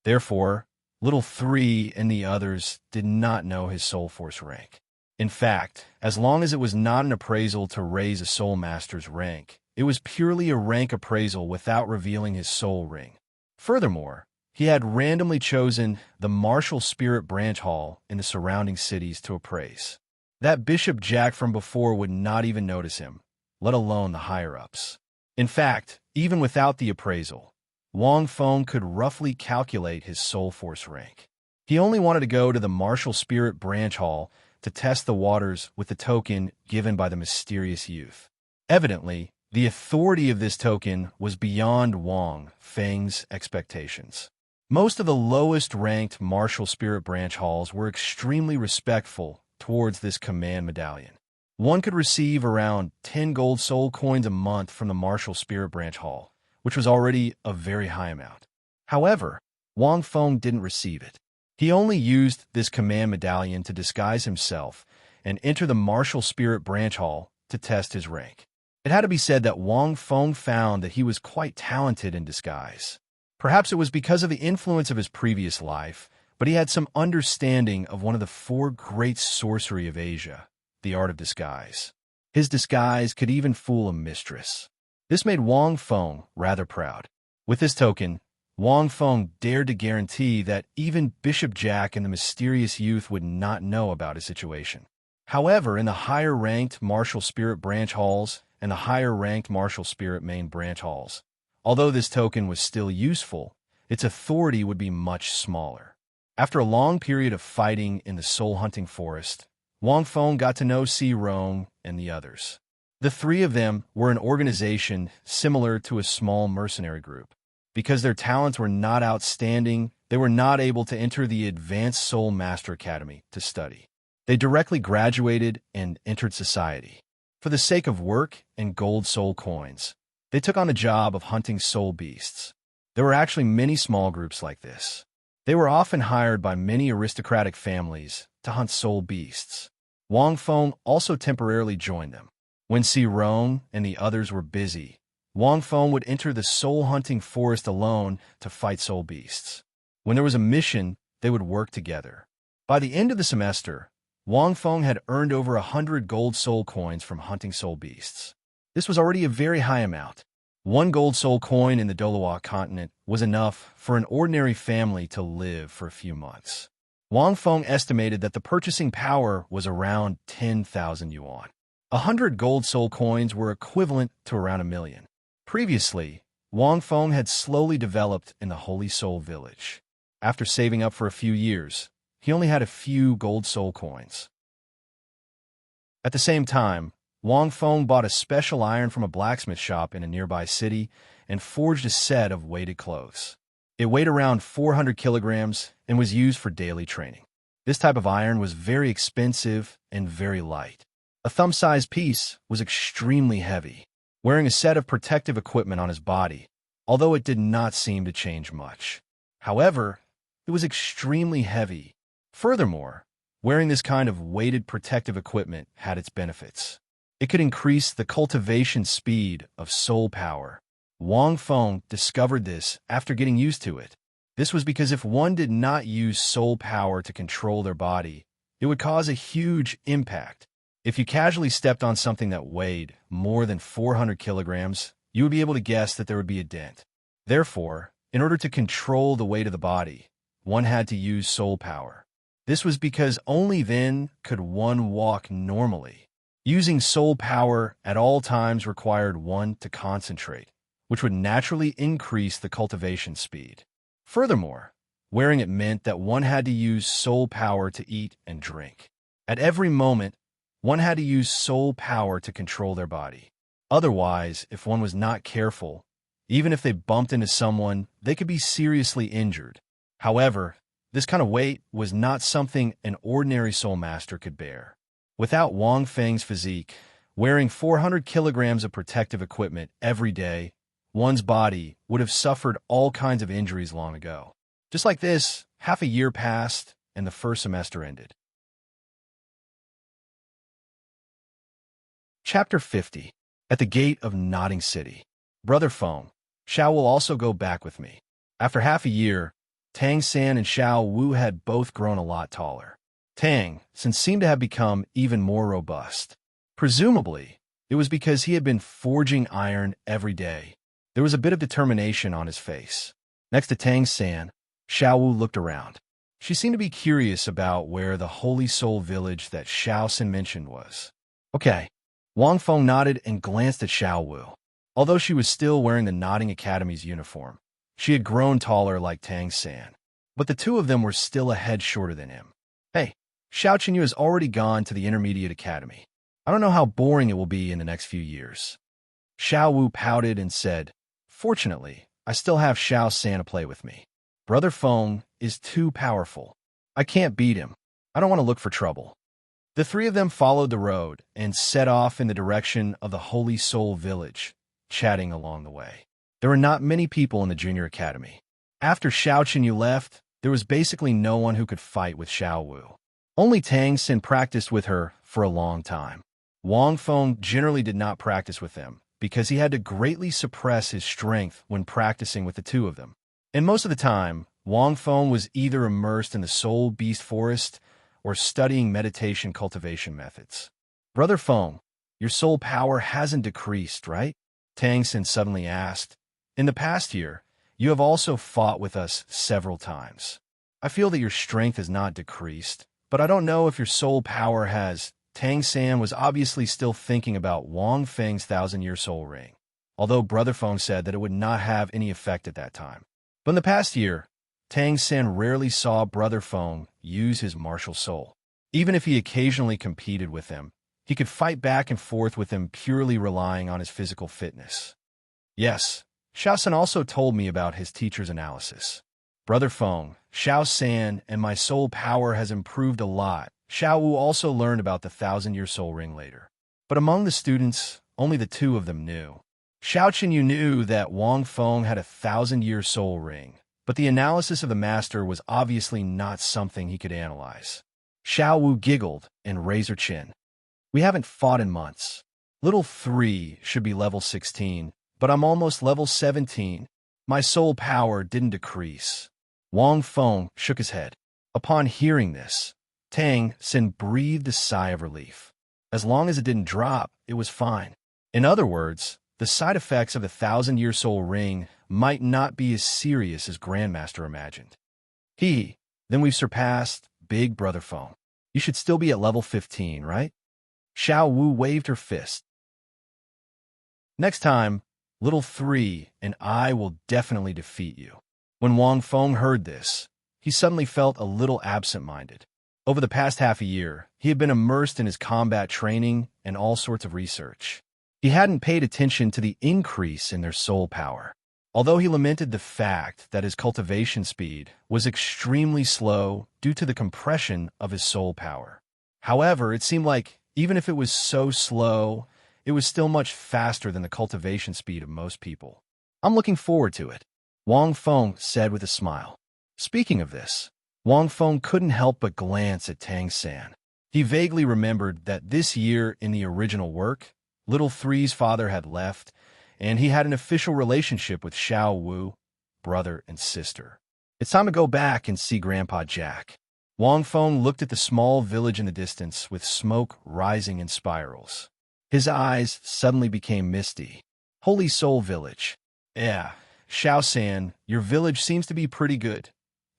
Speaker 1: Therefore, Little 3 and the others did not know his soul force rank. In fact, as long as it was not an appraisal to raise a soul master's rank, it was purely a rank appraisal without revealing his soul ring. Furthermore, he had randomly chosen the martial spirit branch hall in the surrounding cities to appraise. That Bishop Jack from before would not even notice him, let alone the higher-ups. In fact, even without the appraisal, Wang Feng could roughly calculate his soul force rank. He only wanted to go to the martial spirit branch hall to test the waters with the token given by the mysterious youth. Evidently, the authority of this token was beyond Wang Feng's expectations. Most of the lowest-ranked martial spirit branch halls were extremely respectful towards this command medallion. One could receive around 10 gold soul coins a month from the martial spirit branch hall, which was already a very high amount. However, Wang Feng didn't receive it. He only used this command medallion to disguise himself and enter the martial spirit branch hall to test his rank. It had to be said that Wang Feng found that he was quite talented in disguise. Perhaps it was because of the influence of his previous life, but he had some understanding of one of the 4 great sorcery of Asia, the art of disguise. His disguise could even fool a mistress. This made Wang Feng rather proud. With this token, Wang Feng dared to guarantee that even Bishop Jack and the mysterious youth would not know about his situation. However, in the higher-ranked martial spirit branch halls and the higher-ranked martial spirit main branch halls, although this token was still useful, its authority would be much smaller. After a long period of fighting in the soul-hunting forest, Wang Feng got to know Serene and the others. The 3 of them were an organization similar to a small mercenary group. Because their talents were not outstanding, they were not able to enter the Advanced Soul Master Academy to study. They directly graduated and entered society. For the sake of work and gold soul coins, they took on the job of hunting soul beasts. There were actually many small groups like this. They were often hired by many aristocratic families to hunt soul beasts. Wang Feng also temporarily joined them. When Serene and the others were busy, Wang Feng would enter the soul-hunting forest alone to fight soul beasts. When there was a mission, they would work together. By the end of the semester, Wang Feng had earned over 100 gold soul coins from hunting soul beasts. This was already a very high amount. 1 gold soul coin in the Douluo continent was enough for an ordinary family to live for a few months. Wang Feng estimated that the purchasing power was around 10,000 yuan. 100 gold soul coins were equivalent to around 1 million. Previously, Wang Feng had slowly developed in the Holy Soul Village. After saving up for a few years, he only had a few gold soul coins. At the same time, Wang Feng bought a special iron from a blacksmith shop in a nearby city and forged a set of weighted clothes. It weighed around 400 kilograms and was used for daily training. This type of iron was very expensive and very light. A thumb-sized piece was extremely heavy, wearing a set of protective equipment on his body, although it did not seem to change much. However, it was extremely heavy. Furthermore, wearing this kind of weighted protective equipment had its benefits. It could increase the cultivation speed of soul power. Wang Feng discovered this after getting used to it. This was because if one did not use soul power to control their body, it would cause a huge impact. If you casually stepped on something that weighed more than 400 kilograms, you would be able to guess that there would be a dent. Therefore, in order to control the weight of the body, one had to use soul power. This was because only then could one walk normally. Using soul power at all times required one to concentrate, which would naturally increase the cultivation speed. Furthermore, wearing it meant that one had to use soul power to eat and drink. At every moment, one had to use soul power to control their body. Otherwise, if one was not careful, even if they bumped into someone, they could be seriously injured. However, this kind of weight was not something an ordinary soul master could bear. Without Wang Feng's physique, wearing 400 kilograms of protective equipment every day, one's body would have suffered all kinds of injuries long ago. Just like this, half a year passed, and the first semester ended. Chapter 50. At the Gate of Nodding City. Brother Feng, Xiao will also go back with me. After half a year, Tang San and Xiao Wu had both grown a lot taller. Tang San seemed to have become even more robust. Presumably, it was because he had been forging iron every day. There was a bit of determination on his face. Next to Tang San, Xiao Wu looked around. She seemed to be curious about where the Holy Soul village that Xiao San mentioned was. Okay. Wang Feng nodded and glanced at Xiao Wu. Although she was still wearing the Nodding Academy's uniform, she had grown taller like Tang San. But the two of them were still a head shorter than him. Hey, Xiao Qinyu has already gone to the Intermediate Academy. I don't know how boring it will be in the next few years. Xiao Wu pouted and said, Fortunately, I still have Xiao San to play with me. Brother Feng is too powerful. I can't beat him. I don't want to look for trouble. The three of them followed the road and set off in the direction of the Holy Soul village, chatting along the way. There were not many people in the junior academy. After Xiao Qinyu left, there was basically no one who could fight with Xiao Wu. Only Tang San practiced with her for a long time. Wang Feng generally did not practice with them because he had to greatly suppress his strength when practicing with the two of them. And most of the time, Wang Feng was either immersed in the Soul Beast Forest or studying meditation cultivation methods. Brother Feng, your soul power hasn't decreased, right? Tang San suddenly asked. In the past year, you have also fought with us several times. I feel that your strength has not decreased, but I don't know if your soul power has. Tang San was obviously still thinking about Wang Feng's 1,000-year soul ring, although Brother Feng said that it would not have any effect at that time. But in the past year, Tang San rarely saw Brother Feng use his martial soul. Even if he occasionally competed with him, he could fight back and forth with him purely relying on his physical fitness. Yes, Xiao San also told me about his teacher's analysis. Brother Feng, Xiao San, and my soul power has improved a lot. Xiao Wu also learned about the 1,000-year soul ring later. But among the students, only the two of them knew. Xiao Qinyu knew that Wang Feng had a 1,000-year soul ring, but the analysis of the master was obviously not something he could analyze. Xiao Wu giggled and raised her chin. We haven't fought in months. Little 3 should be level 16, but I'm almost level 17. My soul power didn't decrease. Wang Feng shook his head. Upon hearing this, Tang San breathed a sigh of relief. As long as it didn't drop, it was fine. In other words, the side effects of the 1,000-year soul ring might not be as serious as Grandmaster imagined. Then we've surpassed Big Brother Feng. You should still be at level 15, right? Xiao Wu waved her fist. Next time, Little 3 and I will definitely defeat you. When Wang Feng heard this, he suddenly felt a little absent-minded. Over the past half a year, he had been immersed in his combat training and all sorts of research. He hadn't paid attention to the increase in their soul power. Although he lamented the fact that his cultivation speed was extremely slow due to the compression of his soul power. However, it seemed like even if it was so slow, it was still much faster than the cultivation speed of most people. I'm looking forward to it, Wang Feng said with a smile. Speaking of this, Wang Feng couldn't help but glance at Tang San. He vaguely remembered that this year in the original work, Little Three's father had left, and he had an official relationship with Xiao Wu, brother and sister. It's time to go back and see Grandpa Jack. Wang Feng looked at the small village in the distance with smoke rising in spirals. His eyes suddenly became misty. Holy Soul Village. Yeah, Xiao-san, your village seems to be pretty good.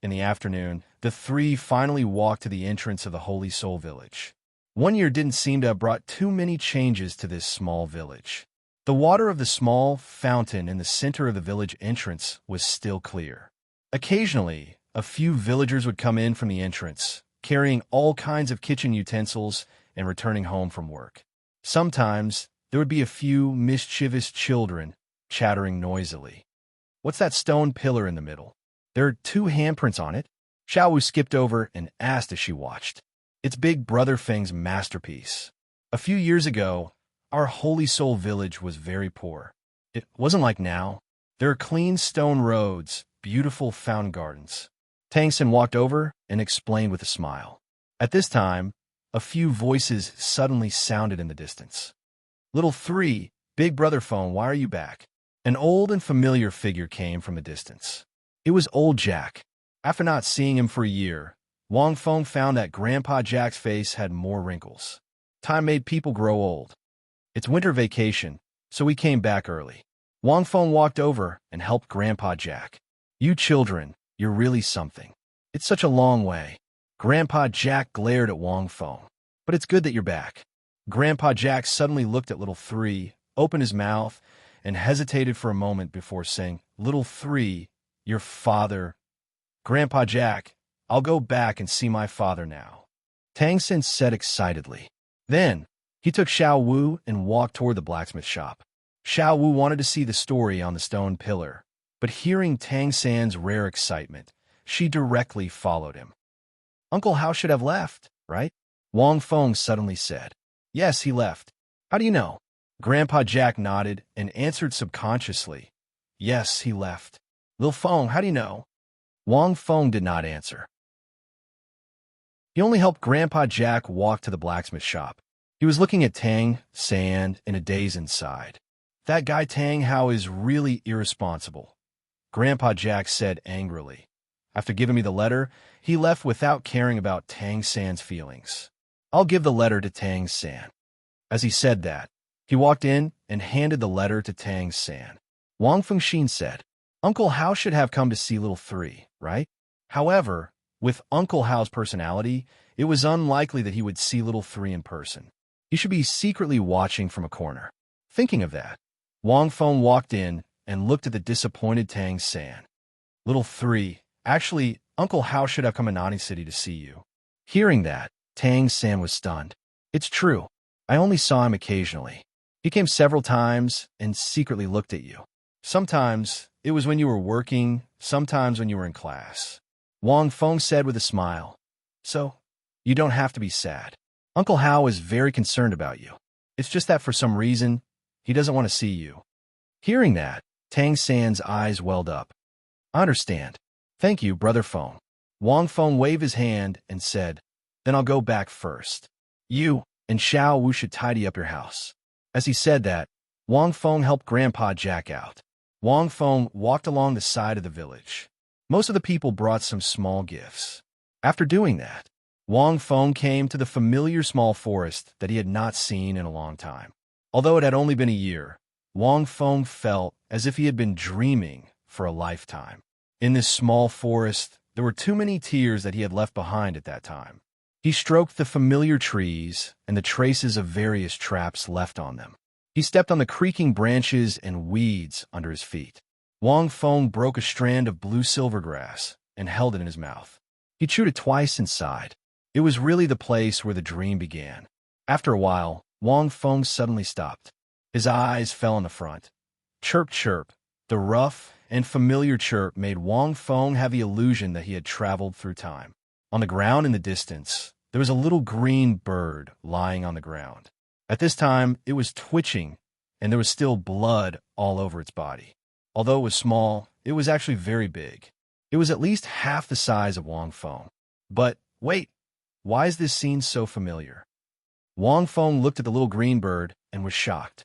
Speaker 1: In the afternoon, the three finally walked to the entrance of the Holy Soul Village. One year didn't seem to have brought too many changes to this small village. The water of the small fountain in the center of the village entrance was still clear. Occasionally, a few villagers would come in from the entrance, carrying all kinds of kitchen utensils and returning home from work. Sometimes, there would be a few mischievous children chattering noisily. What's that stone pillar in the middle? There are 2 handprints on it. Xiao Wu skipped over and asked as she watched. It's Big Brother Feng's masterpiece. A few years ago, our Holy Soul Village was very poor. It wasn't like now. There are clean stone roads, beautiful fountain gardens. Tang Sen walked over and explained with a smile. At this time, a few voices suddenly sounded in the distance. Little Three, Big Brother Phone, why are you back? An old and familiar figure came from a distance. It was Old Jack. After not seeing him for a year, Wang Feng found that Grandpa Jack's face had more wrinkles. Time made people grow old. It's winter vacation, so we came back early. Wang Feng walked over and helped Grandpa Jack. You children, you're really something. It's such a long way. Grandpa Jack glared at Wang Feng. But it's good that you're back. Grandpa Jack suddenly looked at Little Three, opened his mouth, and hesitated for a moment before saying, Little Three, your father. Grandpa Jack, I'll go back and see my father now. Tang Sen said excitedly. Then, he took Xiao Wu and walked toward the blacksmith shop. Xiao Wu wanted to see the story on the stone pillar, but hearing Tang San's rare excitement, she directly followed him. Uncle Hao should have left, right? Wang Feng suddenly said. Yes, he left. How do you know? Grandpa Jack nodded and answered subconsciously. Yes, he left. Lil Feng, how do you know? Wang Feng did not answer. He only helped Grandpa Jack walk to the blacksmith shop. He was looking at Tang San in a daze inside. That guy Tang Hao is really irresponsible, Grandpa Jack said angrily. After giving me the letter, he left without caring about Tang San's feelings. I'll give the letter to Tang San. As he said that, he walked in and handed the letter to Tang San. Wang Fengxin said, Uncle Hao should have come to see Little Three, right? However, with Uncle Hao's personality, it was unlikely that he would see Little Three in person. He should be secretly watching from a corner. Thinking of that, Wang Feng walked in and looked at the disappointed Tang San. Little Three, actually, Uncle Hao should have come to Nani City to see you. Hearing that, Tang San was stunned. It's true. I only saw him occasionally. He came several times and secretly looked at you. Sometimes it was when you were working, sometimes when you were in class. Wang Feng said with a smile. So, you don't have to be sad. Uncle Hao is very concerned about you. It's just that for some reason, he doesn't want to see you. Hearing that, Tang San's eyes welled up. I understand. Thank you, Brother Feng. Wang Feng waved his hand and said, Then I'll go back first. You and Xiao Wu should tidy up your house. As he said that, Wang Feng helped Grandpa Jack out. Wang Feng walked along the side of the village. Most of the people brought some small gifts. After doing that, Wang Feng came to the familiar small forest that he had not seen in a long time. Although it had only been a year, Wang Feng felt as if he had been dreaming for a lifetime. In this small forest, there were too many tears that he had left behind at that time. He stroked the familiar trees and the traces of various traps left on them. He stepped on the creaking branches and weeds under his feet. Wang Feng broke a strand of blue silver grass and held it in his mouth. He chewed it twice and sighed. It was really the place where the dream began. After a while, Wang Feng suddenly stopped. His eyes fell on the front. Chirp, chirp. The rough and familiar chirp made Wang Feng have the illusion that he had traveled through time. On the ground in the distance, there was a little green bird lying on the ground. At this time, it was twitching, and there was still blood all over its body. Although it was small, it was actually very big. It was at least half the size of Wang Feng. But, wait, Why is this scene so familiar? Wang Feng looked at the little green bird and was shocked.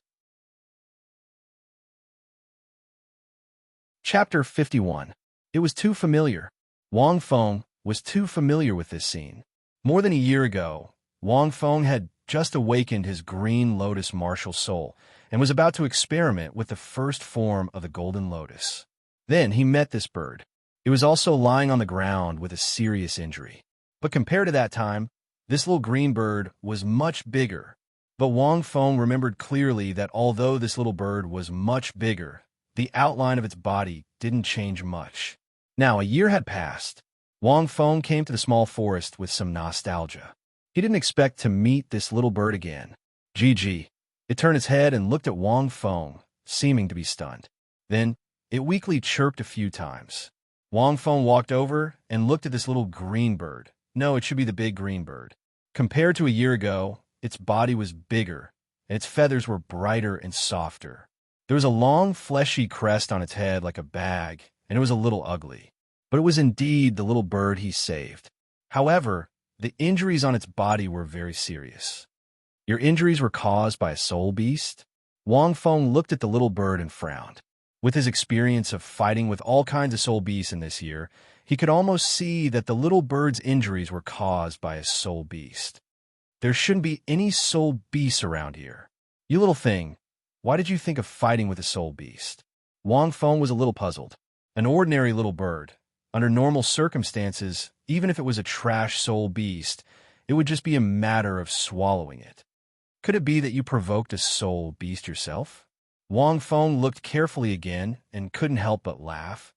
Speaker 1: Chapter 51. It was too familiar. Wang Feng was too familiar with this scene. More than a year ago, Wang Feng had just awakened his green lotus martial soul and was about to experiment with the first form of the golden lotus. Then he met this bird. It was also lying on the ground with a serious injury. But compared to that time, this little green bird was much bigger. But Wang Feng remembered clearly that although this little bird was much bigger, the outline of its body didn't change much. Now, a year had passed. Wang Feng came to the small forest with some nostalgia. He didn't expect to meet this little bird again. Gigi. It turned its head and looked at Wang Feng, seeming to be stunned. Then, it weakly chirped a few times. Wang Feng walked over and looked at this little green bird. No, it should be the big green bird. Compared to a year ago, its body was bigger, and its feathers were brighter and softer. There was a long, fleshy crest on its head like a bag, and it was a little ugly. But it was indeed the little bird he saved. However, the injuries on its body were very serious. Your injuries were caused by a soul beast? Wang Feng looked at the little bird and frowned. With his experience of fighting with all kinds of soul beasts in this year, he could almost see that the little bird's injuries were caused by a soul beast. There shouldn't be any soul beasts around here. You little thing, why did you think of fighting with a soul beast? Wang Feng was a little puzzled. An ordinary little bird. Under normal circumstances, even if it was a trash soul beast, it would just be a matter of swallowing it. Could it be that you provoked a soul beast yourself? Wang Feng looked carefully again and couldn't help but laugh.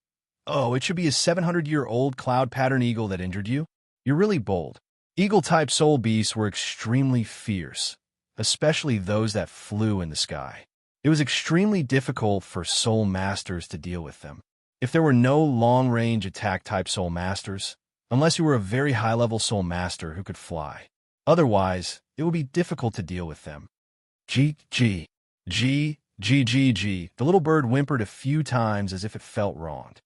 Speaker 1: Oh, it should be a 700-year-old cloud pattern eagle that injured you? You're really bold. Eagle-type soul beasts were extremely fierce, especially those that flew in the sky. It was extremely difficult for soul masters to deal with them. If there were no long-range attack-type soul masters, unless you were a very high-level soul master who could fly. Otherwise, it would be difficult to deal with them. G. The little bird whimpered a few times as if it felt wronged.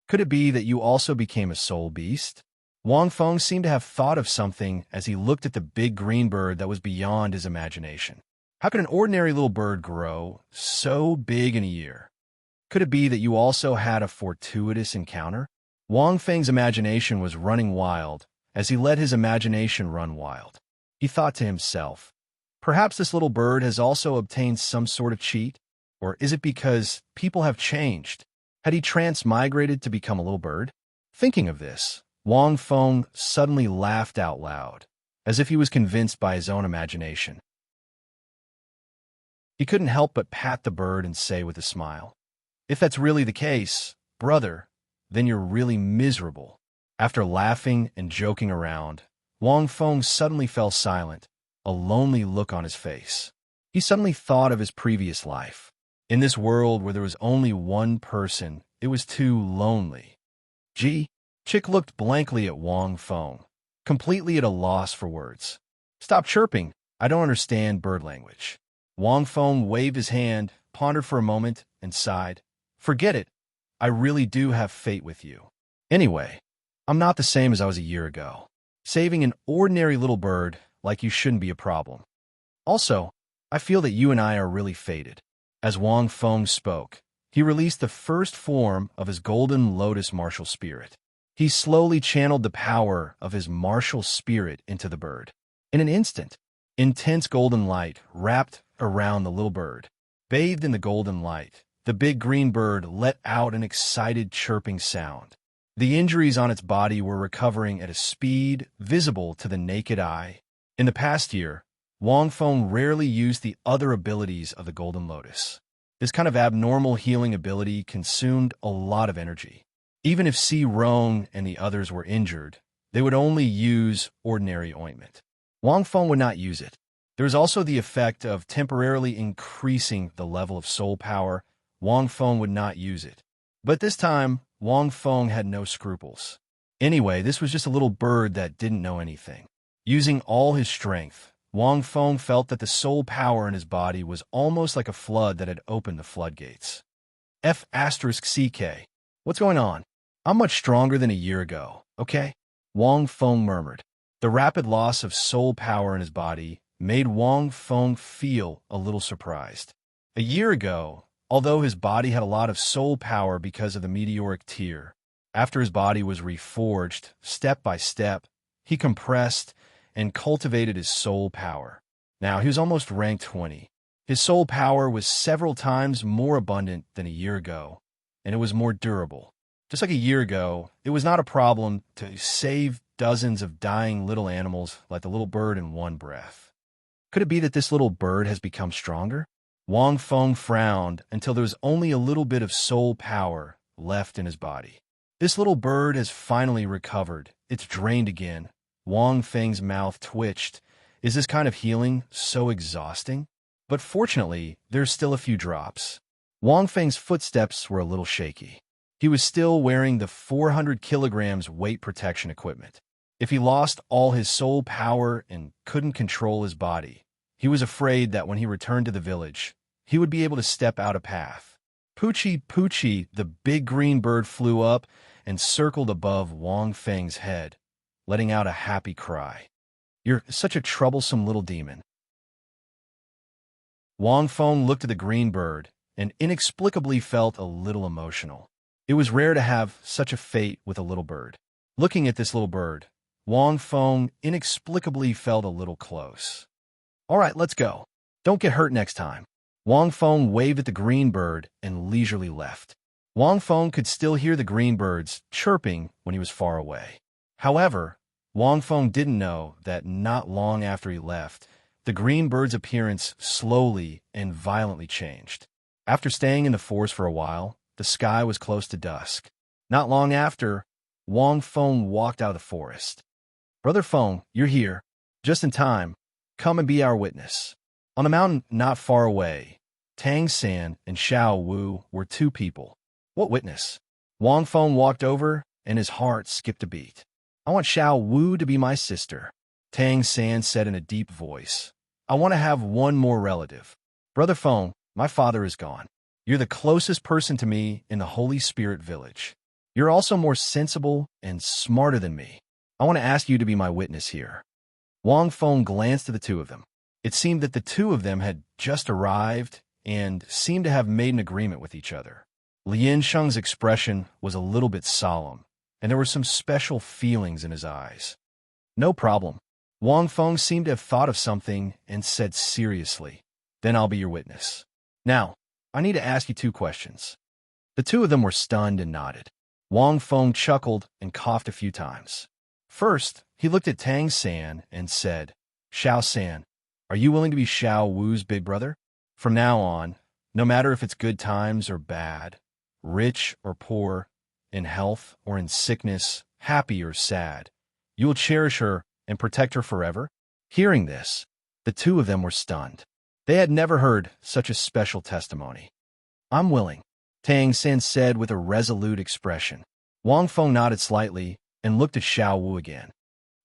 Speaker 1: Could it be that you also became a soul beast? Wang Feng seemed to have thought of something as he looked at the big green bird that was beyond his imagination. How could an ordinary little bird grow so big in a year? Could it be that you also had a fortuitous encounter? Wang Feng's imagination was running wild as he let his imagination run wild. He thought to himself, perhaps this little bird has also obtained some sort of cheat? Or is it because people have changed? Had he transmigrated to become a little bird? Thinking of this, Wang Feng suddenly laughed out loud, as if he was convinced by his own imagination. He couldn't help but pat the bird and say with a smile, if that's really the case, brother, then you're really miserable. After laughing and joking around, Wang Feng suddenly fell silent, a lonely look on his face. He suddenly thought of his previous life. In this world where there was only one person, it was too lonely. Chick looked blankly at Wang Feng, completely at a loss for words. Stop chirping. I don't understand bird language. Wang Feng waved his hand, pondered for a moment, and sighed. Forget it. I really do have fate with you. Anyway, I'm not the same as I was a year ago. Saving an ordinary little bird like you shouldn't be a problem. Also, I feel that you and I are really fated. As Wang Feng spoke, he released the first form of his golden lotus martial spirit. He slowly channeled the power of his martial spirit into the bird. In an instant, intense golden light wrapped around the little bird. Bathed in the golden light, the big green bird let out an excited chirping sound. The injuries on its body were recovering at a speed visible to the naked eye. In the past year, Wang Feng rarely used the other abilities of the Golden Lotus. This kind of abnormal healing ability consumed a lot of energy. Even if Si Rong and the others were injured, they would only use ordinary ointment. Wang Feng would not use it. There is also the effect of temporarily increasing the level of soul power. Wang Feng would not use it. But this time, Wang Feng had no scruples. Anyway, this was just a little bird that didn't know anything. Using all his strength, Wang Feng felt that the soul power in his body was almost like a flood that had opened the floodgates. F*CK. What's going on? I'm much stronger than a year ago, okay? Wang Feng murmured. The rapid loss of soul power in his body made Wang Feng feel a little surprised. A year ago, although his body had a lot of soul power because of the meteoric tear, after his body was reforged, step by step, he compressed and cultivated his soul power. Now, he was almost rank 20. His soul power was several times more abundant than a year ago, and it was more durable. Just like a year ago, it was not a problem to save dozens of dying little animals like the little bird in one breath. Could it be that this little bird has become stronger? Wang Feng frowned until there was only a little bit of soul power left in his body. This little bird has finally recovered. It's drained again. Wang Feng's mouth twitched. Is this kind of healing so exhausting? But fortunately, there's still a few drops. Wang Feng's footsteps were a little shaky. He was still wearing the 400 kilograms weight protection equipment. If he lost all his soul power and couldn't control his body, he was afraid that when he returned to the village, he would be able to step out a path. Poochie, Poochie, the big green bird flew up and circled above Wang Feng's head, letting out a happy cry. You're such a troublesome little demon. Wang Feng looked at the green bird and inexplicably felt a little emotional. It was rare to have such a fate with a little bird. Looking at this little bird, Wang Feng inexplicably felt a little close. All right, let's go. Don't get hurt next time. Wang Feng waved at the green bird and leisurely left. Wang Feng could still hear the green birds chirping when he was far away. However, Wang Feng didn't know that not long after he left, the green bird's appearance slowly and violently changed. After staying in the forest for a while, the sky was close to dusk. Not long after, Wang Feng walked out of the forest. Brother Feng, you're here. Just in time. Come and be our witness. On a mountain not far away, Tang San and Xiao Wu were two people. What witness? Wang Feng walked over, and his heart skipped a beat. I want Xiao Wu to be my sister, Tang San said in a deep voice. I want to have one more relative. Brother Feng, my father is gone. You're the closest person to me in the Holy Spirit village. You're also more sensible and smarter than me. I want to ask you to be my witness here. Wang Feng glanced at the two of them. It seemed that the two of them had just arrived and seemed to have made an agreement with each other. Lian Sheng's expression was a little bit solemn, and there were some special feelings in his eyes. No problem. Wang Feng seemed to have thought of something and said seriously, Then I'll be your witness. Now, I need to ask you two questions. The two of them were stunned and nodded. Wang Feng chuckled and coughed a few times. First, he looked at Tang San and said, Xiao San, are you willing to be Xiao Wu's big brother? From now on, no matter if it's good times or bad, rich or poor, in health or in sickness, happy or sad, you will cherish her and protect her forever? Hearing this, the two of them were stunned. They had never heard such a special testimony. I'm willing, Tang San said with a resolute expression. Wang Feng nodded slightly and looked at Xiao Wu again.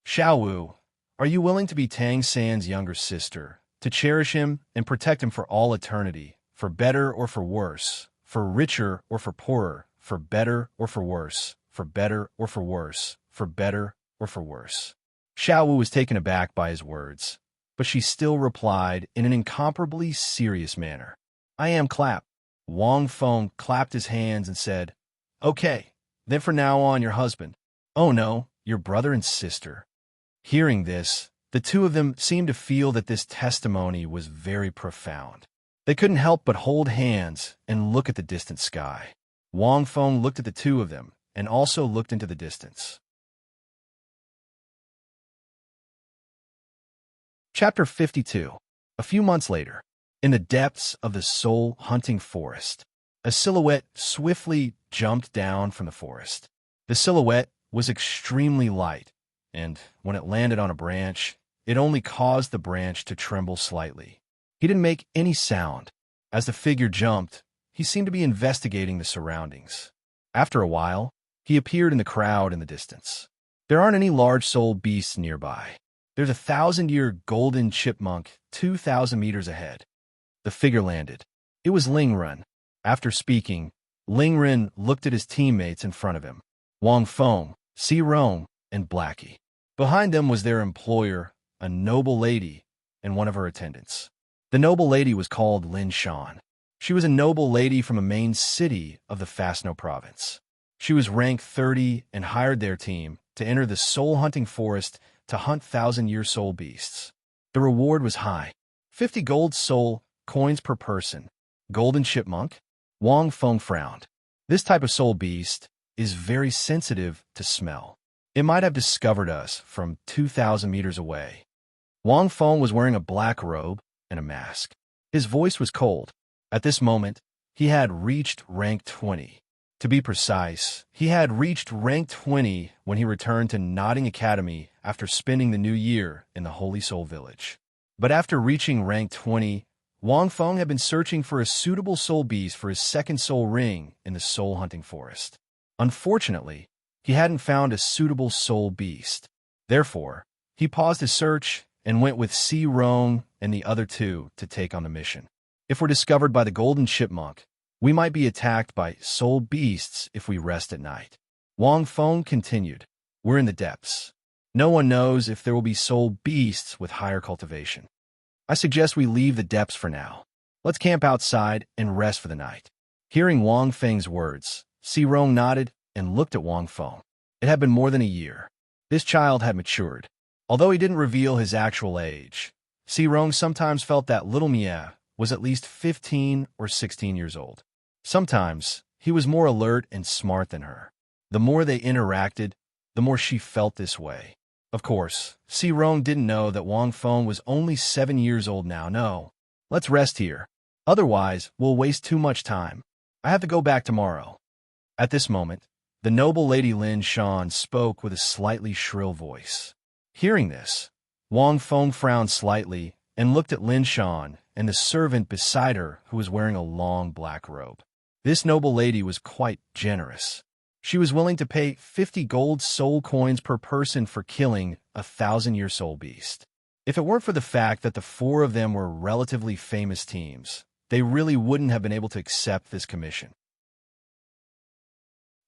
Speaker 1: Xiao Wu, are you willing to be Tang San's younger sister, to cherish him and protect him for all eternity, for better or for worse, for richer or for poorer, for better or for worse, for better or for worse, for better or for worse? Xiao Wu was taken aback by his words, but she still replied in an incomparably serious manner. I am clap. Wang Feng clapped his hands and said, Okay, then from now on your husband. Oh no, your brother and sister. Hearing this, the two of them seemed to feel that this testimony was very profound. They couldn't help but hold hands and look at the distant sky. Wang Feng looked at the two of them and also looked into the distance. Chapter 52. A few months later, in the depths of the soul-hunting forest, a silhouette swiftly jumped down from the forest. The silhouette was extremely light, and when it landed on a branch, it only caused the branch to tremble slightly. He didn't make any sound. As the figure jumped, he seemed to be investigating the surroundings. After a while, he appeared in the crowd in the distance. There aren't any large soul beasts nearby. There's a 1,000-year golden chipmunk 2,000 meters ahead. The figure landed. It was Lingren. After speaking, Lingren looked at his teammates in front of him, Wang Feng, Si Rong, and Blackie. Behind them was their employer, a noble lady, and one of her attendants. The noble lady was called Lin Shan. She was a noble lady from a main city of the Fastno province. She was rank 30 and hired their team to enter the soul-hunting forest to hunt thousand-year soul beasts. The reward was high. 50 gold soul coins per person. Golden chipmunk? Wang Feng frowned. This type of soul beast is very sensitive to smell. It might have discovered us from 2,000 meters away. Wang Feng was wearing a black robe and a mask. His voice was cold. At this moment, he had reached rank 20. To be precise, he had reached rank 20 when he returned to Nodding Academy after spending the new year in the Holy Soul Village. But after reaching rank 20, Wang Feng had been searching for a suitable soul beast for his second soul ring in the soul-hunting forest. Unfortunately, he hadn't found a suitable soul beast. Therefore, he paused his search and went with Si Rong and the other two to take on the mission. If we're discovered by the golden chipmunk, we might be attacked by soul beasts if we rest at night. Wang Feng continued, we're in the depths. No one knows if there will be soul beasts with higher cultivation. I suggest we leave the depths for now. Let's camp outside and rest for the night. Hearing Wang Feng's words, Si Rong nodded and looked at Wang Feng. It had been more than a year. This child had matured. Although he didn't reveal his actual age, Si Rong sometimes felt that little Mia was at least 15 or 16 years old. Sometimes, he was more alert and smart than her. The more they interacted, the more she felt this way. Of course, Si Rong didn't know that Wang Feng was only 7 years old now. No, let's rest here. Otherwise, we'll waste too much time. I have to go back tomorrow. At this moment, the noble lady Lin Shan spoke with a slightly shrill voice. Hearing this, Wang Feng frowned slightly and looked at Lin Shan and the servant beside her who was wearing a long black robe. This noble lady was quite generous. She was willing to pay 50 gold soul coins per person for killing a thousand-year soul beast. If it weren't for the fact that the four of them were relatively famous teams, they really wouldn't have been able to accept this commission.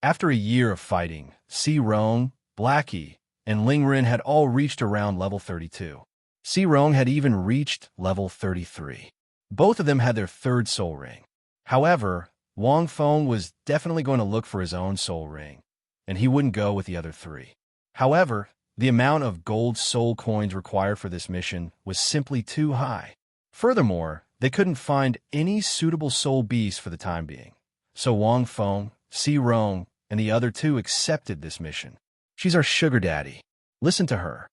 Speaker 1: After a year of fighting, Si Rong, Blackie, and Ling Ren had all reached around level 32. Si Rong had even reached level 33. Both of them had their third soul ring. However, Wang Feng was definitely going to look for his own soul ring, and he wouldn't go with the other three. However, the amount of gold soul coins required for this mission was simply too high. Furthermore, they couldn't find any suitable soul beast for the time being. So Wang Feng, Si Rong, and the other two accepted this mission. She's our sugar daddy. Listen to her.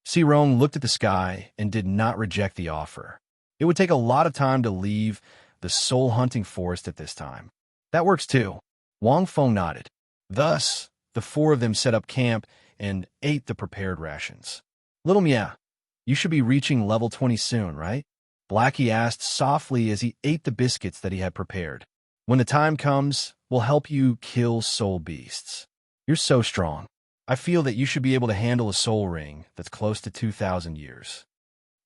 Speaker 1: Si Rong looked at the sky and did not reject the offer. It would take a lot of time to leave the soul-hunting forest at this time. That works too. Wang Feng nodded. Thus, the four of them set up camp and ate the prepared rations. Little Mia, you should be reaching level 20 soon, right? Blackie asked softly as he ate the biscuits that he had prepared. When the time comes, we'll help you kill soul beasts. You're so strong. I feel that you should be able to handle a soul ring that's close to 2,000 years.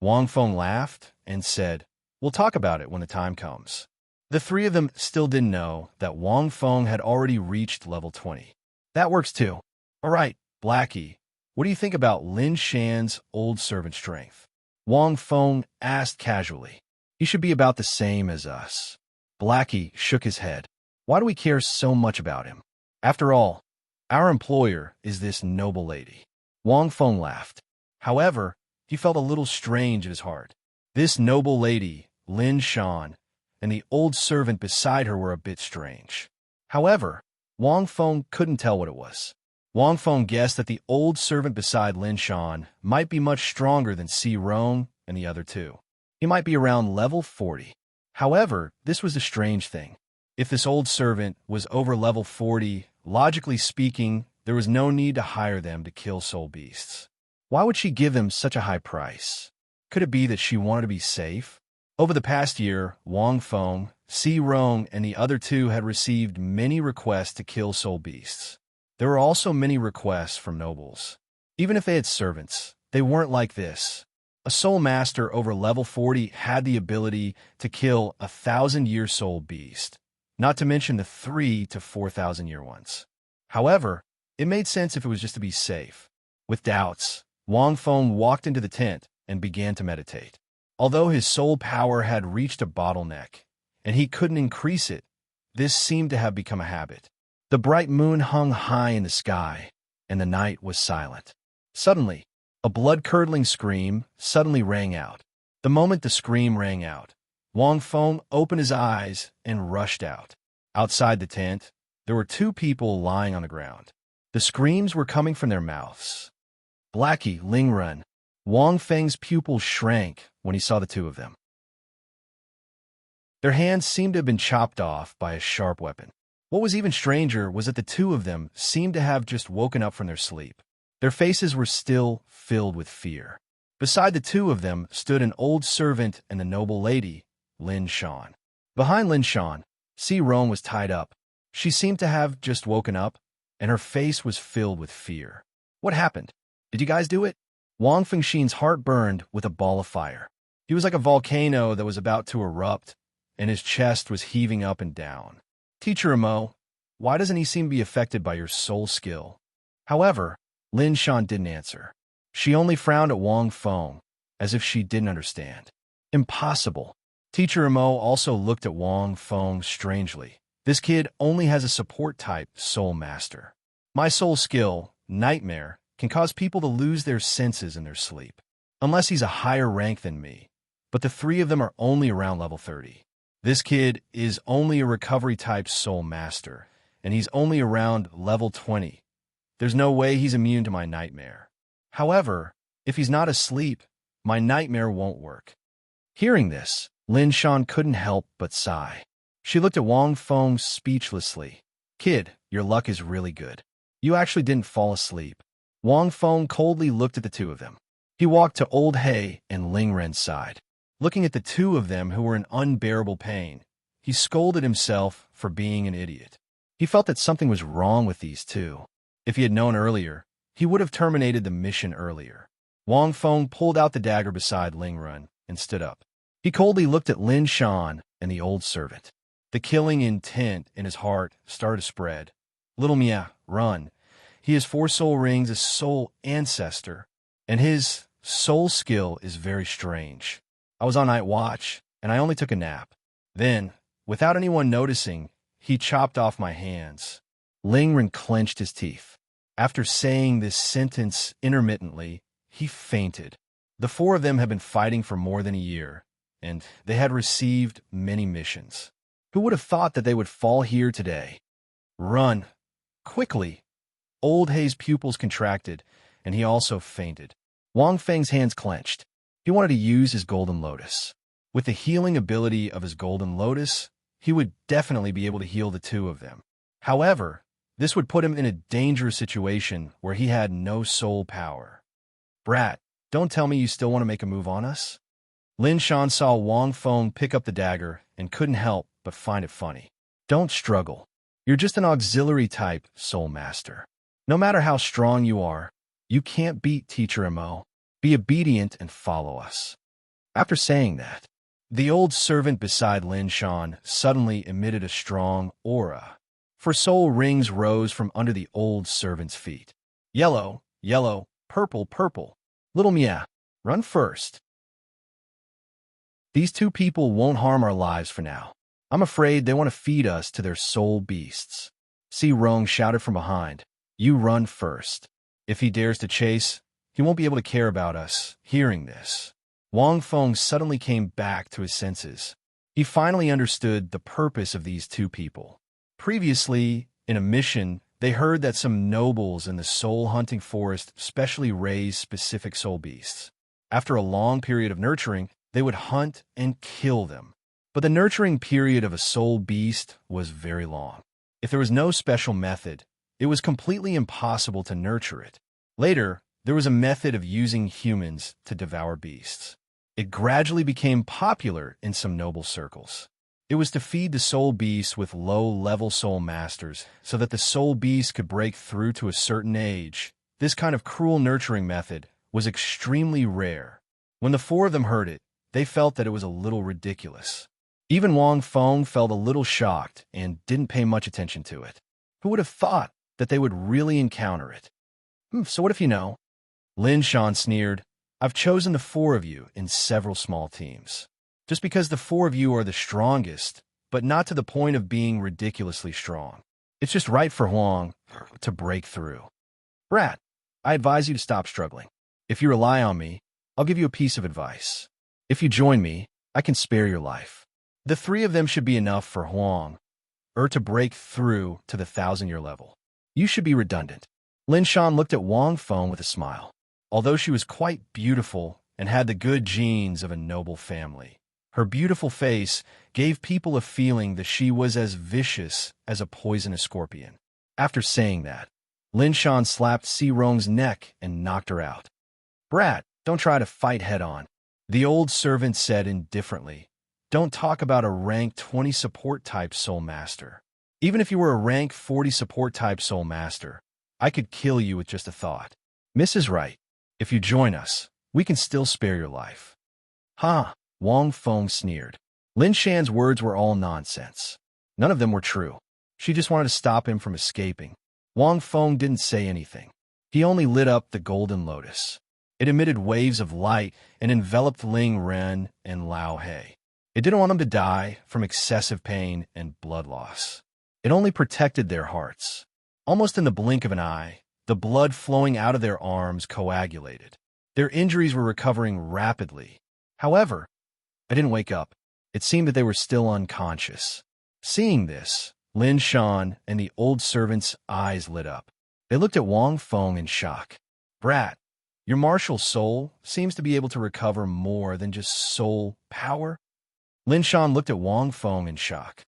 Speaker 1: Wang Feng laughed and said, we'll talk about it when the time comes. The three of them still didn't know that Wang Feng had already reached level 20. That works too. All right, Blackie, what do you think about Lin Shan's old servant strength? Wang Feng asked casually. He should be about the same as us. Blackie shook his head. Why do we care so much about him? After all, our employer is this noble lady. Wang Feng laughed. However, he felt a little strange in his heart. This noble lady, Lin Shan, and the old servant beside her were a bit strange. However, Wang Feng couldn't tell what it was. Wang Feng guessed that the old servant beside Lin Shan might be much stronger than Si Rong and the other two. He might be around level 40. However, this was the strange thing. If this old servant was over level 40, logically speaking, there was no need to hire them to kill soul beasts. Why would she give them such a high price? Could it be that she wanted to be safe? Over the past year, Wang Feng, Si Rong, and the other two had received many requests to kill soul beasts. There were also many requests from nobles. Even if they had servants, they weren't like this. A soul master over level 40 had the ability to kill a 1,000-year soul beast, not to mention the 3,000 to 4,000-year ones. However, it made sense if it was just to be safe. With doubts, Wang Feng walked into the tent and began to meditate. Although his soul power had reached a bottleneck, and he couldn't increase it, this seemed to have become a habit. The bright moon hung high in the sky, and the night was silent. Suddenly, a blood-curdling scream suddenly rang out. The moment the scream rang out, Wang Feng opened his eyes and rushed out. Outside the tent, there were two people lying on the ground. The screams were coming from their mouths. Blackie, Lingren. Wang Feng's pupils shrank when he saw the two of them. Their hands seemed to have been chopped off by a sharp weapon. What was even stranger was that the two of them seemed to have just woken up from their sleep. Their faces were still filled with fear. Beside the two of them stood an old servant and the noble lady, Lin Shan. Behind Lin Shan, Rong was tied up. She seemed to have just woken up, and her face was filled with fear. What happened? Did you guys do it? Wang Fengshin's heart burned with a ball of fire. He was like a volcano that was about to erupt, and his chest was heaving up and down. Teacher Amo, why doesn't he seem to be affected by your soul skill? However, Lin Shan didn't answer. She only frowned at Wang Feng, as if she didn't understand. Impossible. Teacher Amo also looked at Wang Feng strangely. This kid only has a support-type soul master. My soul skill, Nightmare, can cause people to lose their senses in their sleep. Unless he's a higher rank than me. But the three of them are only around level 30. This kid is only a recovery-type soul master, and he's only around level 20. There's no way he's immune to my nightmare. However, if he's not asleep, my nightmare won't work. Hearing this, Lin Shan couldn't help but sigh. She looked at Wang Feng speechlessly. Kid, your luck is really good. You actually didn't fall asleep. Wang Feng coldly looked at the two of them. He walked to Old He and Ling Ren's side. Looking at the two of them who were in unbearable pain, he scolded himself for being an idiot. He felt that something was wrong with these two. If he had known earlier, he would have terminated the mission earlier. Wang Feng pulled out the dagger beside Ling Ren and stood up. He coldly looked at Lin Shan and the old servant. The killing intent in his heart started to spread. Little Mia, run. He has 4 soul rings, a soul ancestor, and his soul skill is very strange. I was on night watch, and I only took a nap. Then, without anyone noticing, he chopped off my hands. Ling Ren clenched his teeth. After saying this sentence intermittently, he fainted. The 4 of them had been fighting for more than a year, and they had received many missions. Who would have thought that they would fall here today? Run! Quickly! Old He's pupils contracted, and he also fainted. Wang Feng's hands clenched. He wanted to use his Golden Lotus. With the healing ability of his Golden Lotus, he would definitely be able to heal the 2 of them. However, this would put him in a dangerous situation where he had no soul power. Brat, don't tell me you still want to make a move on us? Lin Shan saw Wang Feng pick up the dagger and couldn't help but find it funny. Don't struggle. You're just an auxiliary-type soul master. No matter how strong you are, you can't beat Teacher Mo. Be obedient and follow us. After saying that, the old servant beside Lin Shan suddenly emitted a strong aura. 4 soul rings rose from under the old servant's feet. Yellow, yellow, purple, purple. Little Mia, run first. These 2 people won't harm our lives for now. I'm afraid they want to feed us to their soul beasts. Rong shouted from behind. You run first. If he dares to chase, he won't be able to care about us. Hearing this, Wang Feng suddenly came back to his senses. He finally understood the purpose of these 2 people. Previously, in a mission, they heard that some nobles in the soul-hunting forest specially raised specific soul beasts. After a long period of nurturing, they would hunt and kill them. But the nurturing period of a soul beast was very long. If there was no special method, it was completely impossible to nurture it. Later, there was a method of using humans to devour beasts. It gradually became popular in some noble circles. It was to feed the soul beasts with low-level soul masters so that the soul beast could break through to a certain age. This kind of cruel nurturing method was extremely rare. When the 4 of them heard it, they felt that it was a little ridiculous. Even Wang Feng felt a little shocked and didn't pay much attention to it. Who would have thought that they would really encounter it? So what if you know? Lin Shan sneered. I've chosen the four of you in several small teams. Just because the four of you are the strongest, but not to the point of being ridiculously strong. It's just right for Huang to break through. Brat, I advise you to stop struggling. If you rely on me, I'll give you a piece of advice. If you join me, I can spare your life. The three of them should be enough for Huang to break through to the 1,000-year level. You should be redundant. Lin Shan looked at Wang Feng with a smile. Although she was quite beautiful and had the good genes of a noble family, her beautiful face gave people a feeling that she was as vicious as a poisonous scorpion. After saying that, Lin Shan slapped Si Rong's neck and knocked her out. Brat, don't try to fight head-on. The old servant said indifferently. Don't talk about a rank 20 support-type Soul Master. Even if you were a rank 40 support-type Soul Master, I could kill you with just a thought. Mrs. Right, if you join us, we can still spare your life. Ha! Wang Feng sneered. Lin Shan's words were all nonsense. None of them were true. She just wanted to stop him from escaping. Wang Feng didn't say anything. He only lit up the golden lotus. It emitted waves of light and enveloped Ling Ren and Lao He. It didn't want them to die from excessive pain and blood loss. It only protected their hearts. Almost in the blink of an eye, the blood flowing out of their arms coagulated. Their injuries were recovering rapidly. However, I didn't wake up. It seemed that they were still unconscious. Seeing this, Lin Shan and the old servant's eyes lit up. They looked at Wang Feng in shock. Brat, your martial soul seems to be able to recover more than just soul power. Lin Shan looked at Wang Feng in shock.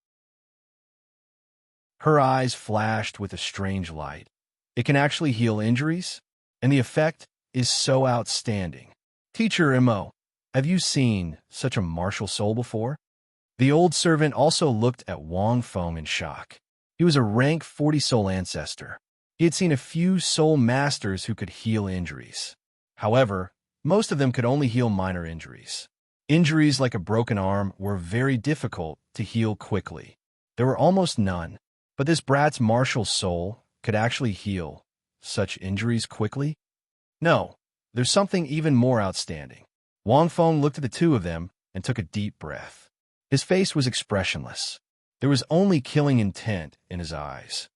Speaker 1: Her eyes flashed with a strange light. It can actually heal injuries, and the effect is so outstanding. Teacher Mo, have you seen such a martial soul before? The old servant also looked at Wang Feng in shock. He was a rank 40 soul ancestor. He had seen a few soul masters who could heal injuries. However, most of them could only heal minor injuries. Injuries like a broken arm were very difficult to heal quickly. There were almost none, but this brat's martial soul could actually heal such injuries quickly? No, there's something even more outstanding. Wang Feng looked at the two of them and took a deep breath. His face was expressionless. There was only killing intent in his eyes.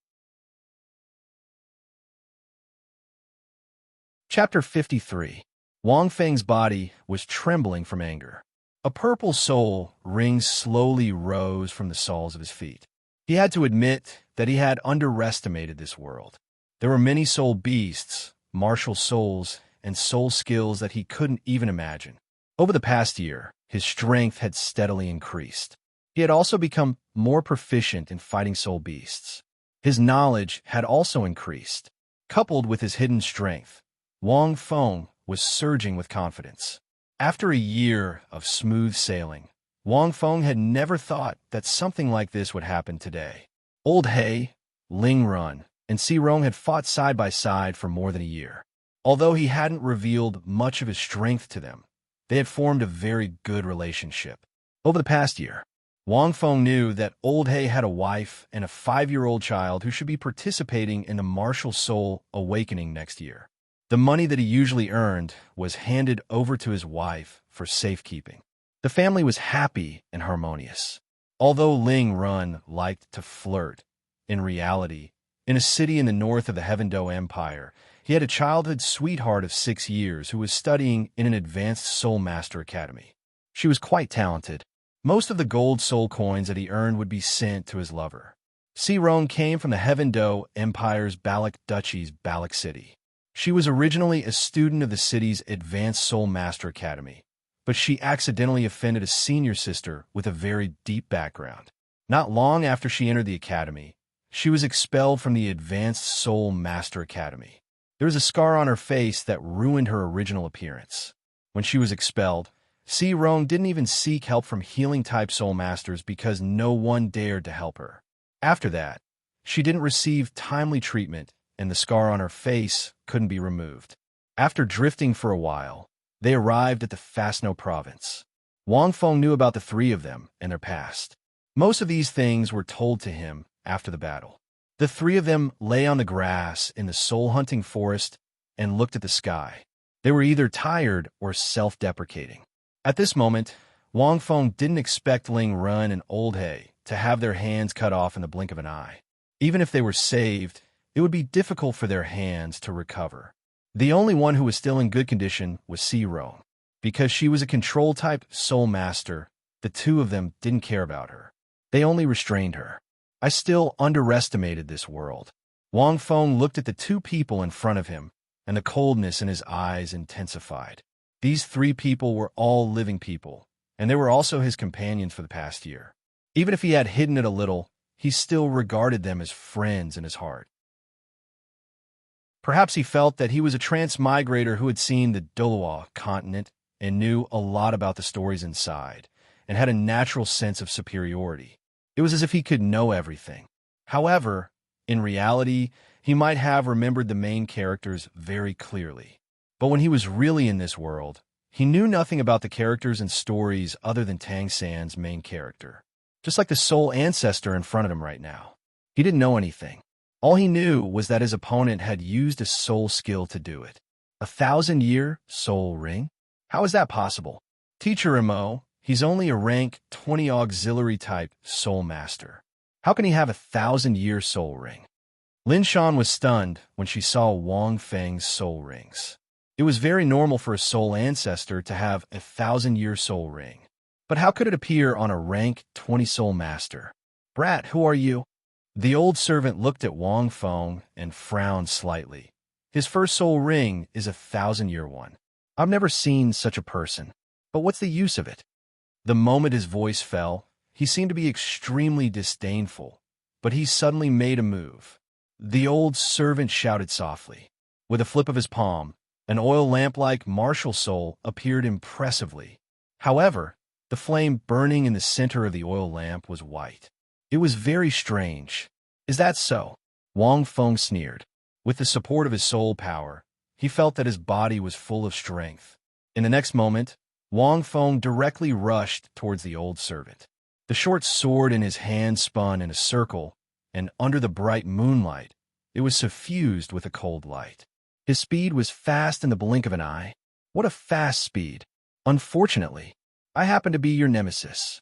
Speaker 1: Chapter 53. Wang Feng's body was trembling from anger. A purple soul ring slowly rose from the soles of his feet. He had to admit that he had underestimated this world. There were many soul beasts, martial souls, and soul skills that he couldn't even imagine. Over the past year, his strength had steadily increased. He had also become more proficient in fighting soul beasts. His knowledge had also increased. Coupled with his hidden strength, Wang Feng was surging with confidence. After a year of smooth sailing, Wang Feng had never thought that something like this would happen today. Old He, Ling Run, and Si Rong had fought side by side for more than a year. Although he hadn't revealed much of his strength to them, they had formed a very good relationship. Over the past year, Wang Feng knew that Old He had a wife and a 5-year-old child who should be participating in the martial soul awakening next year. The money that he usually earned was handed over to his wife for safekeeping. The family was happy and harmonious. Although Ling Run liked to flirt, in reality, in a city in the north of the Heavendo Empire, he had a childhood sweetheart of 6 years who was studying in an advanced Soul Master Academy. She was quite talented. Most of the gold soul coins that he earned would be sent to his lover. Si Rong came from the Heavendo Empire's Balak Duchy's Balak City. She was originally a student of the city's Advanced Soul Master Academy, but she accidentally offended a senior sister with a very deep background. Not long after she entered the academy, she was expelled from the Advanced Soul Master Academy. There was a scar on her face that ruined her original appearance. When she was expelled, Si Rong didn't even seek help from healing-type soul masters because no one dared to help her. After that, she didn't receive timely treatment, and the scar on her face couldn't be removed. After drifting for a while, they arrived at the Fasno province. Wang Feng knew about the three of them and their past. Most of these things were told to him after the battle. The three of them lay on the grass in the soul-hunting forest and looked at the sky. They were either tired or self-deprecating. At this moment, Wang Feng didn't expect Ling Run and Old He to have their hands cut off in the blink of an eye. Even if they were saved, it would be difficult for their hands to recover. The only one who was still in good condition was Zero. Because she was a control-type soul master, the two of them didn't care about her. They only restrained her. I still underestimated this world. Wang Feng looked at the two people in front of him, and the coldness in his eyes intensified. These three people were all living people, and they were also his companions for the past year. Even if he had hidden it a little, he still regarded them as friends in his heart. Perhaps he felt that he was a transmigrator who had seen the Douluo continent and knew a lot about the stories inside, and had a natural sense of superiority. It was as if he could know everything. However, in reality, he might have remembered the main characters very clearly. But when he was really in this world, he knew nothing about the characters and stories other than Tang San's main character. Just like the soul ancestor in front of him right now. He didn't know anything. All he knew was that his opponent had used a soul skill to do it. 1,000-year soul ring? How is that possible? Teacher Mo, he's only a rank 20 auxiliary type soul master. How can he have 1,000-year soul ring? Lin Shan was stunned when she saw Wang Feng's soul rings. It was very normal for a soul ancestor to have 1,000-year soul ring. But how could it appear on a rank 20 soul master? Brat, who are you? The old servant looked at Wang Feng and frowned slightly. His first soul ring is 1,000-year one. I've never seen such a person. But what's the use of it? The moment his voice fell, he seemed to be extremely disdainful, but he suddenly made a move. The old servant shouted softly. With a flip of his palm, an oil lamp-like martial soul appeared impressively. However, the flame burning in the center of the oil lamp was white. It was very strange. Is that so? Wang Feng sneered. With the support of his soul power, he felt that his body was full of strength. In the next moment, Wang Feng directly rushed towards the old servant. The short sword in his hand spun in a circle, and under the bright moonlight, it was suffused with a cold light. His speed was fast in the blink of an eye. What a fast speed! Unfortunately, I happen to be your nemesis.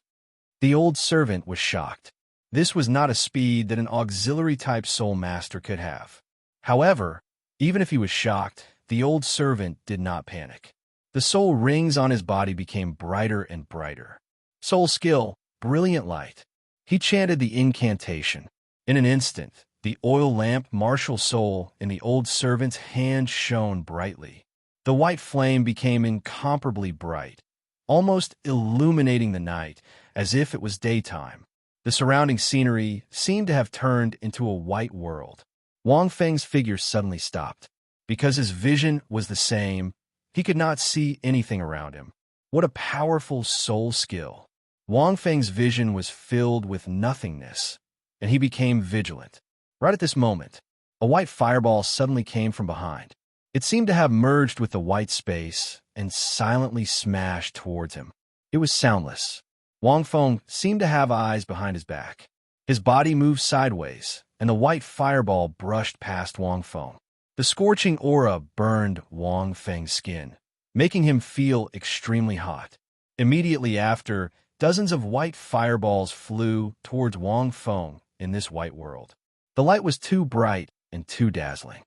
Speaker 1: The old servant was shocked. This was not a speed that an auxiliary-type soul master could have. However, even if he was shocked, the old servant did not panic. The soul rings on his body became brighter and brighter. Soul skill, brilliant light. He chanted the incantation. In an instant, the oil lamp martial soul in the old servant's hand shone brightly. The white flame became incomparably bright, almost illuminating the night as if it was daytime. The surrounding scenery seemed to have turned into a white world. Wang Feng's figure suddenly stopped. Because his vision was the same, he could not see anything around him. What a powerful soul skill. Wang Feng's vision was filled with nothingness, and he became vigilant. Right at this moment, a white fireball suddenly came from behind. It seemed to have merged with the white space and silently smashed towards him. It was soundless. Wang Feng seemed to have eyes behind his back. His body moved sideways, and the white fireball brushed past Wang Feng. The scorching aura burned Wang Feng's skin, making him feel extremely hot. Immediately after, dozens of white fireballs flew towards Wang Feng in this white world. The light was too bright and too dazzling.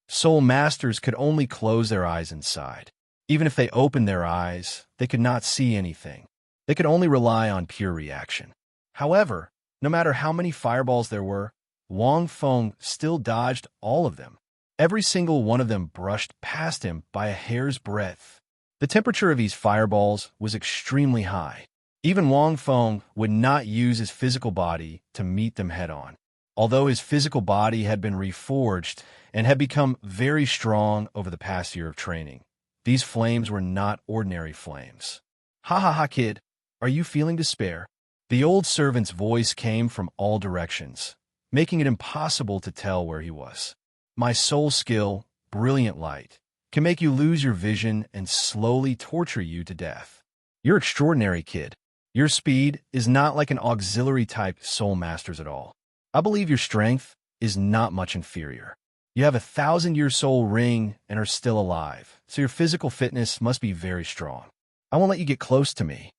Speaker 1: Soul masters could only close their eyes inside. Even if they opened their eyes, they could not see anything. They could only rely on pure reaction. However, no matter how many fireballs there were, Wang Feng still dodged all of them. Every single one of them brushed past him by a hair's breadth. The temperature of these fireballs was extremely high. Even Wang Feng would not use his physical body to meet them head-on. Although his physical body had been reforged and had become very strong over the past year of training, these flames were not ordinary flames. Ha ha ha, kid, are you feeling despair? The old servant's voice came from all directions, making it impossible to tell where he was. My soul skill, brilliant light, can make you lose your vision and slowly torture you to death. You're extraordinary, kid. Your speed is not like an auxiliary-type soul master's at all. I believe your strength is not much inferior. You have a 1,000-year soul ring and are still alive, so your physical fitness must be very strong. I won't let you get close to me."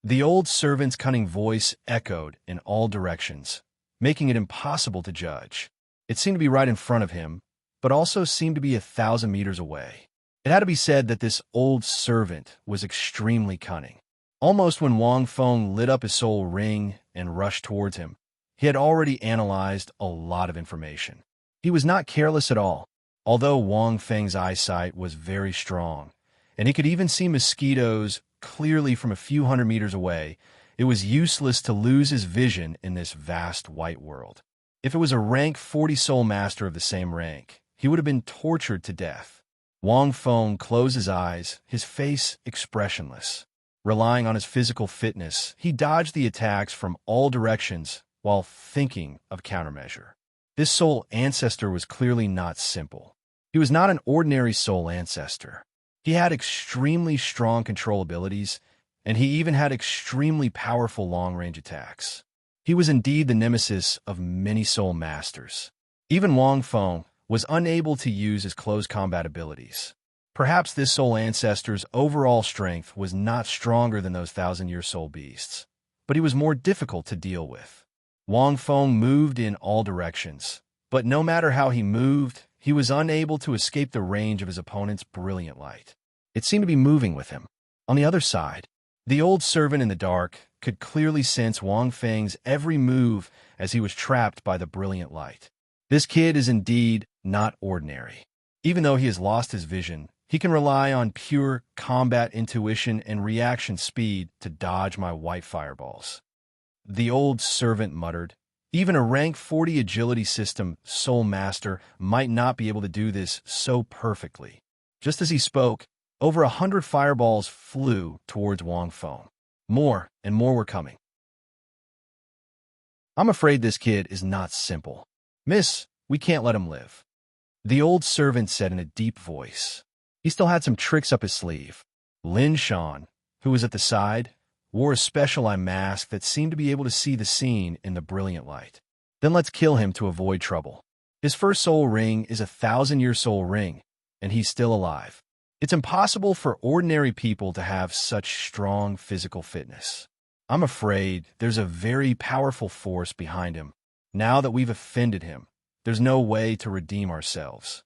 Speaker 1: The old servant's cunning voice echoed in all directions, making it impossible to judge. It seemed to be right in front of him, but also seemed to be 1,000 meters away. It had to be said that this old servant was extremely cunning. Almost when Wang Feng lit up his soul ring and rushed towards him, he had already analyzed a lot of information. He was not careless at all, although Wang Feng's eyesight was very strong, and he could even see mosquitoes clearly from a few hundred meters away. It was useless to lose his vision in this vast white world. If it was a rank 40 soul master of the same rank, he would have been tortured to death. Wang Feng closed his eyes, his face expressionless. Relying on his physical fitness, he dodged the attacks from all directions while thinking of countermeasure. This soul ancestor was clearly not simple. He was not an ordinary soul ancestor. He had extremely strong control abilities, and he even had extremely powerful long-range attacks. He was indeed the nemesis of many soul masters. Even Wang Feng was unable to use his close combat abilities. Perhaps this soul ancestor's overall strength was not stronger than those 1,000-year soul beasts, but he was more difficult to deal with. Wang Feng moved in all directions, but no matter how he moved, he was unable to escape the range of his opponent's brilliant light. It seemed to be moving with him. On the other side, the old servant in the dark could clearly sense Wang Feng's every move as he was trapped by the brilliant light. This kid is indeed not ordinary. Even though he has lost his vision, he can rely on pure combat intuition and reaction speed to dodge my white fireballs. The old servant muttered, "Even a rank 40 agility system soul master might not be able to do this so perfectly." Just as he spoke, over 100 fireballs flew towards Wang Feng. More and more were coming. "I'm afraid this kid is not simple. Miss, we can't let him live," the old servant said in a deep voice. He still had some tricks up his sleeve. Lin Shan, who was at the side, wore a special eye mask that seemed to be able to see the scene in the brilliant light. "Then let's kill him to avoid trouble. His first soul ring is a 1,000-year soul ring, and he's still alive. It's impossible for ordinary people to have such strong physical fitness. I'm afraid there's a very powerful force behind him. Now that we've offended him, there's no way to redeem ourselves."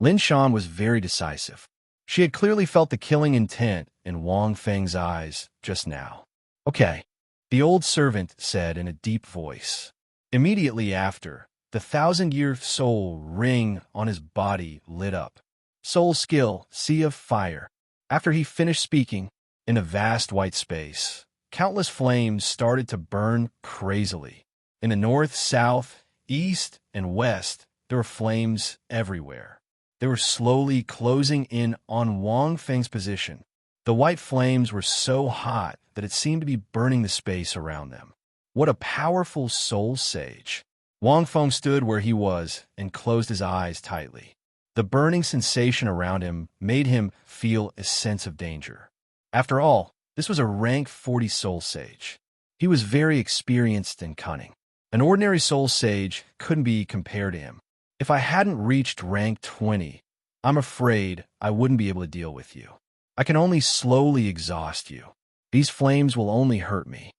Speaker 1: Lin Shan was very decisive. She had clearly felt the killing intent in Wang Feng's eyes just now. "Okay," the old servant said in a deep voice. Immediately after, the 1,000-year soul ring on his body lit up. Soul skill, Sea of Fire. After he finished speaking, in a vast white space, countless flames started to burn crazily. In the north, south, east, and west, there were flames everywhere. They were slowly closing in on Wang Feng's position. The white flames were so hot that it seemed to be burning the space around them. What a powerful soul sage. Wang Feng stood where he was and closed his eyes tightly. The burning sensation around him made him feel a sense of danger. After all, this was a rank 40 soul sage. He was very experienced and cunning. An ordinary soul sage couldn't be compared to him. If I hadn't reached rank 20, I'm afraid I wouldn't be able to deal with you. I can only slowly exhaust you. These flames will only hurt me."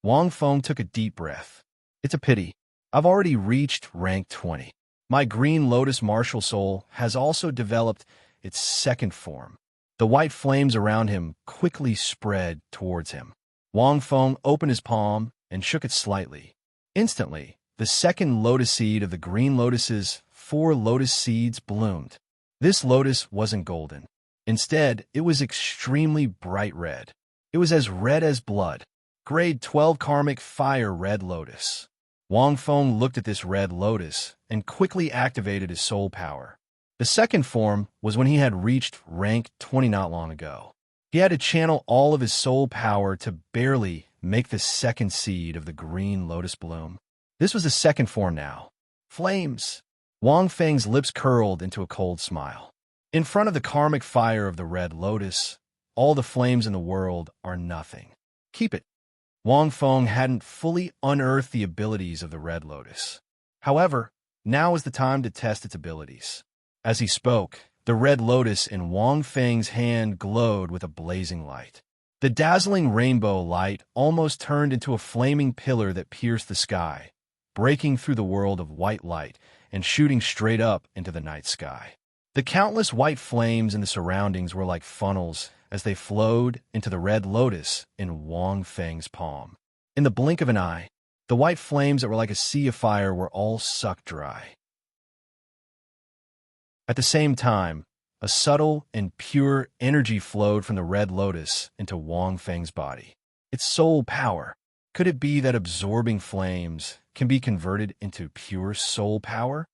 Speaker 1: Wang Feng took a deep breath. "It's a pity. I've already reached rank 20. My green lotus martial soul has also developed its second form." The white flames around him quickly spread towards him. Wang Feng opened his palm and shook it slightly. Instantly, the second lotus seed of the green lotus's 4 lotus seeds bloomed. This lotus wasn't golden. Instead, it was extremely bright red. It was as red as blood. Grade 12 Karmic Fire Red Lotus. Wang Feng looked at this red lotus and quickly activated his soul power. The second form was when he had reached rank 20 not long ago. He had to channel all of his soul power to barely make the second seed of the green lotus bloom. This was the second form now. Flames! Wang Feng's lips curled into a cold smile. In front of the karmic fire of the red lotus, all the flames in the world are nothing. Keep it. Wang Feng hadn't fully unearthed the abilities of the red lotus. However, Now is the time to test its abilities. As he spoke, the red lotus in Wang Feng's hand glowed with a blazing light. The dazzling rainbow light almost turned into a flaming pillar that pierced the sky, breaking through the world of white light and shooting straight up into the night sky. The countless white flames in the surroundings were like funnels as they flowed into the red lotus in Wang Feng's palm. In the blink of an eye, the white flames that were like a sea of fire were all sucked dry. At the same time, a subtle and pure energy flowed from the red lotus into Wang Feng's body. Its soul power. Could it be that absorbing flames can be converted into pure soul power?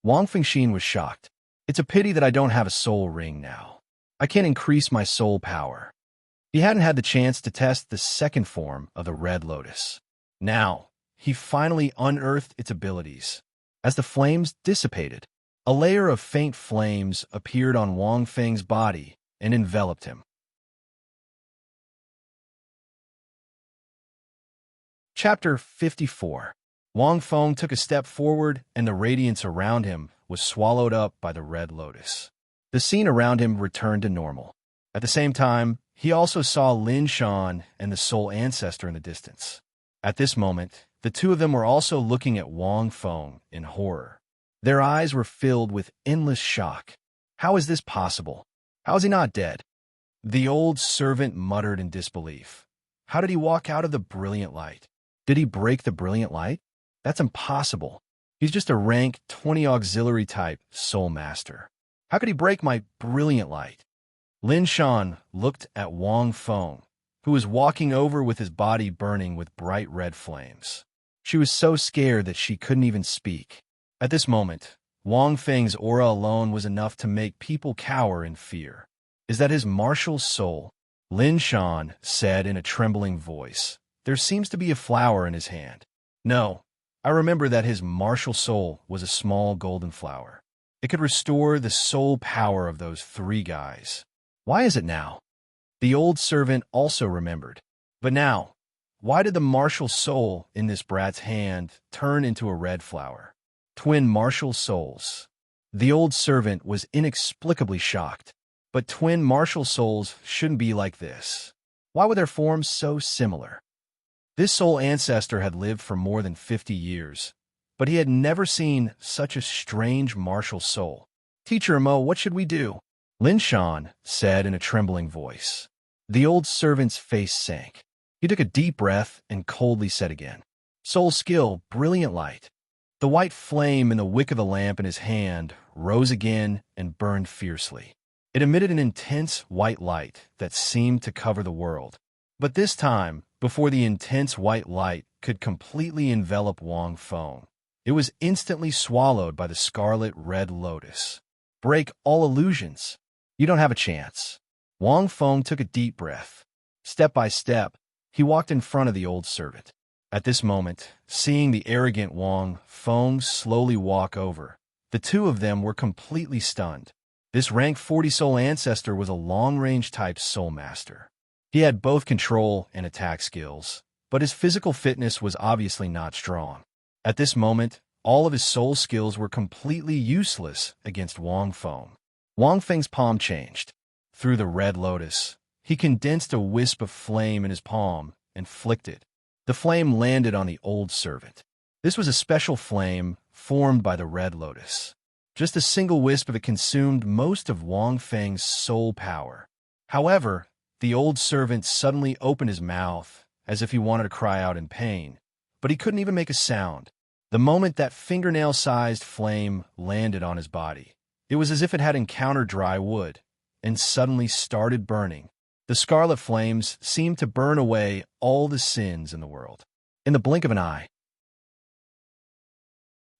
Speaker 1: Wang Fengxian was shocked. It's a pity that I don't have a soul ring now. I can't increase my soul power. He hadn't had the chance to test the second form of the red lotus. Now, he finally unearthed its abilities. As the flames dissipated, a layer of faint flames appeared on Wang Feng's body and enveloped him. Chapter 54. Wang Feng took a step forward, and the radiance around him was swallowed up by the red lotus. The scene around him returned to normal. At the same time, he also saw Lin Shan and the soul ancestor in the distance. At this moment, the two of them were also looking at Wang Feng in horror. Their eyes were filled with endless shock. How is this possible? How is he not dead? The old servant muttered in disbelief. How did he walk out of the brilliant light? Did he break the brilliant light? That's impossible. He's just a rank 20 auxiliary type soul master. How could he break my brilliant light? Lin Shan looked at Wang Feng, who was walking over with his body burning with bright red flames. She was so scared that she couldn't even speak. At this moment, Wang Feng's aura alone was enough to make people cower in fear. Is that his martial soul? Lin Shan said in a trembling voice. There seems to be a flower in his hand. No, I remember that his martial soul was a small golden flower. It could restore the soul power of those three guys. Why is it now? The old servant also remembered. But now, why did the martial soul in this brat's hand turn into a red flower? Twin martial souls. The old servant was inexplicably shocked. But twin martial souls shouldn't be like this. Why were their forms so similar? This soul ancestor had lived for more than 50 years, but he had never seen such a strange martial soul. Teacher Mo, what should we do? Lin Shan said in a trembling voice. The old servant's face sank. He took a deep breath and coldly said again, Soul skill, brilliant light. The white flame in the wick of the lamp in his hand rose again and burned fiercely. It emitted an intense white light that seemed to cover the world. But this time, before the intense white light could completely envelop Wang Feng, it was instantly swallowed by the scarlet red lotus. Break all illusions. You don't have a chance. Wang Feng took a deep breath. Step by step, he walked in front of the old servant. At this moment, seeing the arrogant Wang Feng slowly walk over, the two of them were completely stunned. This rank 40 soul ancestor was a long-range type soul master. He had both control and attack skills, but his physical fitness was obviously not strong. At this moment, all of his soul skills were completely useless against Wang Feng. Wang Feng's palm changed. Through the red lotus, he condensed a wisp of flame in his palm and flicked it. The flame landed on the old servant. This was a special flame formed by the red lotus. Just a single wisp of it consumed most of Wang Feng's soul power. However, the old servant suddenly opened his mouth as if he wanted to cry out in pain, but he couldn't even make a sound. The moment that fingernail-sized flame landed on his body, it was as if it had encountered dry wood and suddenly started burning. The scarlet flames seemed to burn away all the sins in the world. In the blink of an eye,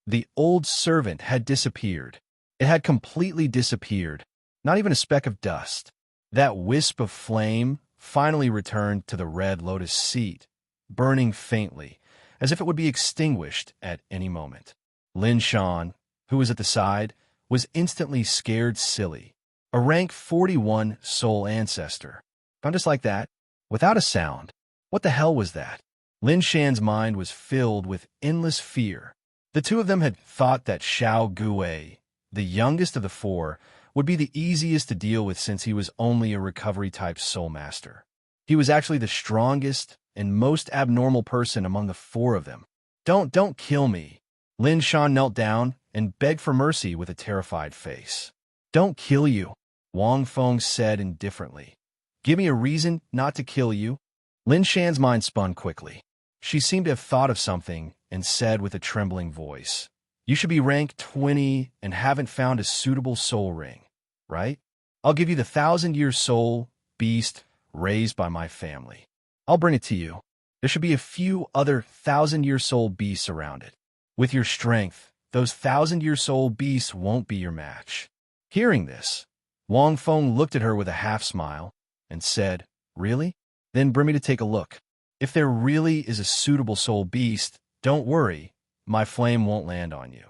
Speaker 1: the old servant had disappeared. It had completely disappeared, not even a speck of dust. That wisp of flame finally returned to the red lotus seat, burning faintly, as if it would be extinguished at any moment. Lin Shan, who was at the side, was instantly scared silly. A rank 41 soul ancestor. Found just like that, without a sound. What the hell was that? Lin Shan's mind was filled with endless fear. The two of them had thought that Xiao Guwei, the youngest of the four, would be the easiest to deal with since he was only a recovery-type soul master. He was actually the strongest and most abnormal person among the four of them. Don't kill me. Lin Shan knelt down and begged for mercy with a terrified face. Don't kill you, Wang Feng said indifferently. Give me a reason not to kill you. Lin Shan's mind spun quickly. She seemed to have thought of something and said with a trembling voice, You should be rank 20 and haven't found a suitable soul ring, right? I'll give you the 1,000-year soul beast raised by my family. I'll bring it to you. There should be a few other 1,000-year soul beasts around it. With your strength, those 1,000-year soul beasts won't be your match. Hearing this, Wang Feng looked at her with a half-smile and said, Really? Then bring me to take a look. If there really is a suitable soul beast, don't worry, my flame won't land on you.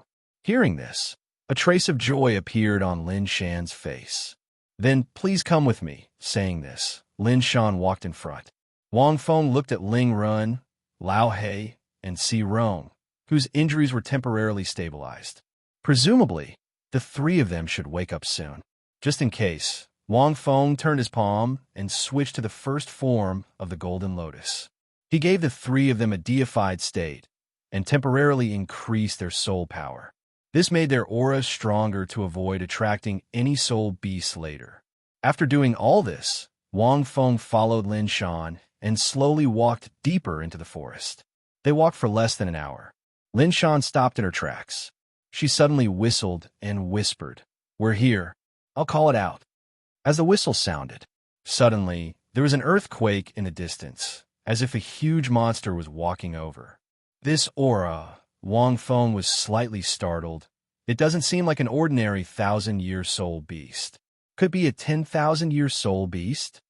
Speaker 1: Hearing this, a trace of joy appeared on Lin Shan's face. Then please come with me. Saying this, Lin Shan walked in front. Wang Feng looked at Ling Run, Lao He, and Si Rong, whose injuries were temporarily stabilized. Presumably, the three of them should wake up soon. Just in case, Wang Feng turned his palm and switched to the first form of the Golden Lotus. He gave the three of them a deified state and temporarily increased their soul power. This made their aura stronger to avoid attracting any soul beasts later. After doing all this, Wang Feng followed Lin Shan and slowly walked deeper into the forest. They walked for less than an hour. Lin Shan stopped in her tracks. She suddenly whistled and whispered, We're here. I'll call it out. As the whistle sounded, suddenly there was an earthquake in the distance, as if a huge monster was walking over. This aura, Wang Feng was slightly startled. It doesn't seem like an ordinary 1,000-year soul beast. Could be a 10,000-year soul beast?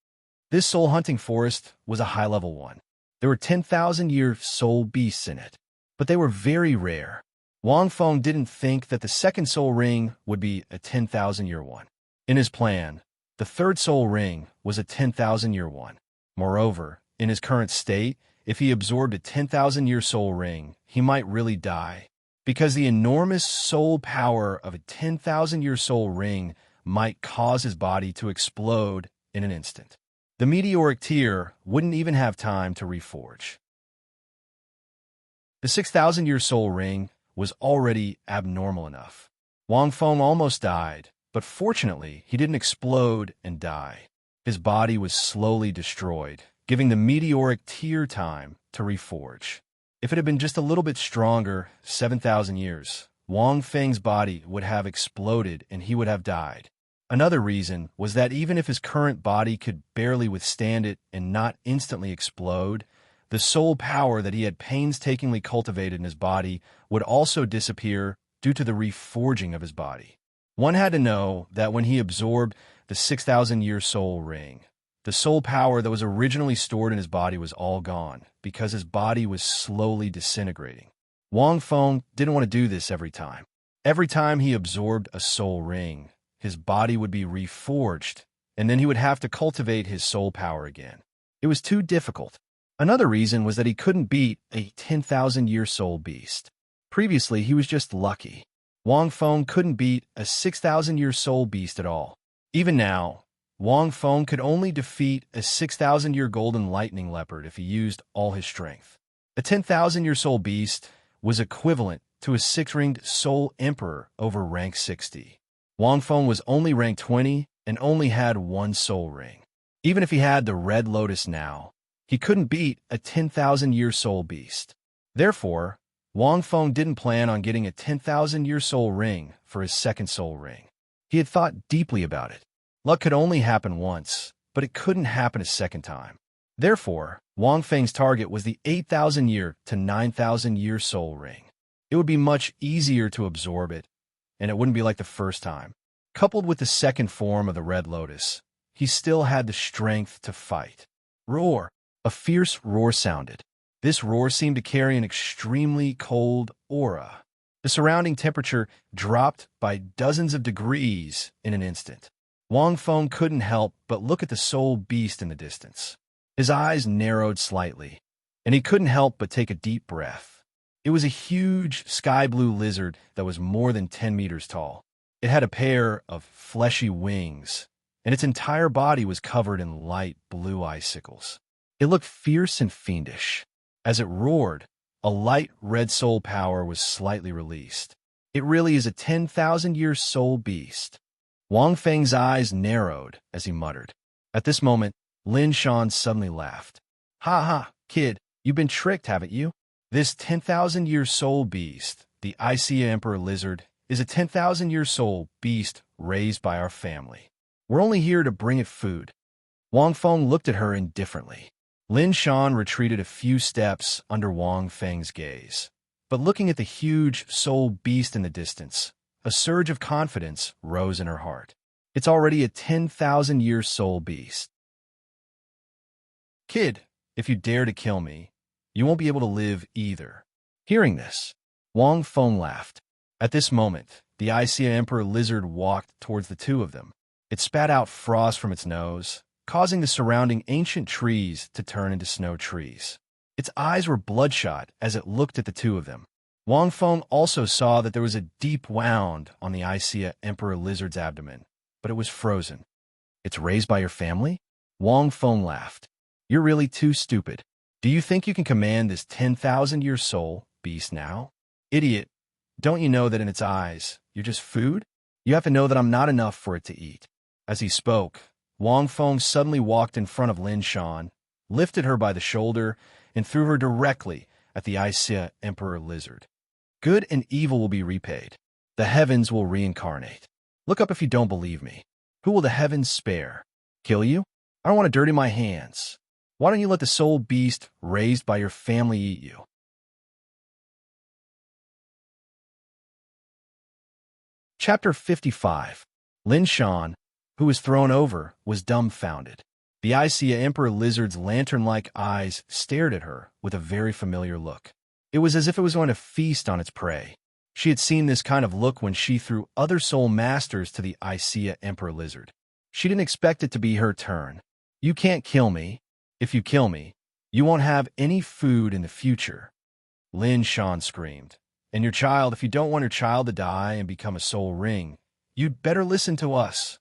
Speaker 1: This soul-hunting forest was a high-level one. There were 10,000-year soul beasts in it, but they were very rare. Wang Feng didn't think that the second soul ring would be a 10,000-year one. In his plan, the third soul ring was a 10,000-year one. Moreover, in his current state, if he absorbed a 10,000-year soul ring, he might really die, because the enormous soul power of a 10,000-year soul ring might cause his body to explode in an instant. The meteoric tear wouldn't even have time to reforge. The 6,000-year soul ring was already abnormal enough. Wang Feng almost died, but fortunately he didn't explode and die. His body was slowly destroyed, giving the meteoric tear time to reforge. If it had been just a little bit stronger, 7,000 years, Wang Feng's body would have exploded and he would have died. Another reason was that even if his current body could barely withstand it and not instantly explode, the soul power that he had painstakingly cultivated in his body would also disappear due to the reforging of his body. One had to know that when he absorbed the 6,000-year soul ring, the soul power that was originally stored in his body was all gone because his body was slowly disintegrating. Wang Feng didn't want to do this every time. Every time he absorbed a soul ring, his body would be reforged, and then he would have to cultivate his soul power again. It was too difficult. Another reason was that he couldn't beat a 10,000-year soul beast. Previously, he was just lucky. Wang Feng couldn't beat a 6,000-year soul beast at all. Even now, Wang Feng could only defeat a 6,000-year golden lightning leopard if he used all his strength. A 10,000-year soul beast was equivalent to a 6-ringed soul emperor over rank 60. Wang Feng was only rank 20 and only had one soul ring. Even if he had the red lotus now, he couldn't beat a 10,000-year soul beast. Therefore, Wang Feng didn't plan on getting a 10,000-year soul ring for his second soul ring. He had thought deeply about it. Luck could only happen once, but it couldn't happen a second time. Therefore, Wang Feng's target was the 8,000-year to 9,000-year soul ring. It would be much easier to absorb it, and it wouldn't be like the first time. Coupled with the second form of the Red Lotus, he still had the strength to fight. Roar! A fierce roar sounded. This roar seemed to carry an extremely cold aura. The surrounding temperature dropped by dozens of degrees in an instant. Wang Feng couldn't help but look at the soul beast in the distance. His eyes narrowed slightly, and he couldn't help but take a deep breath. It was a huge sky-blue lizard that was more than 10 meters tall. It had a pair of fleshy wings, and its entire body was covered in light blue icicles. It looked fierce and fiendish. As it roared, a light red soul power was slightly released. It really is a 10,000-year soul beast. Wang Feng's eyes narrowed as he muttered. At this moment, Lin Shan suddenly laughed. Ha ha, kid, you've been tricked, haven't you? This 10,000-year soul beast, the Icea Emperor Lizard, is a 10,000-year soul beast raised by our family. We're only here to bring it food. Wang Feng looked at her indifferently. Lin Shan retreated a few steps under Wang Feng's gaze. But looking at the huge soul beast in the distance, a surge of confidence rose in her heart. It's already a 10,000-year soul beast. Kid, if you dare to kill me, you won't be able to live either. Hearing this, Wang Feng laughed. At this moment, the Icea Emperor Lizard walked towards the two of them. It spat out frost from its nose, causing the surrounding ancient trees to turn into snow trees. Its eyes were bloodshot as it looked at the two of them. Wang Feng also saw that there was a deep wound on the Icea Emperor Lizard's abdomen, but it was frozen. It's raised by your family? Wang Feng laughed. You're really too stupid. Do you think you can command this 10,000-year soul beast now? Idiot, don't you know that in its eyes, you're just food? You have to know that I'm not enough for it to eat. As he spoke, Wang Feng suddenly walked in front of Lin Shan, lifted her by the shoulder, and threw her directly at the Icea Emperor Lizard. Good and evil will be repaid. The heavens will reincarnate. Look up if you don't believe me. Who will the heavens spare? Kill you? I don't want to dirty my hands. Why don't you let the soul beast raised by your family eat you? Chapter 55. Lin Shan, who was thrown over, was dumbfounded. The Icea Emperor Lizard's lantern-like eyes stared at her with a very familiar look. It was as if it was going to feast on its prey. She had seen this kind of look when she threw other soul masters to the Icea Emperor Lizard. She didn't expect it to be her turn. You can't kill me. If you kill me, you won't have any food in the future. Lin Shan screamed. And your child, if you don't want your child to die and become a soul ring, you'd better listen to us.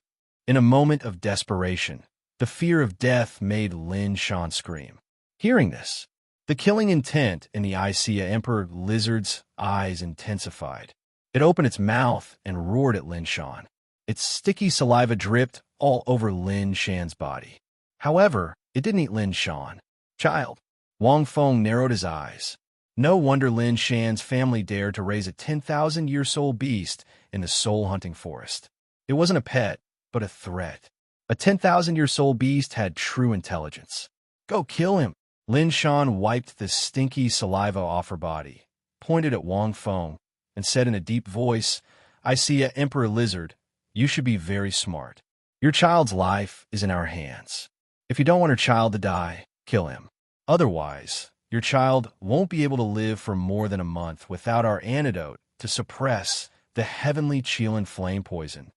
Speaker 1: In a moment of desperation, the fear of death made Lin Shan scream. Hearing this, the killing intent in the Icea Emperor Lizard's eyes intensified. It opened its mouth and roared at Lin Shan. Its sticky saliva dripped all over Lin Shan's body. However, it didn't eat Lin Shan. Child. Wang Feng narrowed his eyes. No wonder Lin Shan's family dared to raise a 10,000-year soul beast in the soul-hunting forest. It wasn't a pet, but a threat. A 10,000-year soul beast had true intelligence. Go kill him. Lin Shan wiped the stinky saliva off her body, pointed at Wang Feng, and said in a deep voice, Icea Emperor Lizard, you should be very smart. Your child's life is in our hands. If you don't want your child to die, kill him. Otherwise, your child won't be able to live for more than a month without our antidote to suppress the heavenly Qilin flame poison.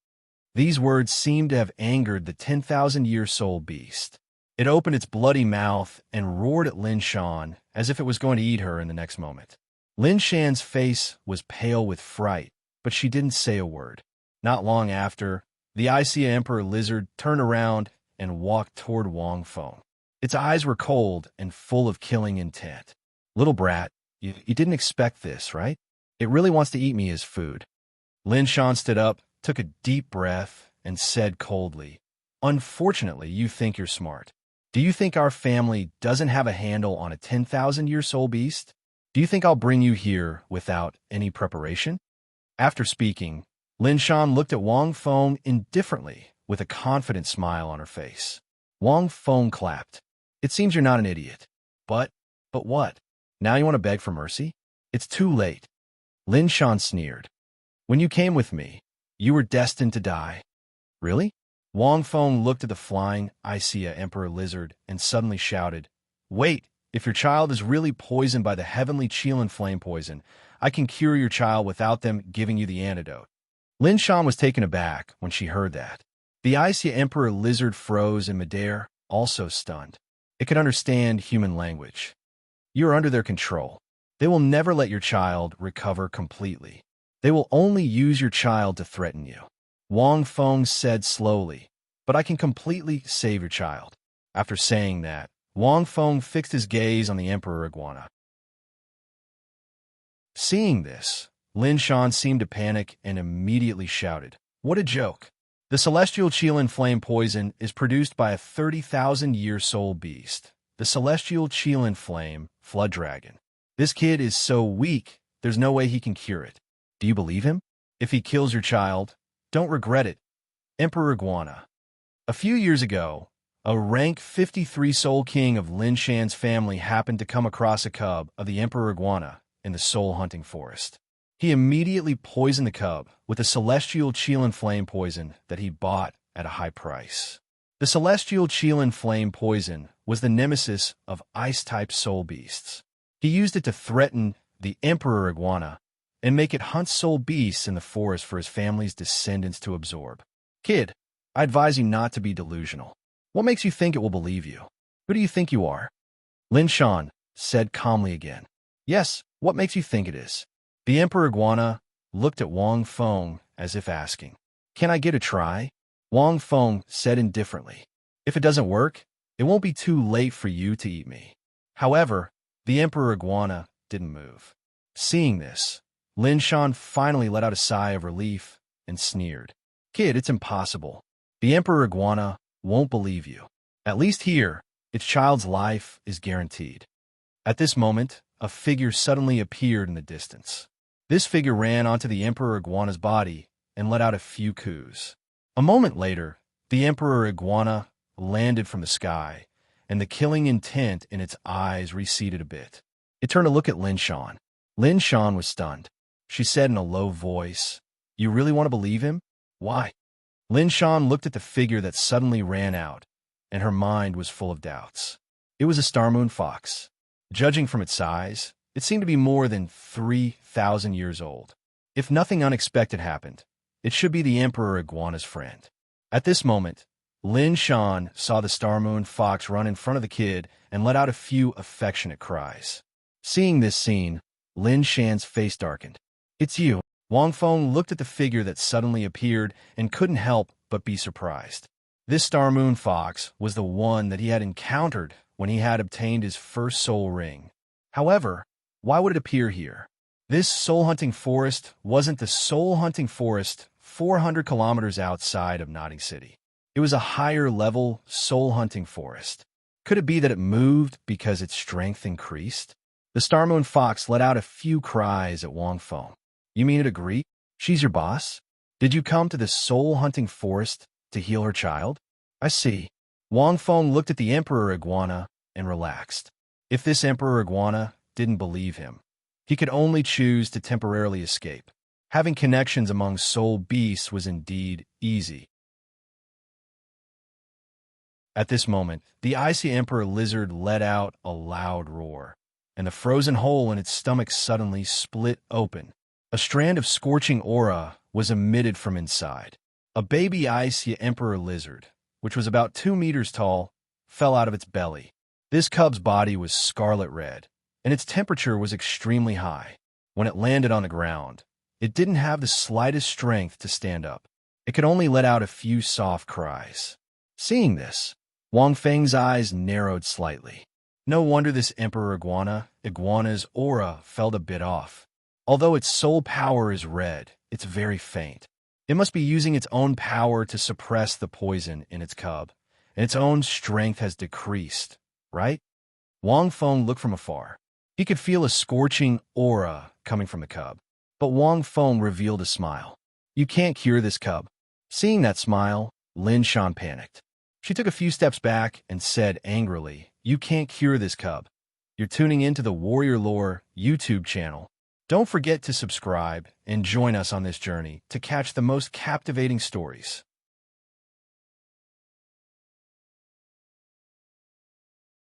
Speaker 1: These words seemed to have angered the 10,000-year soul beast. It opened its bloody mouth and roared at Lin Shan as if it was going to eat her in the next moment. Lin Shan's face was pale with fright, but she didn't say a word. Not long after, the Icea Emperor Lizard turned around and walked toward Wang Feng. Its eyes were cold and full of killing intent. Little brat, you didn't expect this, right? It really wants to eat me as food. Lin Shan stood up, took a deep breath, and said coldly, Unfortunately, you think you're smart. Do you think our family doesn't have a handle on a 10,000-year soul beast? Do you think I'll bring you here without any preparation? After speaking, Lin Shan looked at Wang Feng indifferently with a confident smile on her face. Wang Feng clapped. It seems you're not an idiot. But what? Now you want to beg for mercy? It's too late. Lin Shan sneered. When you came with me, you were destined to die. Really? Wang Feng looked at the flying Icea Emperor Lizard and suddenly shouted, Wait, if your child is really poisoned by the heavenly Qilin flame poison, I can cure your child without them giving you the antidote. Lin Shan was taken aback when she heard that. The Icea Emperor Lizard froze in midair, also stunned. It could understand human language. You are under their control. They will never let your child recover completely. They will only use your child to threaten you. Wang Feng said slowly, but I can completely save your child. After saying that, Wang Feng fixed his gaze on the Emperor Iguana. Seeing this, Lin Shan seemed to panic and immediately shouted, "What a joke! The celestial Qilin flame poison is produced by a 30,000-year soul beast, the celestial Qilin flame flood dragon. This kid is so weak, there's no way he can cure it. Do you believe him? If he kills your child, don't regret it." Emperor Iguana. A few years ago, a rank 53 soul king of Lin Shan's family happened to come across a cub of the Emperor Iguana in the soul-hunting forest. He immediately poisoned the cub with the celestial Qilin flame poison that he bought at a high price. The celestial Qilin flame poison was the nemesis of ice-type soul beasts. He used it to threaten the Emperor Iguana and make it hunt soul beasts in the forest for his family's descendants to absorb. Kid, I advise you not to be delusional. What makes you think it will believe you? Who do you think you are? Lin Shan said calmly again. Yes, what makes you think it is? The Emperor Iguana looked at Wang Feng as if asking, "Can I get a try?" Wang Feng said indifferently, "If it doesn't work, it won't be too late for you to eat me." However, the Emperor Iguana didn't move. Seeing this, Lin Shan finally let out a sigh of relief and sneered. "Kid, it's impossible. The Emperor Iguana won't believe you. At least here, its child's life is guaranteed." At this moment, a figure suddenly appeared in the distance. This figure ran onto the Emperor Iguana's body and let out a few coos. A moment later, the Emperor Iguana landed from the sky, and the killing intent in its eyes receded a bit. It turned to look at Lin Shan. Lin Shan was stunned. She said in a low voice, "You really want to believe him? Why?" Lin Shan looked at the figure that suddenly ran out, and her mind was full of doubts. It was a star moon fox. Judging from its size, it seemed to be more than 3,000 years old. If nothing unexpected happened, it should be the Emperor Iguana's friend. At this moment, Lin Shan saw the star moon fox run in front of the kid and let out a few affectionate cries. Seeing this scene, Lin Shan's face darkened. "It's you." Wang Feng looked at the figure that suddenly appeared and couldn't help but be surprised. This star moon fox was the one that he had encountered when he had obtained his first soul ring. However, why would it appear here? This soul-hunting forest wasn't the soul-hunting forest 400 kilometers outside of Notting City. It was a higher-level soul-hunting forest. Could it be that it moved because its strength increased? The star moon fox let out a few cries at Wang Feng. "You mean it agreed? She's your boss? Did you come to this soul-hunting forest to heal her child?" "I see." Wang Feng looked at the Emperor Iguana and relaxed. If this Emperor Iguana didn't believe him, he could only choose to temporarily escape. Having connections among soul beasts was indeed easy. At this moment, the icy Emperor Lizard let out a loud roar, and the frozen hole in its stomach suddenly split open. A strand of scorching aura was emitted from inside. A baby icy Emperor Lizard, which was about 2 meters tall, fell out of its belly. This cub's body was scarlet red, and its temperature was extremely high. When it landed on the ground, it didn't have the slightest strength to stand up. It could only let out a few soft cries. Seeing this, Wang Feng's eyes narrowed slightly. No wonder this Emperor Iguana's aura felt a bit off. Although its soul power is red, it's very faint. It must be using its own power to suppress the poison in its cub, and its own strength has decreased, right? Wang Feng looked from afar. He could feel a scorching aura coming from the cub, but Wang Feng revealed a smile. "You can't cure this cub." Seeing that smile, Lin Shan panicked. She took a few steps back and said angrily, "You can't cure this cub. You're tuning into the Warrior Lore YouTube channel. Don't forget to subscribe and join us on this journey to catch the most captivating stories.